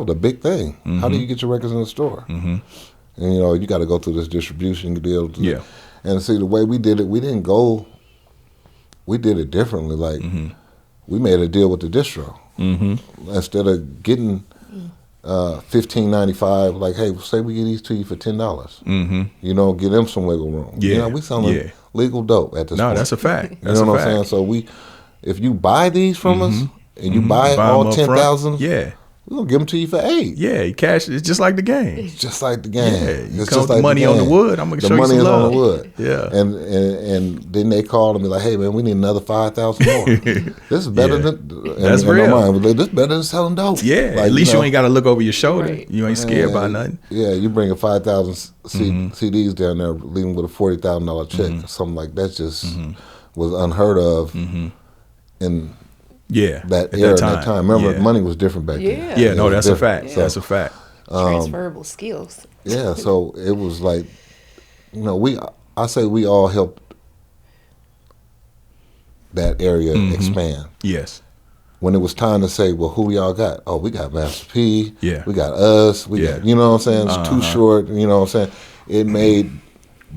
a big thing. How do you get your records in the store? And you know, you got to go through this distribution deal. And see, the way we did it, we didn't go. We did it differently. Like we made a deal with the distro instead of getting $15.95. Like, hey, say we get these to you for $10. You know, give them some wiggle room. Yeah. You know, we selling legal dope at this point. No, that's a fact. You know what I'm saying? So if you buy these from us and you buy all 10,000, we're gonna give them to you for $8. Yeah, you cash it. It's just like the game. It's just like the game. Yeah, you it's come just with like the money on the wood. I'm gonna show you some money is love. on the wood. Yeah. And then they called and be like, hey man, we need another 5,000 more. This is better than that's real. This is better than selling dope. Yeah. Like, at least you ain't got to look over your shoulder. Right. You ain't scared about nothing. Yeah, you bring a 5,000 CDs down there, leaving with a $40,000 check or something like that. Just was unheard of in that era, that time. Remember, money was different back then. Yeah, no, that's a different. fact. So, that's a fact. Transferable skills. Yeah, so it was like, you know, I say we all helped that area expand. Yes. When it was time to say, well, who y'all got? Oh, we got Master P. Yeah. We got us. We got, you know what I'm saying? It's too short. You know what I'm saying? It made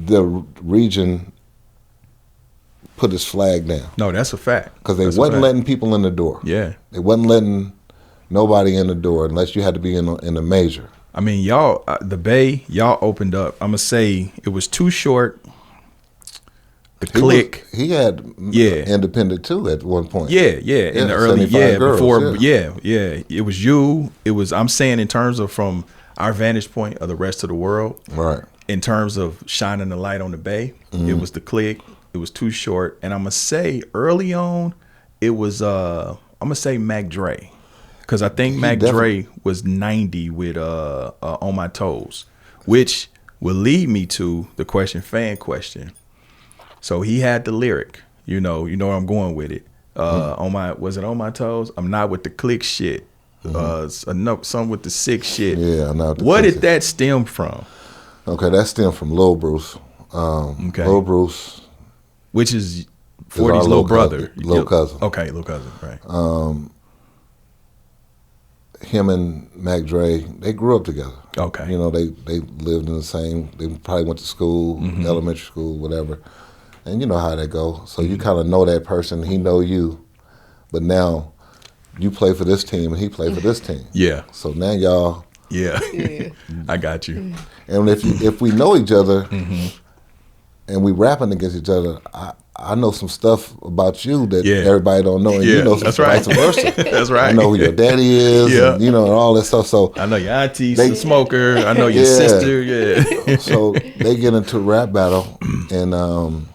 the region put its flag down. No, that's a fact. Because they wasn't letting people in the door. Yeah. They wasn't letting nobody in the door unless you had to be in a major. I mean, y'all, the Bay, y'all opened up. I'm going to say it was too short. The Click. He had independent too at one point. Yeah. In the early, girls, before, it was you. It was, I'm saying in terms of from our vantage point of the rest of the world. Right. In terms of shining the light on the Bay, it was the Click. It was too short. And I'm going to say early on, it was, I'm going to say Mac Dre. Because I think Mac Dre was 90 with On My Toes, which will lead me to the fan question. So he had the lyric, you know where I'm going with it. Was it On My Toes? I'm not with the click shit. Some with the sick shit. Yeah, I'm not. What did that stem from? Okay, that stemmed from Lil Bruce. Lil Bruce, which is 40's little brother, little cousin. Okay, little cousin, right? Him and Mac Dre, they grew up together. Okay. You know, they lived in the same, they probably went to school, elementary school, whatever. And you know how that go. So you kind of know that person, he know you, but now you play for this team and he play for this team. Yeah. So now y'all. Yeah. I got you. And if we know each other and we rapping against each other, I know some stuff about you that everybody don't know, and you know some stuff vice versa. That's right. I know who your daddy is, and, you know, and all that stuff. So I know your auntie's a smoker. I know your sister. Yeah. So they get into a rap battle, and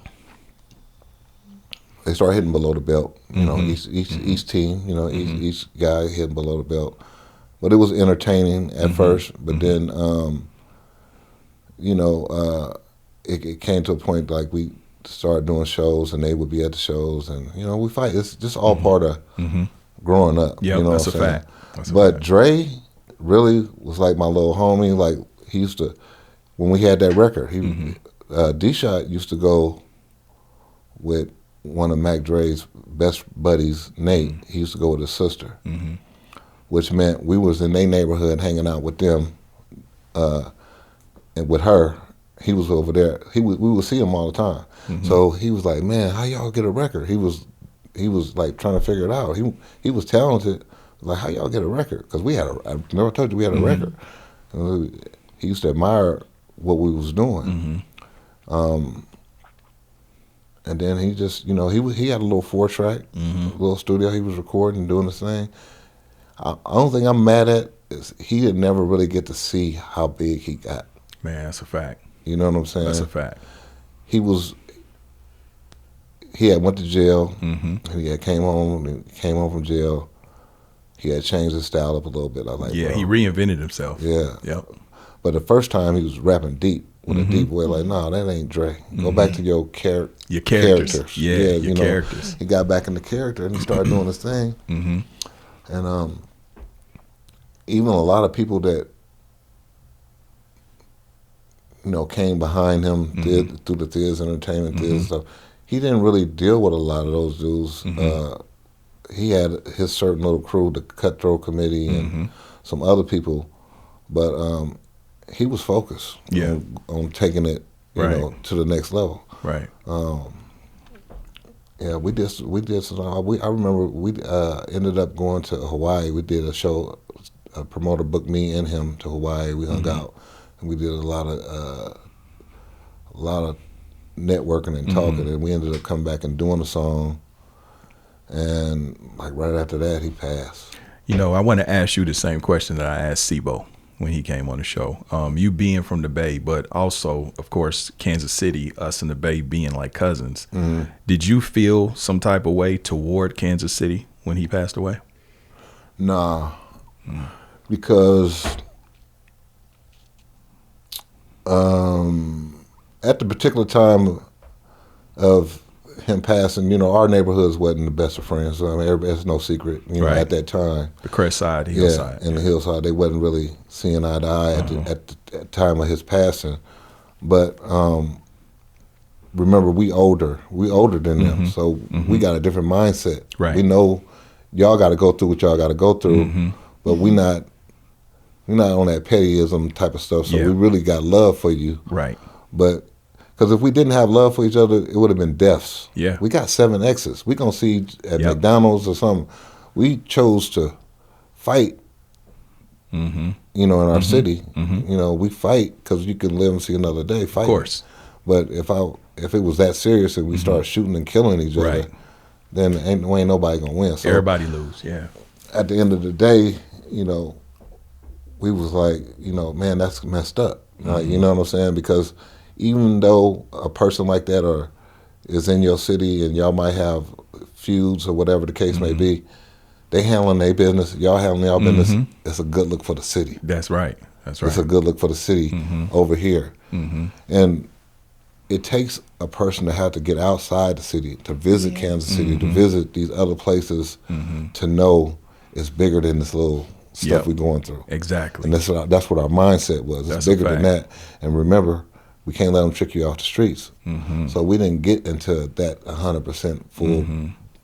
they start hitting below the belt. You know, each team, you know, each guy hitting below the belt. but it was entertaining at first. But then, it came to a point like we started doing shows, and they would be at the shows, and we fight. It's just all part of growing up. Yeah, that's a fact. But Dre really was like my little homie. Like he used to, when we had that record, D-Shot used to go with one of Mac Dre's best buddies, Nate. He used to go with his sister, which meant we was in their neighborhood hanging out with them, and with her. He was over there. We would see him all the time. So he was like, "Man, how y'all get a record?" He was like trying to figure it out. He was talented. Like, how y'all get a record? Because I never told you we had a record. He used to admire what we was doing. And then he just, he had a little 4-track, little studio he was recording, doing his thing. The only thing I'm mad at is he didn't never really get to see how big he got. Man, that's a fact. You know what I'm saying? That's a fact. He had went to jail. He had came home from jail. He had changed his style up a little bit. I was like, yeah, bro. he reinvented himself. Yeah. Yep. But the first time he was rapping deep, with a deep way, like, nah, that ain't Dre. Go back to your characters. Yeah, your characters. He got back in the character and he started doing his thing. And even a lot of people that came behind him did through the Thiz Entertainment, Thiz stuff. He didn't really deal with a lot of those dudes. He had his certain little crew, the Cutthroat Committee, and some other people, but he was focused on taking it, to the next level. Right. Yeah, we did some. I remember we ended up going to Hawaii. We did a show. A promoter booked me and him to Hawaii. We hung out, and we did a lot of networking and talking. And we ended up coming back and doing a song. And like right after that, he passed. I want to ask you the same question that I asked Sibo when he came on the show. You being from the Bay, but also, of course, Kansas City, us and the Bay being like cousins. Did you feel some type of way toward Kansas City when he passed away? Nah, because at the particular time of him passing, our neighborhoods wasn't the best of friends. I mean, it's no secret, at that time. The Crest Side, the Hillside. Yeah, in the Hillside, they wasn't really seeing eye to eye at the time of his passing. But remember, we older than them, so we got a different mindset. Right. We know y'all got to go through what y'all got to go through, but we're not on that pettyism type of stuff. So we really got love for you. Right. But because if we didn't have love for each other, it would have been deaths. Yeah. We got 7 exes. We gonna see at McDonald's or something. We chose to fight. In our city. We fight because you can live and see another day. Fight. Of course. But if it was that serious and we start shooting and killing each other, then ain't nobody gonna win. So everybody lose. Yeah. At the end of the day, we was like, man, that's messed up. Like, you know what I'm saying? Because even though a person like that is in your city and y'all might have feuds or whatever the case may be, they handling their business, y'all handling y'all business. It's a good look for the city. That's right. It's a good look for the city over here. And it takes a person to have to get outside the city, to visit Kansas City, to visit these other places, to know it's bigger than this little stuff we're going through. Exactly. And that's what our mindset was. It's bigger than that. And remember, we can't let them trick you off the streets. So we didn't get into that 100% full,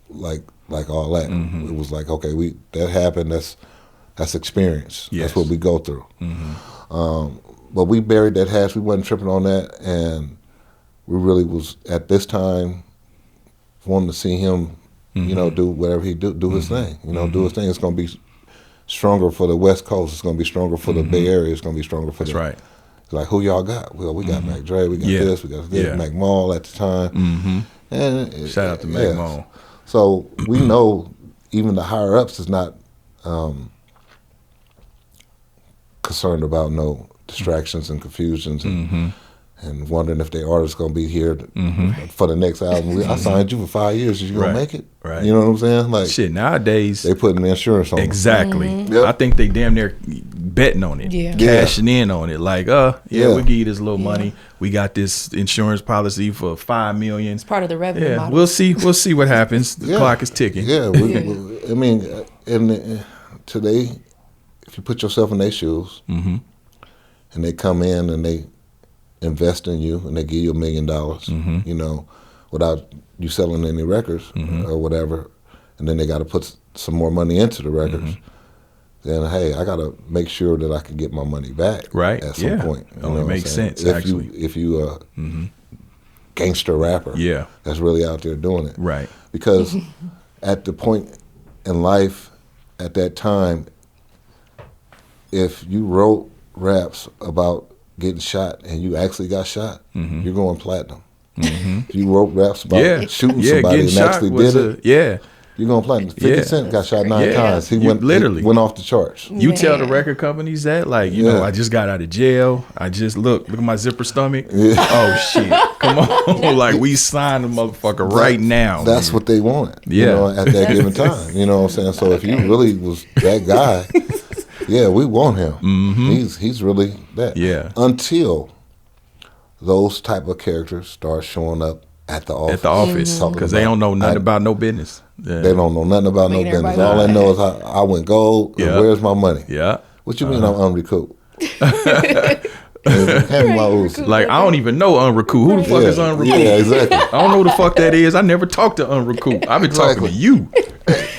like all that. It was like, okay, that happened. That's experience. Yes. That's what we go through. But we buried that hash. We wasn't tripping on that, and we really was at this time wanting to see him, do whatever he do his thing. Do his thing. It's going to be stronger for the West Coast. It's going to be stronger for the Bay Area. It's going to be stronger for It's like, who y'all got? Well, we got Mac Dre, we got this, we got this, Mac Mall at the time. And shout out to Mac Mall. So we know even the higher ups is not concerned about no distractions and confusions. And and wondering if their artist's gonna be here for the next album. I signed you for 5 years. You gonna make it? Right. You know what I'm saying? Like shit. Nowadays they putting the insurance on. Exactly. Yep. I think they damn near betting on it, cashing in on it. Like, we give you this little money. We got this insurance policy for $5 million. It's part of the revenue model. We'll see what happens. The clock is ticking. Yeah. I mean, today, if you put yourself in their shoes, and they come in and they invest in you and they give you $1 million, you know, without you selling any records or whatever, and then they got to put some more money into the records, then hey, I got to make sure that I can get my money back at some point. It only makes sense, actually. If you gangster rapper that's really out there doing it. Right. Because at the point in life at that time, if you wrote raps about getting shot and you actually got shot, you're going platinum. If you wrote raps about shooting somebody and actually did it, you're going platinum. 50 Cent got shot 9 times. He went off the charts. You tell the record companies that, like, you know, I just got out of jail. I just look at my zipper stomach. Oh shit, come on! Like, we signed the motherfucker right now. That's what they want. You know, at that given time. You know what I'm saying? So if you really was that guy, we want him. He's really that. Yeah. Until those type of characters start showing up at the office. Because they don't know nothing about no business. They don't know nothing about no business. All they know is I went gold and where's my money? Yeah. What you mean I'm unrecouped? Hand me my Uzi. Like, I don't even know Unrecoup. Who the fuck is Unrecoup? Yeah, exactly. I don't know who the fuck that is. I never talked to Unrecoup. I've been talking to you.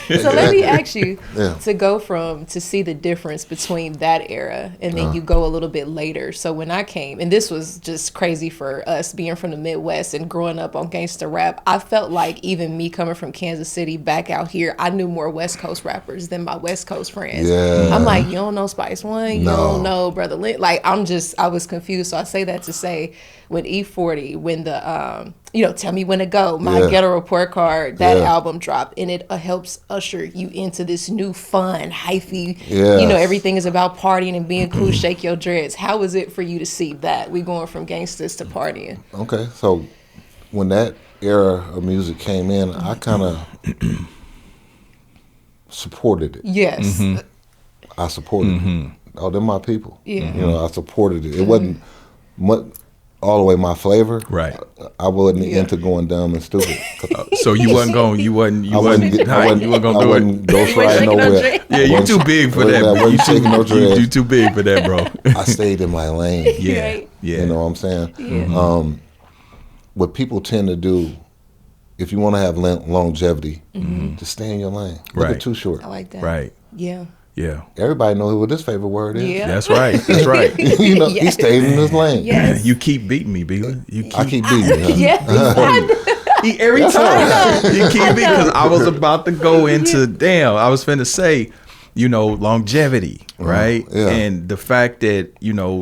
So let me ask you to go to see the difference between that era and then you go a little bit later. So when I came, and this was just crazy for us being from the Midwest and growing up on gangster rap, I felt like even me coming from Kansas City back out here, I knew more West Coast rappers than my West Coast friends. Yeah. I'm like, you don't know Spice One? You don't know Brother Lynn? Like, I was confused. So I say that to say, when E-40, when the, Tell Me When to Go, My Ghetto Report Card, that album dropped, and it helps usher you into this new fun, hyphy, everything is about partying and being cool, shake your dreads. How was it for you to see that? We going from gangsters to partying. Okay, so when that era of music came in, I kind of supported it. Yes. I supported it. Oh, they're my people. Yeah. You know, I supported it. It wasn't all the way my flavor. Right. I wasn't into going dumb and stupid. So you wasn't going. You wasn't gonna do it. I wasn't ghost riding nowhere. Yeah, you too big for that. You too big for that, bro. I stayed in my lane. Yeah. You know what I'm saying? Yeah. What people tend to do, if you want to have longevity, just stay in your lane. Look at Too Short. I like that. Right. Yeah. Yeah. Everybody knows what his favorite word is. Yeah. That's right. That's right. He stayed in his lane. Yes. You keep beating me, Beeler. I keep beating you. Huh? Yeah. Every time. You keep beating because I was about to go into, I was finna say, longevity, right? Yeah. And the fact that,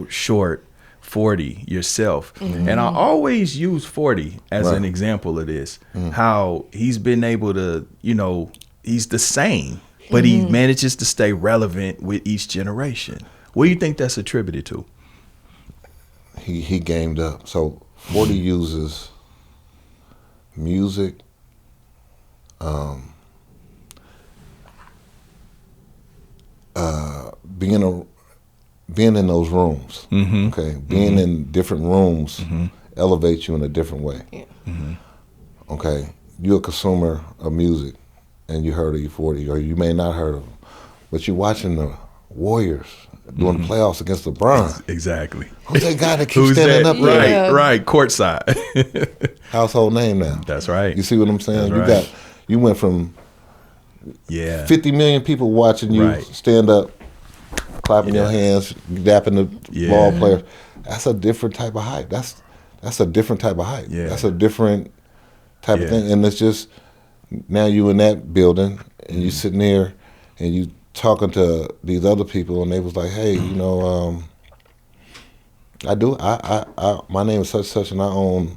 Short, 40, yourself. And I always use 40 as an example of this, how he's been able to, he's the same. But he manages to stay relevant with each generation. What do you think that's attributed to? He gamed up. So 40 uses music, being in those rooms. Okay, being in different rooms elevates you in a different way. Yeah. Okay, you're a consumer of music. And you heard of E-40, or you may not heard of them, but you're watching the Warriors doing the playoffs against LeBron. Exactly. Who's that guy that keeps standing up there? Right, courtside. Household name now. That's right. You see what I'm saying? That's you went from 50 million people watching you stand up, clapping your hands, dapping the ball players. That's a different type of hype. That's a different type of hype. Yeah. That's a different type of thing, and it's just. Now you in that building and you sitting there and you talking to these other people and they was like, hey, my name is such and I own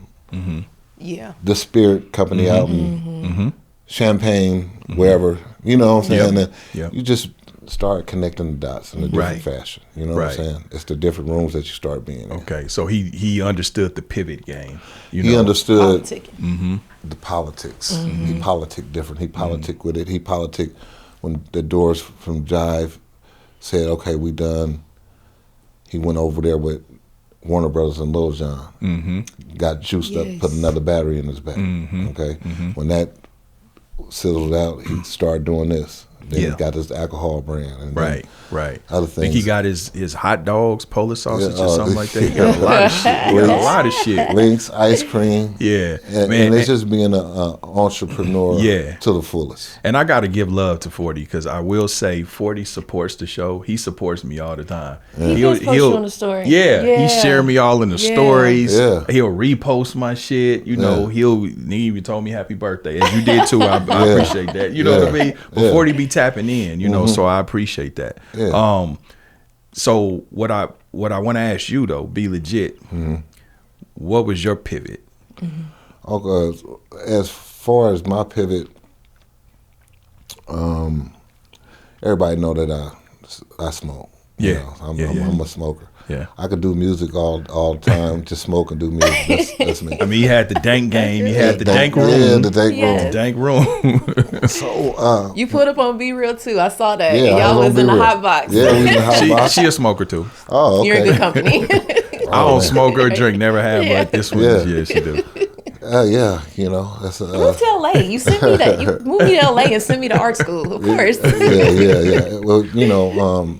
the Spirit Company out in Champaign, wherever, you know what I'm saying? And you just start connecting the dots in a different fashion. You know what I'm saying? It's the different rooms that you start being in. Okay, so he understood the pivot game. He understood the politics. He politic different. He politic with it. He politic when the doors from Jive said, okay, we done. He went over there with Warner Brothers and Lil Jon. Got juiced up, put another battery in his back. Okay, when that sizzled out, he started doing this. Then he got his alcohol brand. And right. Other things. I think he got his hot dogs, Polish sausage or something like that. He got a lot of shit. He got a lot of shit. Links, ice cream. Yeah. And it's just being an entrepreneur to the fullest. And I got to give love to 40 because I will say 40 supports the show. He supports me all the time. He'll post you on the story. Yeah. He share me all in the stories. Yeah. He'll repost my shit. You know, he even told me happy birthday, as you did too. I appreciate that. You know what I mean? But 40 be tapping in, you know, so I appreciate that. Yeah. So what I want to ask you though, be legit. What was your pivot? Okay, as far as my pivot, everybody know that I smoke. You know, I'm a smoker. Yeah, I could do music all the time, just smoke and do music. That's me. I mean, he had the dank game. He had the dank room. Yeah, the dank room. The dank room. So you put up on Be Real too. I saw that. Yeah, y'all was in the hot box. Yeah, we in the hot box. She a smoker too. Oh, okay. You're in good company. I don't smoke or drink. Never have. But this one, yeah, she do. Yeah, you know, that's move to LA. You sent me that. You moved me to LA and sent me to art school, of course. Yeah. Well, you know,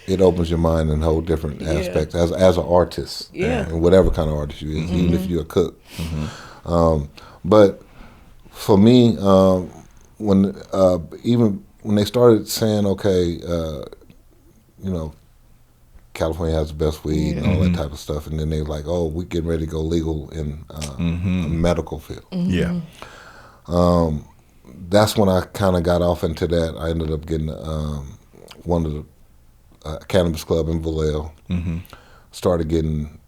it opens your mind in a whole different aspect as an artist. Yeah. And whatever kind of artist you is, even if you're a cook. But for me, even when they started saying, okay, you know, California has the best weed and all that type of stuff, and then they were like, oh, we're getting ready to go legal in a medical field. Yeah. That's when I kind of got off into that. I ended up getting one of the cannabis club in Vallejo. Started getting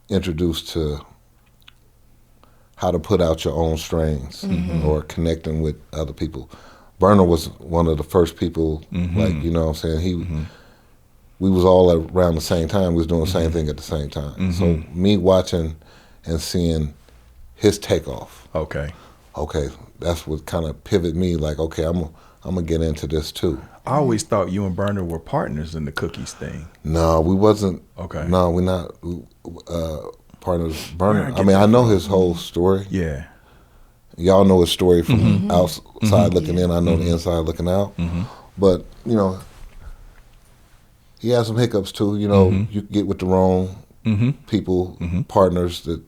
introduced to how to put out your own strains or connecting with other people. Burner was one of the first people, like, you know what I'm saying? We was all around the same time. We was doing the same thing at the same time. So me watching and seeing his takeoff. Okay, that's what kind of pivoted me. Like, okay, I'm gonna get into this too. I always thought you and Burner were partners in the cookies thing. No, we wasn't. Okay. No, we're not partners. Burner. I mean, I know his whole story. Yeah. Y'all know his story from outside looking in. I know the inside looking out. But, you know, he has some hiccups too. You know, you get with the wrong people, partners that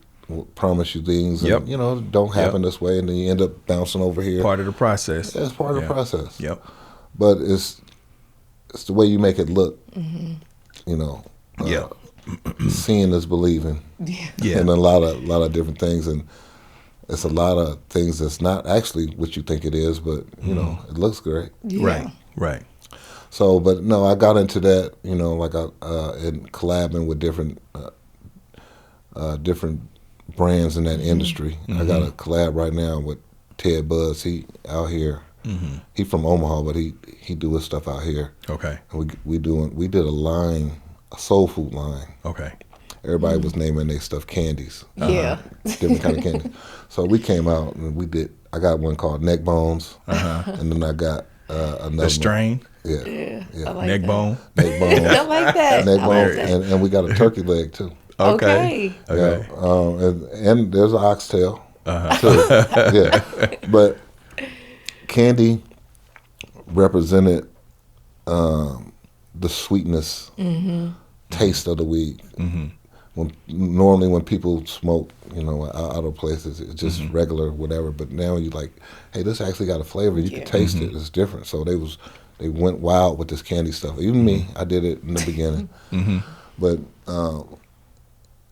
promise you things, and you know, don't happen this way, and then you end up bouncing over here. Part of the process. That's part of the process. Yep. But it's the way you make it look. You know. Seeing is believing. Yeah. And a lot of different things, and it's a lot of things that's not actually what you think it is, but you know, it looks great. Yeah. Right. So, but no, I got into that, you know, like in collabing with different brands in that industry. I got a collab right now with Ted Buzz. He out here. He from Omaha, but he do his stuff out here. Okay. And we did a soul food line. Okay. Everybody was naming their stuff candies. Yeah. Different kind of candies. So we came out and I got one called Neck Bones, and then I got another The strain. Yeah. I like Neck that. bone. Neck Bones. I like that. Neck I like Bones, that. and we got a turkey leg too. Okay. Okay. Yeah, and there's an oxtail too. Yeah, but candy represented the sweetness, taste of the weed. Normally when people smoke, you know, out of places, it's just regular whatever. But now you like, hey, this actually got a flavor. You can taste it. It's different. So they went wild with this candy stuff. Even me, I did it in the beginning. But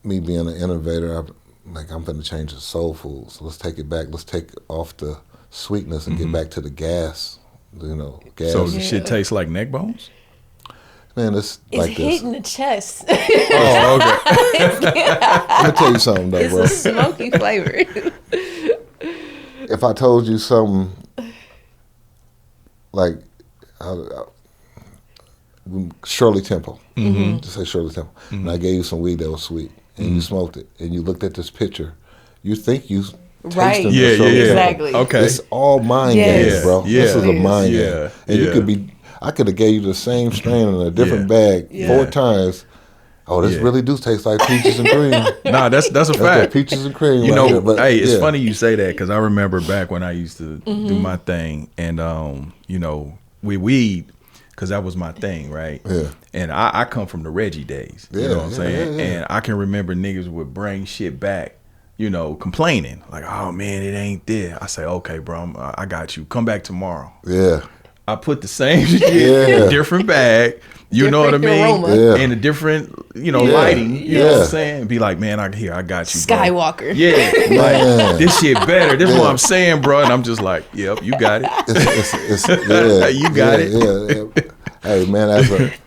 me being an innovator, I'm going to change the soul food. So let's take it back. Let's take off the sweetness and get back to the gas. You know, gas. So the shit tastes like neck bones? Man, it's like this. Hitting the chest. Oh, okay. Let me tell you something, though, It's bro. a smoky flavor. If I told you something like Shirley Temple. Just say Shirley Temple. And I gave you some weed that was sweet, and you smoked it, and you looked at this picture. You think you tasted Yeah, exactly. Okay. It's all mind games, bro. Yeah. This is a mind Yeah. game. And you could be, I could have gave you the same strain in a different bag 4 times. Oh, this really do taste like peaches and cream. Nah, that's a fact. Peaches and cream. You know, here. But, hey, it's funny you say that because I remember back when I used to do my thing, and you know, with weed, because that was my thing, right? Yeah. And I come from the Reggie days. You know what I'm saying? Yeah. And I can remember niggas would bring shit back, you know, complaining like, "Oh man, it ain't there." I say, "Okay, bro, I got you. Come back tomorrow." Yeah. I put the same shit in a different bag. You know what I mean? Aroma. Yeah. And a different, you know, lighting. You know what I'm saying? Be like, man, I got you, bro. Skywalker. Yeah, like this shit better. This is what I'm saying, bro. And I'm just like, yep, you got it. You got it. Yeah. Hey, man,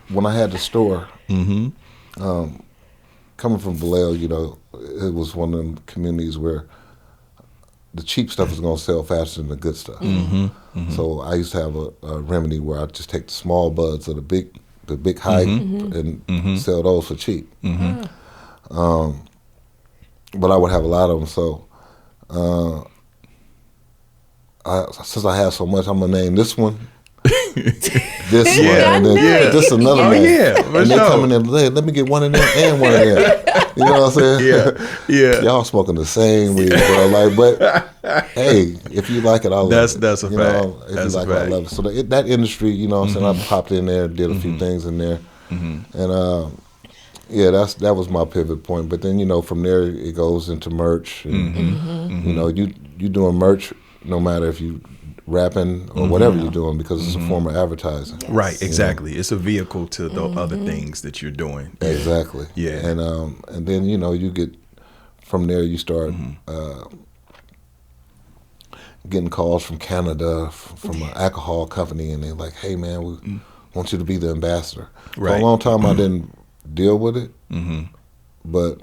when I had the store, coming from Vallejo, you know, it was one of them communities where the cheap stuff is going to sell faster than the good stuff. So I used to have a remedy where I just take the small buds of the big hype and sell those for cheap. But I would have a lot of them. So since I have so much, I'm gonna name this one, this one, and then this another one. Yeah, for and sure. then coming in, let me get one of them and one of them. You know what I'm saying? Yeah. Y'all smoking the same weed, bro. Like, but hey, if you like it, I love it. That's a you fact. know, if That's you a like it, I fact. love it. So that industry, you know what I'm saying? I popped in there, did a few things in there, and that was my pivot point. But then, you know, from there it goes into merch. And, you know, you doing merch no matter if you rapping or whatever you're doing, because it's a form of advertising. Right, exactly. It's a vehicle to the other things that you're doing. Exactly. Yeah. And then, you know, you get from there, you start getting calls from Canada from an alcohol company, and they're like, "Hey, man, we want you to be the ambassador." For Right. a long time, I didn't deal with it, but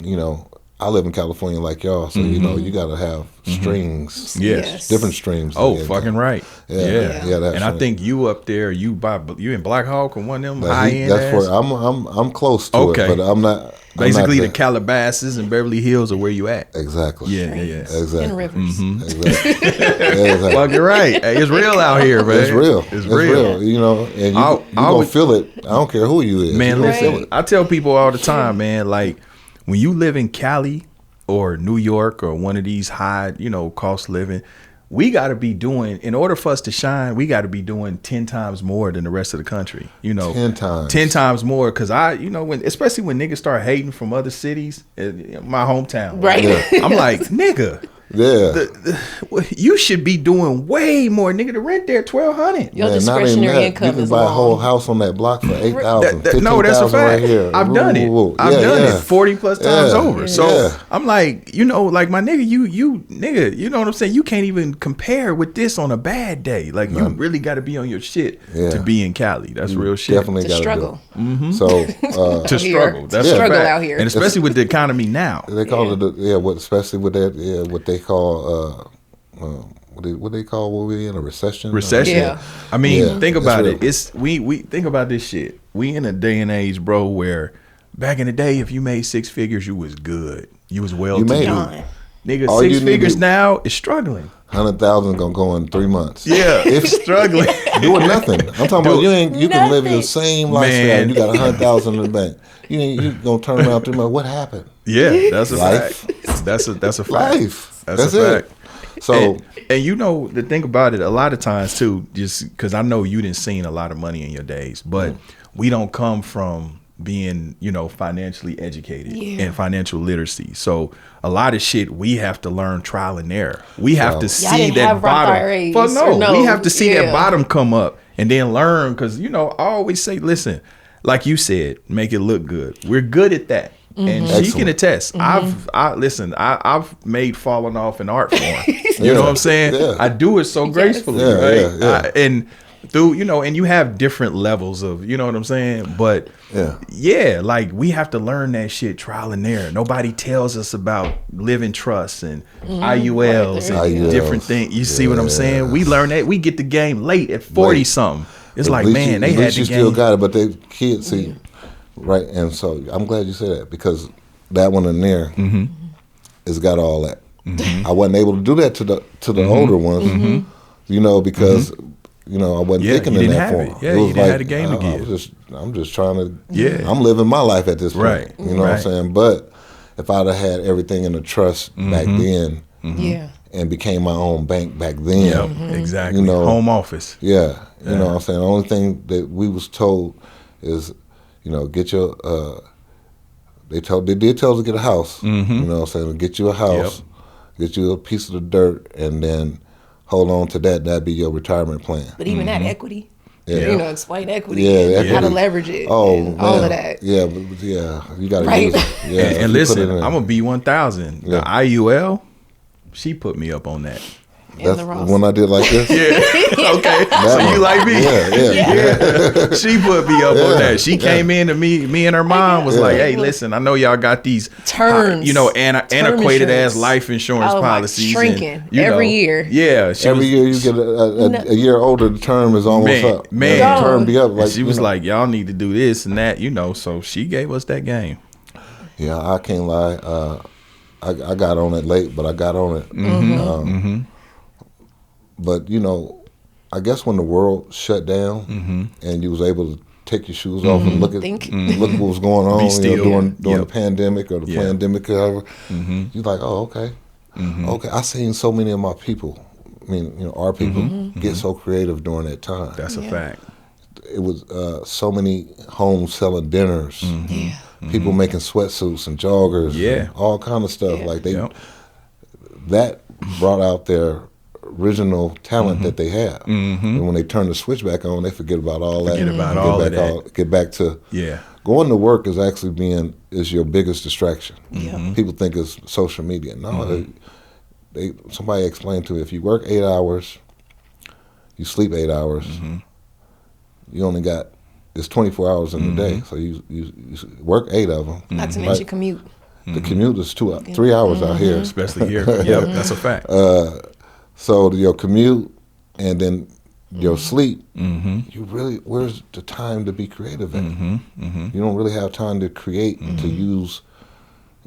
you know, I live in California like y'all, so you know, you got to have strings. Yes. Different streams. Oh, to get fucking done. right. Yeah. That's And I right. think you up there, you in Black Hawk or one of them high end. That's where I'm close to Okay. it, but I'm not. Basically, I'm the not Calabasas and Beverly Hills are where you at. exactly. Yeah. Exactly. In rivers. Exactly. Exactly. Fucking right. Hey, it's real out here, man. It's real. It's real. You know, and you I gonna would- feel it. I don't care who you is. Man, you gonna feel listen, it. I tell people all the time, man, like when you live in Cali or New York or one of these high, you know, cost living, we got to be doing, in order for us to shine, we got to be doing 10 times more than the rest of the country, you know. 10 times. 10 times more, because especially when niggas start hating from other cities, my hometown. Right. Yeah. I'm like, nigga. Yeah. You should be doing way more, nigga. The rent there $1,200. Your Man, not even discretionary that. income You can is buy a whole long. house on that block for $8,000. No, that's a $15,000 fact. right here. I've done it. I've done it 40 plus times over. So yeah. I'm like, you know, like my nigga, you nigga, you know what I'm saying? You can't even compare with this on a bad day. Like you really got to be on your shit to be in Cali. That's real shit. Definitely To got to struggle. do it. So To struggle. That's a Struggle fact. out here. And especially with the economy now. they call it especially with that what they call what they call what we in a recession. Recession. Yeah. I mean, Yeah, think that's about real. it. It's we think about this shit. We in a day and age, bro, where back in the day, if you made 6 figures, you was good. You was well You to made do. it. Nigga, All you 6 need figures to- now is struggling. 100,000 gonna go in 3 months. Yeah, If struggling. doing nothing. I'm talking about you can live your same lifestyle. Man. And you got 100,000 in the bank. You gonna turn around 3 months. What happened? Yeah, that's a Life. fact. That's a fact. Life. That's That's a it. fact. So And you know the thing about it, a lot of times too, just because I know you didn't seen a lot of money in your days, but we don't come from being, you know, financially educated and financial literacy. So a lot of shit we have to learn trial and error. We have to Y'all see didn't that have Roth bottom. IRAs Fuck or no, we have to see that yeah. bottom come up and then learn. Because you know, I always say, listen, like you said, make it look good. We're good at that. And she can Excellent. attest. I've made falling off an art form. You know what I'm saying? Yeah. I do it so gracefully, Yeah, right? yeah. And through, you know, and you have different levels of, you know what I'm saying? But yeah, like we have to learn that shit trial and error. Nobody tells us about living trusts and IULs and different things. You see what I'm saying? We learn that. We get the game late at 40 something. It's like, man, they had the game. Still got it, but they kids see, right? And so I'm glad you said that, because that one in there has got all that. I wasn't able to do that to the older ones, you know, because you know I wasn't thinking in that form. Yeah, you didn't have the game to give. I'm just trying to. I'm living my life at this point. Right. You know what I'm saying? But if I'd have had everything in a trust back then, and became my own bank back then, exactly. You know, home office. You know what I'm saying? The only thing that we was told is, you know, get your. They did tell us to get a house. You know what I'm saying? Get you a house. Get you a piece of the dirt, and then hold on to that. That'd be your retirement plan. But even that equity, Yeah. You know, explain equity, equity. how to leverage it, and all of that. Yeah, but you got to use it. Yeah, and listen, I'm a B1000. The IUL, she put me up on that. That's the one I did like this. Okay. So you like me? Yeah. She put me up on that. She came in to me and her mom was like, "Hey, listen, I know y'all got these terms, you know, antiquated ass life insurance policies, shrinking and, every year. Yeah, every year you get a year older. The term is almost up. Man, the term be up. Like she was like, y'all need to do this and that, you know. So she gave us that game. Yeah, I can't lie. I got on it late, but I got on it. But, you know, I guess when the world shut down and you was able to take your shoes off and look at what was going on during the pandemic or the pandemic or whatever, you're like, oh, okay. Okay, I seen so many of my people, I mean, you know, our people get so creative during that time. That's a fact. It was so many homes selling dinners, people making sweatsuits and joggers, and all kind of stuff. Like that brought out their original talent that they have. And when they turn the switch back on, they forget about all that. Get back to going to work is actually is your biggest distraction. People think it's social media. No, somebody explained to me, if you work 8 hours, you sleep 8 hours, you only got, it's 24 hours in the day, so you work 8 of them. Not to mention commute. The commute is 3 hours out here. Especially here. Yep, that's a fact. So your commute and then your sleep, you really, where's the time to be creative at? You don't really have time to create, to use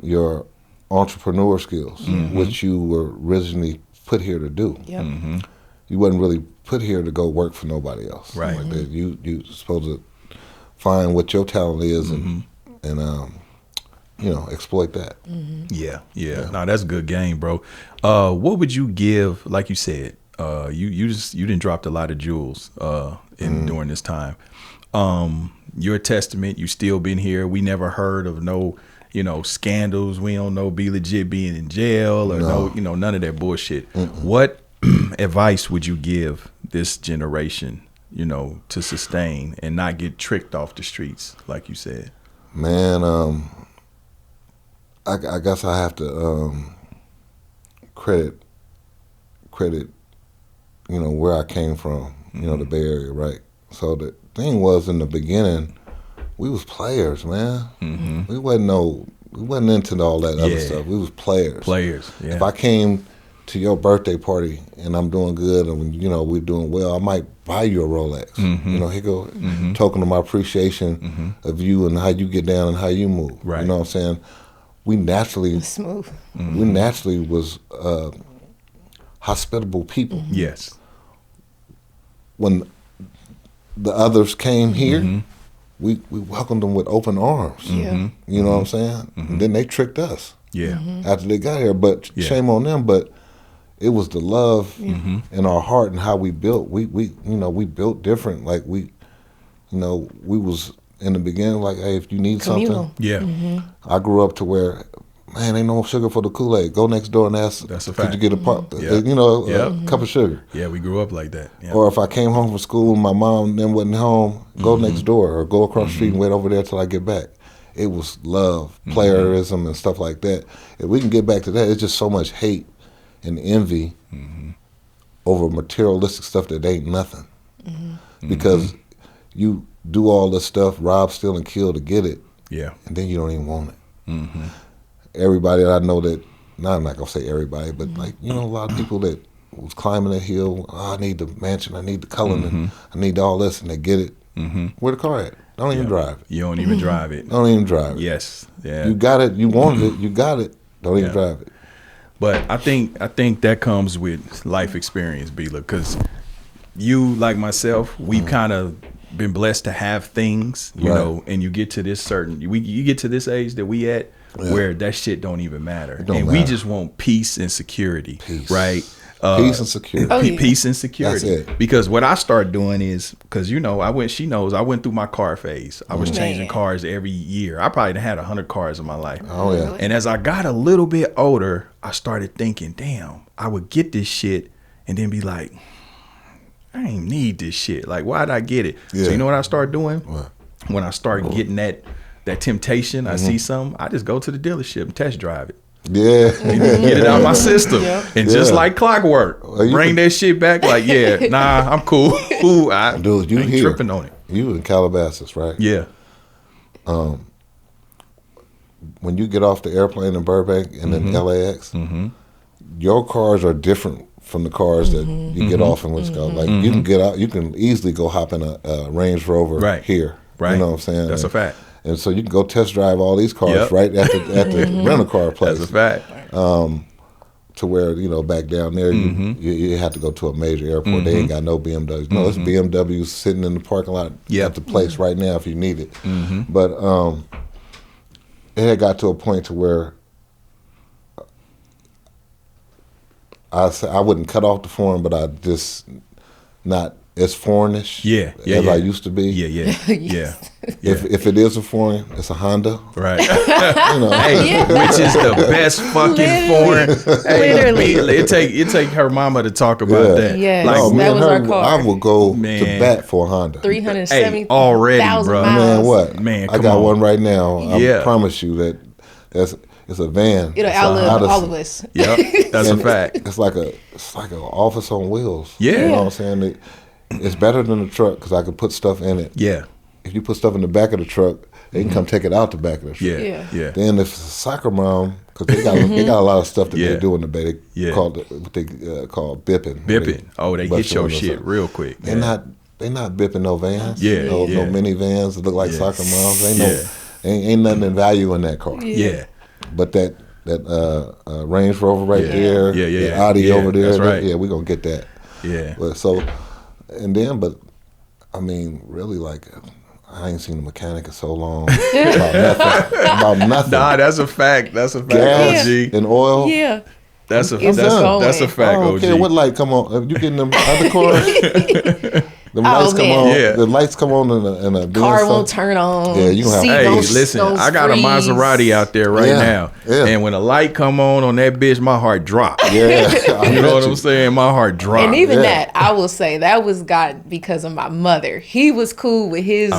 your entrepreneur skills, which you were originally put here to do. You wasn't really put here to go work for nobody else. Right. Like that. You supposed to find what your talent is and you know, exploit that. Yeah. No, that's a good game, bro. What would you give? Like you said, you didn't dropped a lot of jewels during this time. You're a testament. You still been here. We never heard of no, you know, scandals. We don't know Be Legit being in jail or no you know, none of that bullshit. What advice would you give this generation, you know, to sustain and not get tricked off the streets, like you said? Man, I guess I have to credit, you know, where I came from, you know, the Bay Area, right? So the thing was, in the beginning, we was players, man. We wasn't into all that other stuff. We was players. Yeah. If I came to your birthday party and I'm doing good and, you know, we're doing well, I might buy you a Rolex. You know, here go token of my appreciation of you and how you get down and how you move. Right. You know what I'm saying? We naturally Smooth. We naturally was hospitable people. Yes. When the others came here, we welcomed them with open arms. You know what I'm saying? And then they tricked us. After they got here, but shame on them. But it was the love in our heart and how we built. We you know, we built different. Like we was in the beginning, like, hey, if you need Communal. something, I grew up to where, man, ain't no sugar for the Kool-Aid. Go next door and ask, That's a fact. could you get a pop, you know, a cup of sugar? Yeah, we grew up like that. Or if I came home from school and my mom then wasn't home, go next door or go across the street and wait over there till I get back. It was love, playerism and stuff like that. If we can get back to that, it's just so much hate and envy over materialistic stuff that ain't nothing. because you do all this stuff, rob, steal, and kill to get it. Yeah. And then you don't even want it. Everybody that I know that, I'm not gonna say everybody, but like, a lot of people that was climbing that hill, I need the mansion, I need the Cullinan, I need all this, and they get it. Where the car at? Don't even drive it. You don't even drive it. Don't even drive it. Yes. Yeah. You got it, you wanted it, you got it, don't even drive it. But I think that comes with life experience, Bila, because you, like myself, we've kind of been blessed to have things, you know, and you get to this you get to this age that we at where that shit don't even matter. We just want peace and security, right? Peace and security. Peace and security. That's it. Because what I started doing is, because she knows I went through my car phase. I was changing cars every year. I probably had 100 cars in my life. Oh yeah. And as I got a little bit older, I started thinking, damn, I would get this shit and then be like, I ain't need this shit. Like, why'd I get it? Yeah. So you know what I started doing? What? When I started getting that temptation, I see something, I just go to the dealership and test drive it. Yeah. Get it out of my system. And just like clockwork, bring that shit back like, I'm cool. I Dude, you ain't here. tripping on it. You in Calabasas, right? Yeah. When you get off the airplane in Burbank and then LAX, your cars are different from the cars that you get off in Wisconsin. Like you can get out, you can easily go hop in a Range Rover here. Right. You know what I'm saying? That's a fact. And so you can go test drive all these cars right at the rental car place. That's a fact. To where, back down there, you have to go to a major airport. They ain't got no BMWs. No, it's BMWs sitting in the parking lot at the place right now if you need it. But it had got to a point to where I wouldn't cut off the foreign, but I just not as foreignish as I used to be. Yeah. If it is a foreign, it's a Honda. Right. Which is the best fucking foreign. Literally. It take her mama to talk about that. Yeah. Like, that was our car. I will go to bat for a Honda. 370,000 already, bro. miles. Man, what? Man, I got one right now. I promise you it's a van. It'll outlive all of us. Yep, that's a fact. It's like an office on wheels. Yeah. You know what I'm saying? It's better than a truck because I could put stuff in it. Yeah. If you put stuff in the back of the truck, they can come take it out the back of the truck. Yeah. Then if it's a soccer mom, because they got a lot of stuff that they do in the bay. They call bipping. Bipping. They get your shit real quick. They're not bipping no vans. No minivans that look like soccer moms. Ain't nothing in value in that car. Yeah. But that Range Rover right there, the Audi over there, that's right. we're gonna get that. Yeah. But I mean, really, like, I ain't seen a mechanic in so long about nothing. Nah, that's a fact. Gas OG. And oil. Yeah. That's a fact, I don't OG. care what light come on. If you getting them other cars, the lights come on. Yeah. The lights come on in a car won't turn on. Yeah, you gonna have. Hey, listen, I got a Maserati out there right now, and when a light come on that bitch, my heart dropped. Yeah, you know what I'm saying? My heart dropped. And even that, I will say, that was God because of my mother. He was cool with his.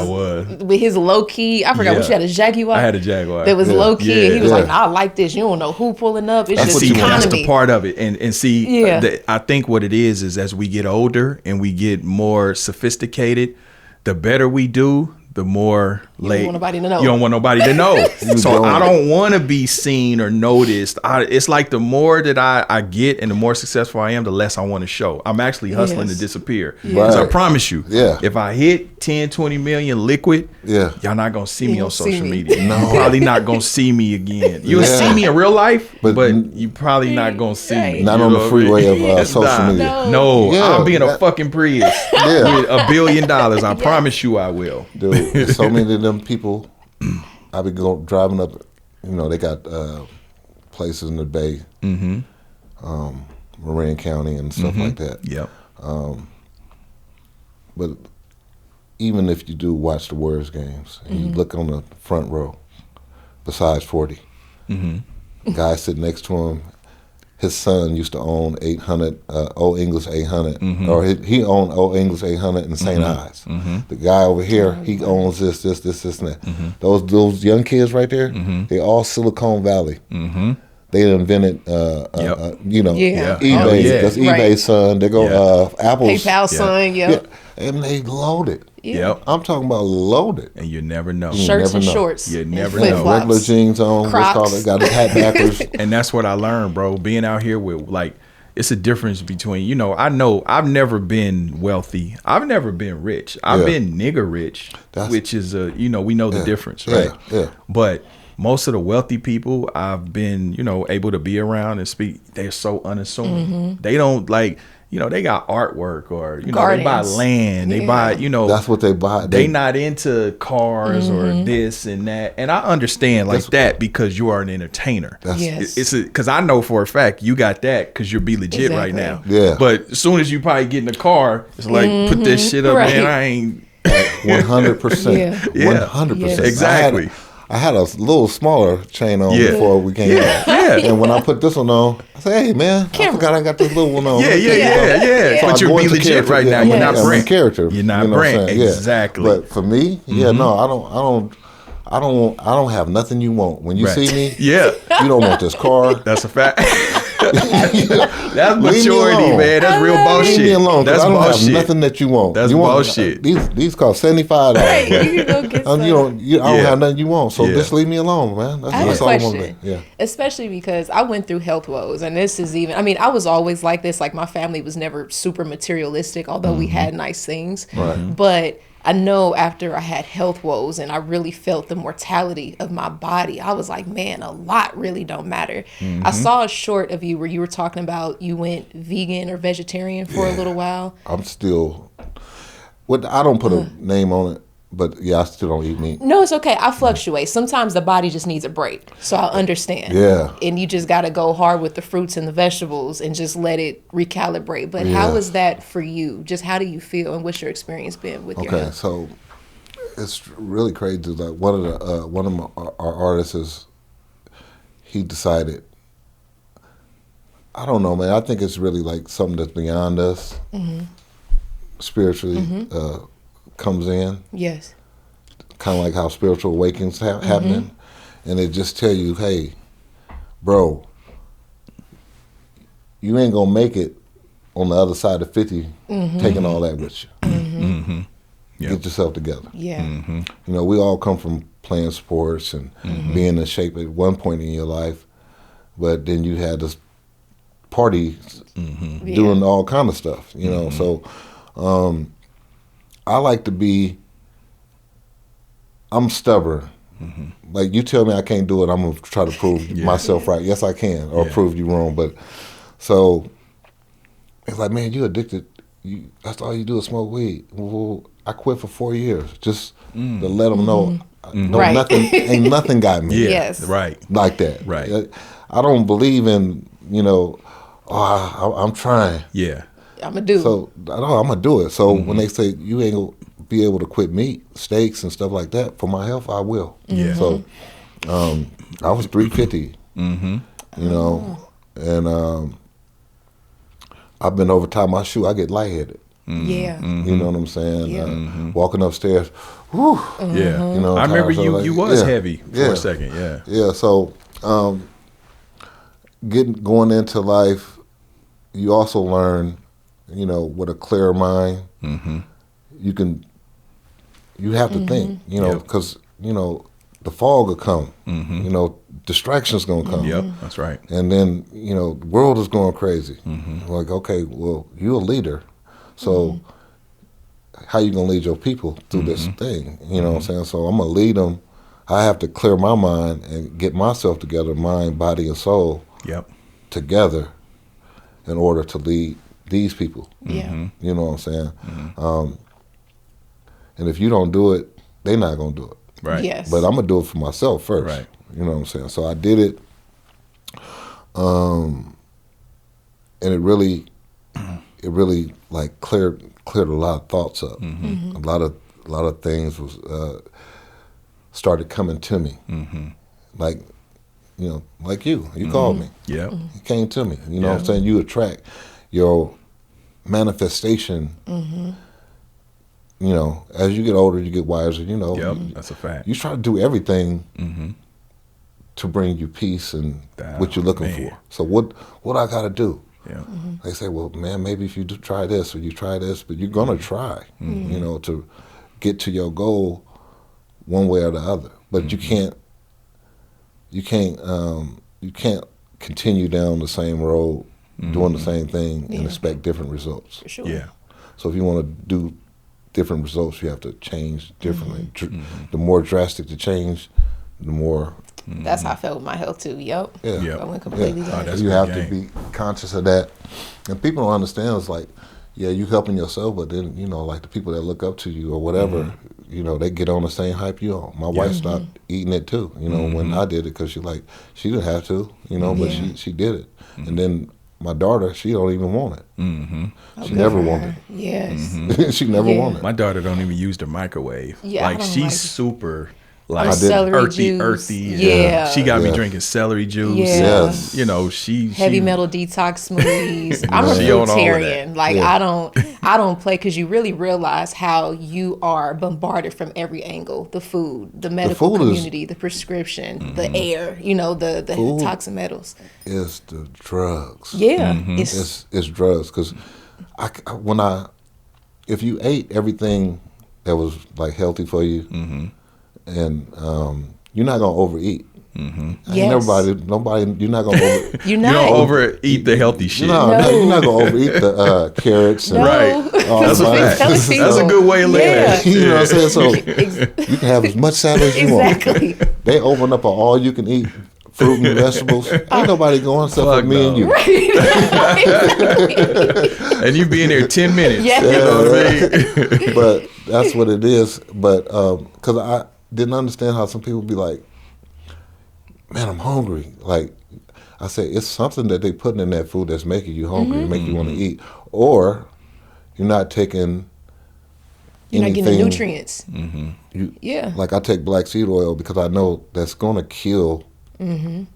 With his low key. I forgot what you had, a Jaguar. I had a Jaguar. That was low key. And he was like, "Nah, I like this. You don't know who pulling up. It's just economy." That's the part of it, and see, I think what it is as we get older and we get more sophisticated, the better we do, the more you don't want nobody to know. You don't want nobody to know. So I don't want to be seen or noticed. It's like the more that I get and the more successful I am, the less I want to show. I'm actually hustling to disappear. Because I promise you, if I hit 10, 20 million liquid, y'all not going to see me on social media. No. You're probably not going to see me again. You'll see me in real life, but you probably not going to see me. Not on the freeway of social media. No, I'll be in a fucking Prius with $1 billion. I promise you I will. Dude, so many of them people, I be driving up, they got places in the Bay, Marin County and stuff like that. Yep. But even if you do watch the Warriors games and you look on the front row, besides 40, guy sitting next to him, his son used to own 800, Old English 800, or he owned Old English 800 in St. Ives. The guy over here, he owns this, and that. Those young kids right there, they all Silicon Valley. they invented, eBay. That's eBay's son. They go Apple's PayPal's son. Yep. And they loaded. Yep. I'm talking about loaded. And you never know. Shirts and shorts. You never know. Regular jeans on. Crocs. Got his hat backwards. And that's what I learned, bro. Being out here with it's a difference between, I know I've never been wealthy. I've never been rich. I've been nigger rich, which is we know the difference, right? Yeah. But most of the wealthy people I've been, able to be around and speak, they're so unassuming. They don't they got artwork or, they buy land. They buy, That's what they buy. They not into cars or this and that. And I understand that because you are an entertainer. It's because I know for a fact you got that because you'll be legit right now. Yeah. But as soon as you probably get in the car, it's like, put this shit up, man. I ain't. 100%. 100%. Exactly. I had a little smaller chain on before we came out. And when I put this one on, I said, hey, man, I forgot I got this little one on. Yeah. So but you'll be legit right now. You're not Brent. Character. You're not Brent. Exactly. But for me, no, I don't have nothing you want. When you see me, you don't want this car. That's a fact. That's maturity, man. That's real bullshit. Leave me alone. That's I don't bullshit. have nothing that you want. That's bullshit. These cost $75. Right, you can go get some. I don't have nothing you want. So just leave me alone, man. I have a question. Yeah. Especially because I went through health woes, and this is I was always like this. Like my family was never super materialistic, although we had nice things. Right. But I know after I had health woes and I really felt the mortality of my body, I was like, man, a lot really don't matter. I saw a short of you where you were talking about you went vegan or vegetarian for a little while. I'm still, I don't put a name on it, but I still don't eat meat. No, it's okay. I fluctuate. Sometimes the body just needs a break. So I understand. Yeah. And you just got to go hard with the fruits and the vegetables and just let it recalibrate. But how is that for you? Just how do you feel and what's your experience been with your health? So it's really crazy. Like one of our artists he decided, I don't know, man. I think it's really like something that's beyond us spiritually. Comes in. Yes. Kind of like how spiritual awakenings happening. And it just tell you, hey, bro, you ain't gonna make it on the other side of 50 taking all that with you. Get yourself together. Yeah. We all come from playing sports and being in shape at one point in your life, but then you had this party doing all kind of stuff, so I like to be, I'm stubborn. Like you tell me I can't do it, I'm going to try to prove myself right. Yes, I can, or prove you wrong. But so it's like, man, you addicted. That's all you do is smoke weed. Well, I quit for 4 years just to let them know ain't nothing got me. Yes. Right. Like that. Right. I don't believe in, I'm trying. Yeah. I'm going to do it. So, I'm going to do it. So when they say you ain't going to be able to quit meat, steaks and stuff like that, for my health, I will. Yeah. So I was 350, and I've been over tie my shoe, I get lightheaded. Yeah. You know what I'm saying? Walking upstairs, whew. Yeah. I remember you was heavy for a second. Yeah. Yeah. So going into life, you also learn, with a clear mind, you have to think, because, the fog will come, distractions going to come. Yep, that's right. And then, the world is going crazy. Like, okay, well, you're a leader, so how you going to lead your people through this thing? You know what I'm saying? So I'm going to lead them. I have to clear my mind and get myself together, mind, body, and soul together in order to lead these people. Yeah. You know what I'm saying? And if you don't do it, they're not going to do it. Right. Yes. But I'm going to do it for myself first. Right. You know what I'm saying? So I did it. And it really like cleared a lot of thoughts up. A lot of things was started coming to me. Like, like you called me. Yeah. You came to me. You know what I'm saying? You attract your manifestation. As you get older, you get wiser. Yep, that's a fact. You try to do everything to bring you peace and what you're looking for. So what I got to do? Yeah. They say, well, man, maybe if you do try this or you try this, but you're gonna try, you know, to get to your goal one way or the other. But you can't continue down the same road doing the same thing and expect different results. For sure. Yeah. So if you want to do different results, you have to change differently. The more drastic the change, the more. That's how I felt with my health too. Yep. Yeah. I went completely that's you good have game. to be conscious of that. And people don't understand. It's like, yeah, you helping yourself, but then, you know, like the people that look up to you or whatever, you know, they get on the same hype you on. My wife stopped eating it too, you know, when I did it, because she didn't have to, you know, but she did it. And then my daughter, she don't even want it. She never wanted it. Yes. She never wanted it. My daughter don't even use the microwave. Yeah, I like don't she's like it. super like Celery juice. earthy. Yeah. She got me Yeah. drinking celery juice. Yeah. Yes. You know, Heavy metal detox smoothies. I'm a She on all of fruitarian. that. Like Yeah. I don't play, because you really realize how you are bombarded from every angle. The food, the medical food is- community, the prescription, the air. You know, the Food. toxic metals. It's the drugs. Yeah, It's drugs, because if you ate everything that was like healthy for you, and you're not gonna overeat. Yes. Nobody, you're not gonna over. you're You not. don't overeat the healthy shit. No, you're not gonna overeat the carrots. And, No. Right. all That's the a vitamins. fact. Telling That's a people. good way of living. Yeah. You know what I'm saying? So you can have as much salad as you Exactly. want. They open up an all-you-can-eat fruit and vegetables. Ain't nobody going except for Fuck me and no. you. And you be in there 10 minutes. Yeah. You know what I mean? But that's what it is. But because I didn't understand how some people be like, man, I'm hungry. Like I say, it's something that they putting in that food that's making you hungry, make you want to eat, or you're not taking. You're not getting the anything- nutrients. Yeah. Like I take black seed oil because I know that's gonna kill the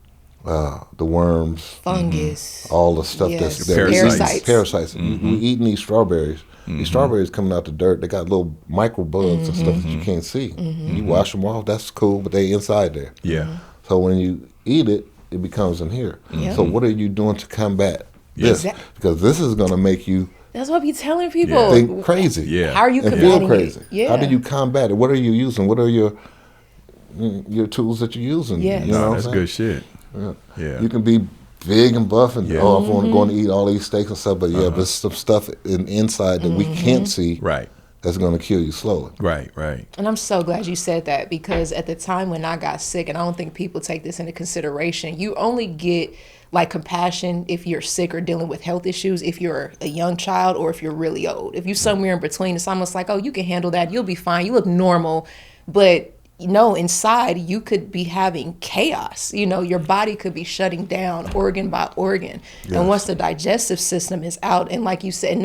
worms, Fungus. all the stuff Yes. that's Parasites. Parasites. We eating these strawberries. These strawberries coming out the dirt. They got little micro bugs and stuff that you can't see. You wash them off. That's cool, but they inside there. Yeah. So when you eat it, it becomes in here. Yeah. So what are you doing to combat this? Exact- Because this is gonna make you That's what I be telling people. think crazy. Yeah. How are you And combating feel crazy. it? Yeah. How do you combat it? What are you using? What are your tools that you're using? Yes. You know No, what that's I'm good saying? shit. Yeah. You can be big and buff and Yeah. I want to go and eat all these steaks and stuff, but but there's some stuff inside that we can't see Right. that's going to kill you slowly. Right. Right. And I'm so glad you said that, because at the time when I got sick, and I don't think people take this into consideration, you only get like compassion if you're sick or dealing with health issues, if you're a young child or if you're really old. If you're somewhere in between, it's almost like, oh, you can handle that. You'll be fine. You look normal. But inside you could be having chaos. Your body could be shutting down organ by organ. Yes. And once the digestive system is out, and like you said,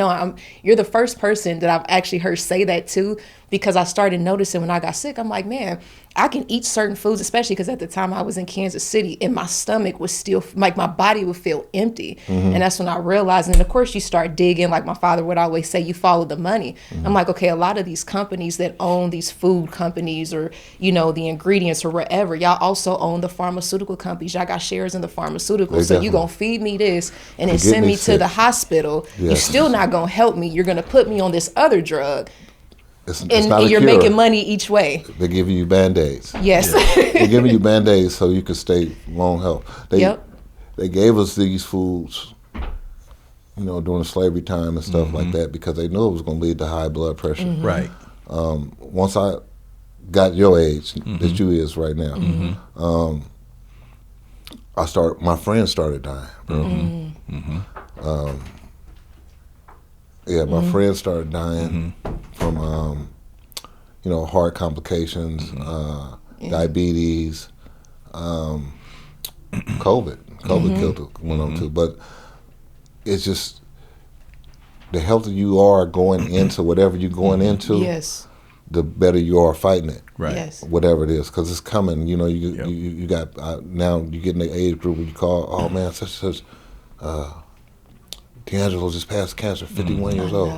you're the first person that I've actually heard say that too, because I started noticing when I got sick, I'm like, man, I can eat certain foods, especially because at the time I was in Kansas City and my stomach was still, like my body would feel empty. And that's when I realized, and of course you start digging, like my father would always say, you follow the money. I'm like, okay, a lot of these companies that own these food companies or, the ingredients or whatever, y'all also own the pharmaceutical companies. Y'all got shares in the pharmaceuticals. So you gonna feed me this and then To get send me me to sick. the hospital. You're Yes. still not gonna help me. You're gonna put me on this other drug. It's And not a you're cure. making money each way. They're giving you Band-Aids. Yes. They're giving you Band-Aids so you can stay long health. Yep. They gave us these foods, during slavery time and stuff like that because they knew it was going to lead to high blood pressure. Right. Once I got your age that you is right now, my friends started dying, bro. My friends started dying from, heart complications, diabetes, COVID. COVID killed one of them too. But it's just the healthier you are going into whatever you're going into, Yes. the better you are fighting it. Right. Yes. Whatever it is, because it's coming. You got now you get in the age group where you call, oh man, such D'Angelo just passed cancer, 51 years old.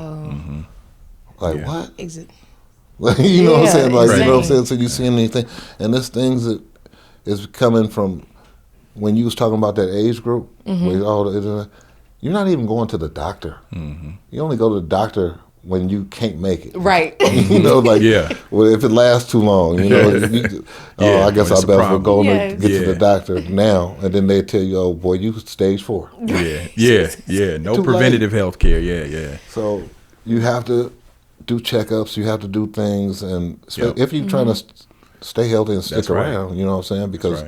Like what? Exit. You know what I'm saying? Like you know what I'm insane. saying? So you seeing anything, and there's things that is coming from when you was talking about that age group. You're not even going to the doctor. You only go to the doctor when you can't make it. Right. Well, if it lasts too long, I guess I better go and get to the doctor now. And then they tell you, oh, boy, you stage 4. No preventative health care. Yeah. So you have to do checkups. You have to do things. And if you're trying to stay healthy and stick around, you know what I'm saying? Because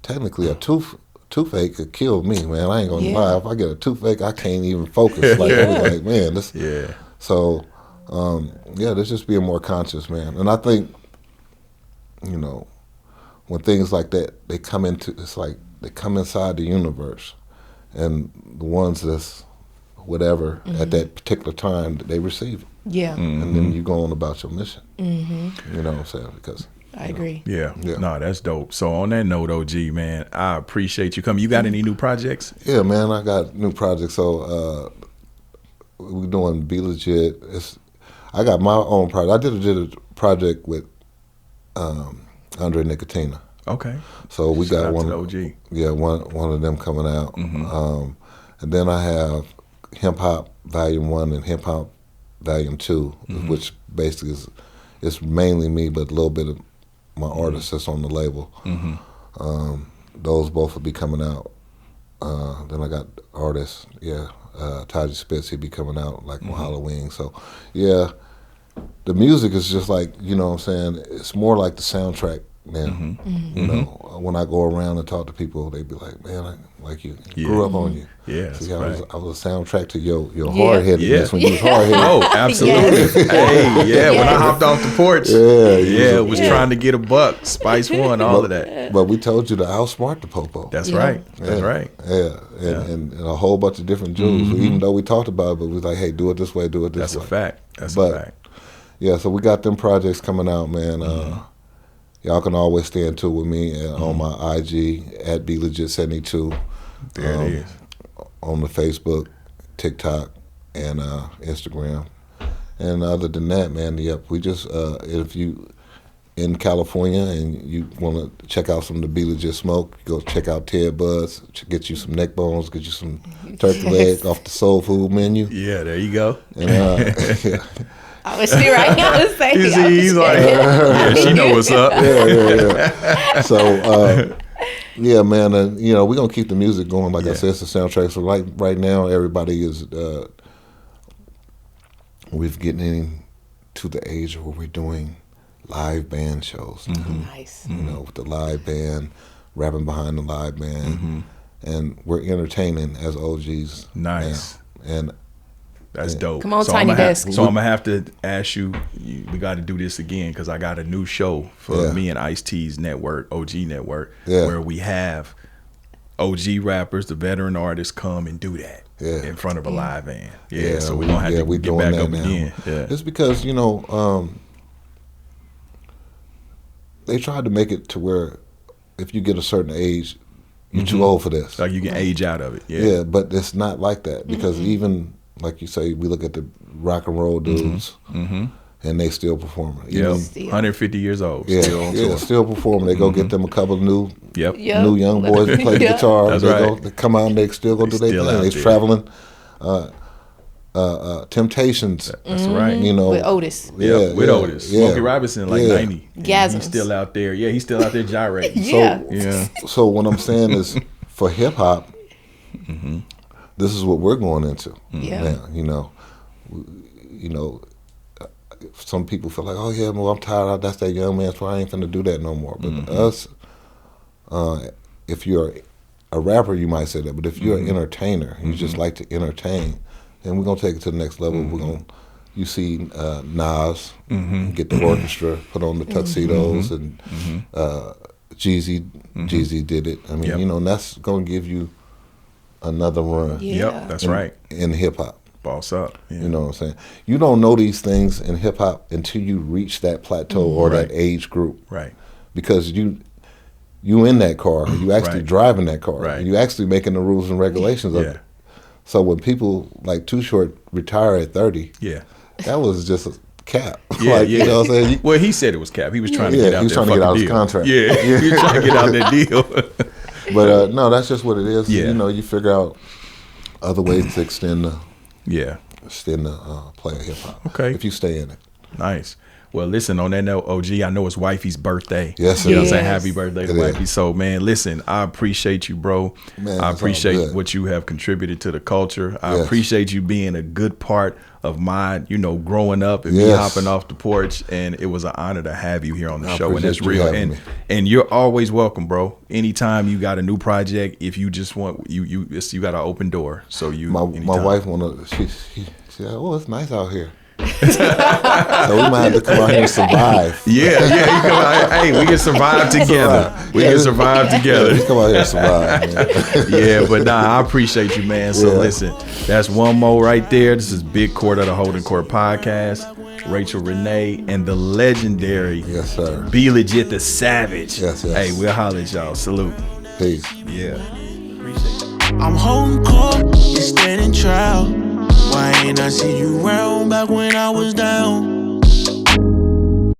technically a toothache could kill me, man. I ain't gonna lie. If I get a toothache, I can't even focus. Man, this. Yeah. So, there's just being more conscious, man. And I think, when things like that, they come inside the universe, and the ones that's whatever at that particular time, they receive it. Yeah. And then you go on about your mission. You know what I'm saying? Because I agree. Yeah. No, that's dope. So on that note, OG, man, I appreciate you coming. You got any new projects? Yeah, man, I got new projects. So we're doing Be Legit. I got my own project. I did a project with Andre Nicotina. Okay. So we Shout got out one. to the OG. Yeah, one of them coming out. And then I have Hip Hop Volume 1 and Hip Hop Volume 2, which basically it's mainly me, but a little bit of my artists that's on the label. Those both will be coming out. Then I got artists, Taji Spitz, he'll be coming out like on Halloween. So, the music is just like, you know what I'm saying, it's more like the soundtrack now. You know, when I go around and talk to people, they be like, man, I like you. Grew up on you. Yeah, see, I was a soundtrack to your hard-headedness when you was hard-headed. Oh, absolutely. Hey, when I hopped off the porch, was trying to get a buck, Spice One, all of that. But we told you to outsmart the popo. That's right. That's right. Yeah, and a whole bunch of different jewels. Even though we talked about it, but we was like, hey, do it this way, do it this way. That's a fact. That's a fact. Yeah, so we got them projects coming out, man. Y'all can always stay in tune with me on my IG at BeLegit72. There it is. On the Facebook, TikTok, and Instagram. And other than that, man, we just, if you in California and you want to check out some of the Be Legit smoke, go check out Ted Bud's, get you some neck bones, get you some turkey leg off the soul food menu. Yeah, there you go. And, I was still right now to say. He's like, she know what's up. Yeah. So, man, we're going to keep the music going. Like I said, it's the soundtrack. So right now, everybody is, we're getting to the age where we're doing live band shows. Nice. With the live band, rapping behind the live band. And we're entertaining as OGs. Nice. Now. And that's dope. Come on, Tiny Desk. So I'm going to have to ask you, we got to do this again because I got a new show for me and Ice-T's network, OG Network, where we have OG rappers, the veteran artists come and do that in front of a live band. So we're going to have to get back up now. Again. Yeah. It's because, they tried to make it to where if you get a certain age, you're too old for this. Like you can age out of it. Yeah, but it's not like that because even... Like you say, we look at the rock and roll dudes, and they still performing. Yeah, 150 years old. Yeah, still performing. They go get them a couple of new young boys to play guitar. That's right. They come out and they still go do their thing. They're traveling. Temptations. That's right. With Otis. With Otis. Smokey Robinson, 90. Gasms. He's still out there. Yeah, he's still out there gyrating. So what I'm saying is, for hip hop. This is what we're going into now. Some people feel like, oh yeah, well I'm tired. That's that young man, so I ain't finna do that no more. But us, if you're a rapper, you might say that. But if you're an entertainer, you just like to entertain, then we're gonna take it to the next level. We're gonna, you see, Nas get the orchestra, put on the tuxedos, and Jeezy did it. I mean, and that's gonna give you another run. That's right. In hip hop. Boss up. You know what I'm saying? You don't know these things in hip hop until you reach that plateau or that age group. Right. Because you in that car, you actually driving that car. Right. You actually making the rules and regulations of it. So when people like Too Short retire at 30, that was just cap. Yeah, like, yeah. You know what I'm saying? Well, he said it was cap. He was trying to get out he was that trying to get out deal. his contract. Yeah, he was trying to get out that deal. But no, that's just what it is. Yeah. You know, you figure out other ways to extend the play of hip hop. Okay. If you stay in it. Nice. Well, listen, on that note, OG, I know it's wifey's birthday. Yes, You know what I'm yes. saying? Happy birthday to wifey. So, man, listen, I appreciate you, bro. Man, I it's appreciate all good. what you have contributed to the culture. I Yes. appreciate you being a good part of my, growing up and me Yes. hopping off the porch. And it was an honor to have you here on the I show. And appreciate that's you real. having me. And you're always welcome, bro. Anytime you got a new project, if you just want, you got an open door. So My anytime. wife she said, "Oh, it's nice out here." So we might have to come out here and survive. Yeah. You come out, hey, we can survive together. We can survive together. We come out here and survive, man. Yeah, but I appreciate you, man. So listen, that's one more right there. This is Big Court of the Holdin Court Podcast. Rachel, Renee, and the legendary Yes, sir. Be Legit the Savage. Yes. Hey, we'll holler at y'all. Salute. Peace. Yeah. Appreciate it. I'm holding court, you standing trial. Why ain't I see you round back when I was down?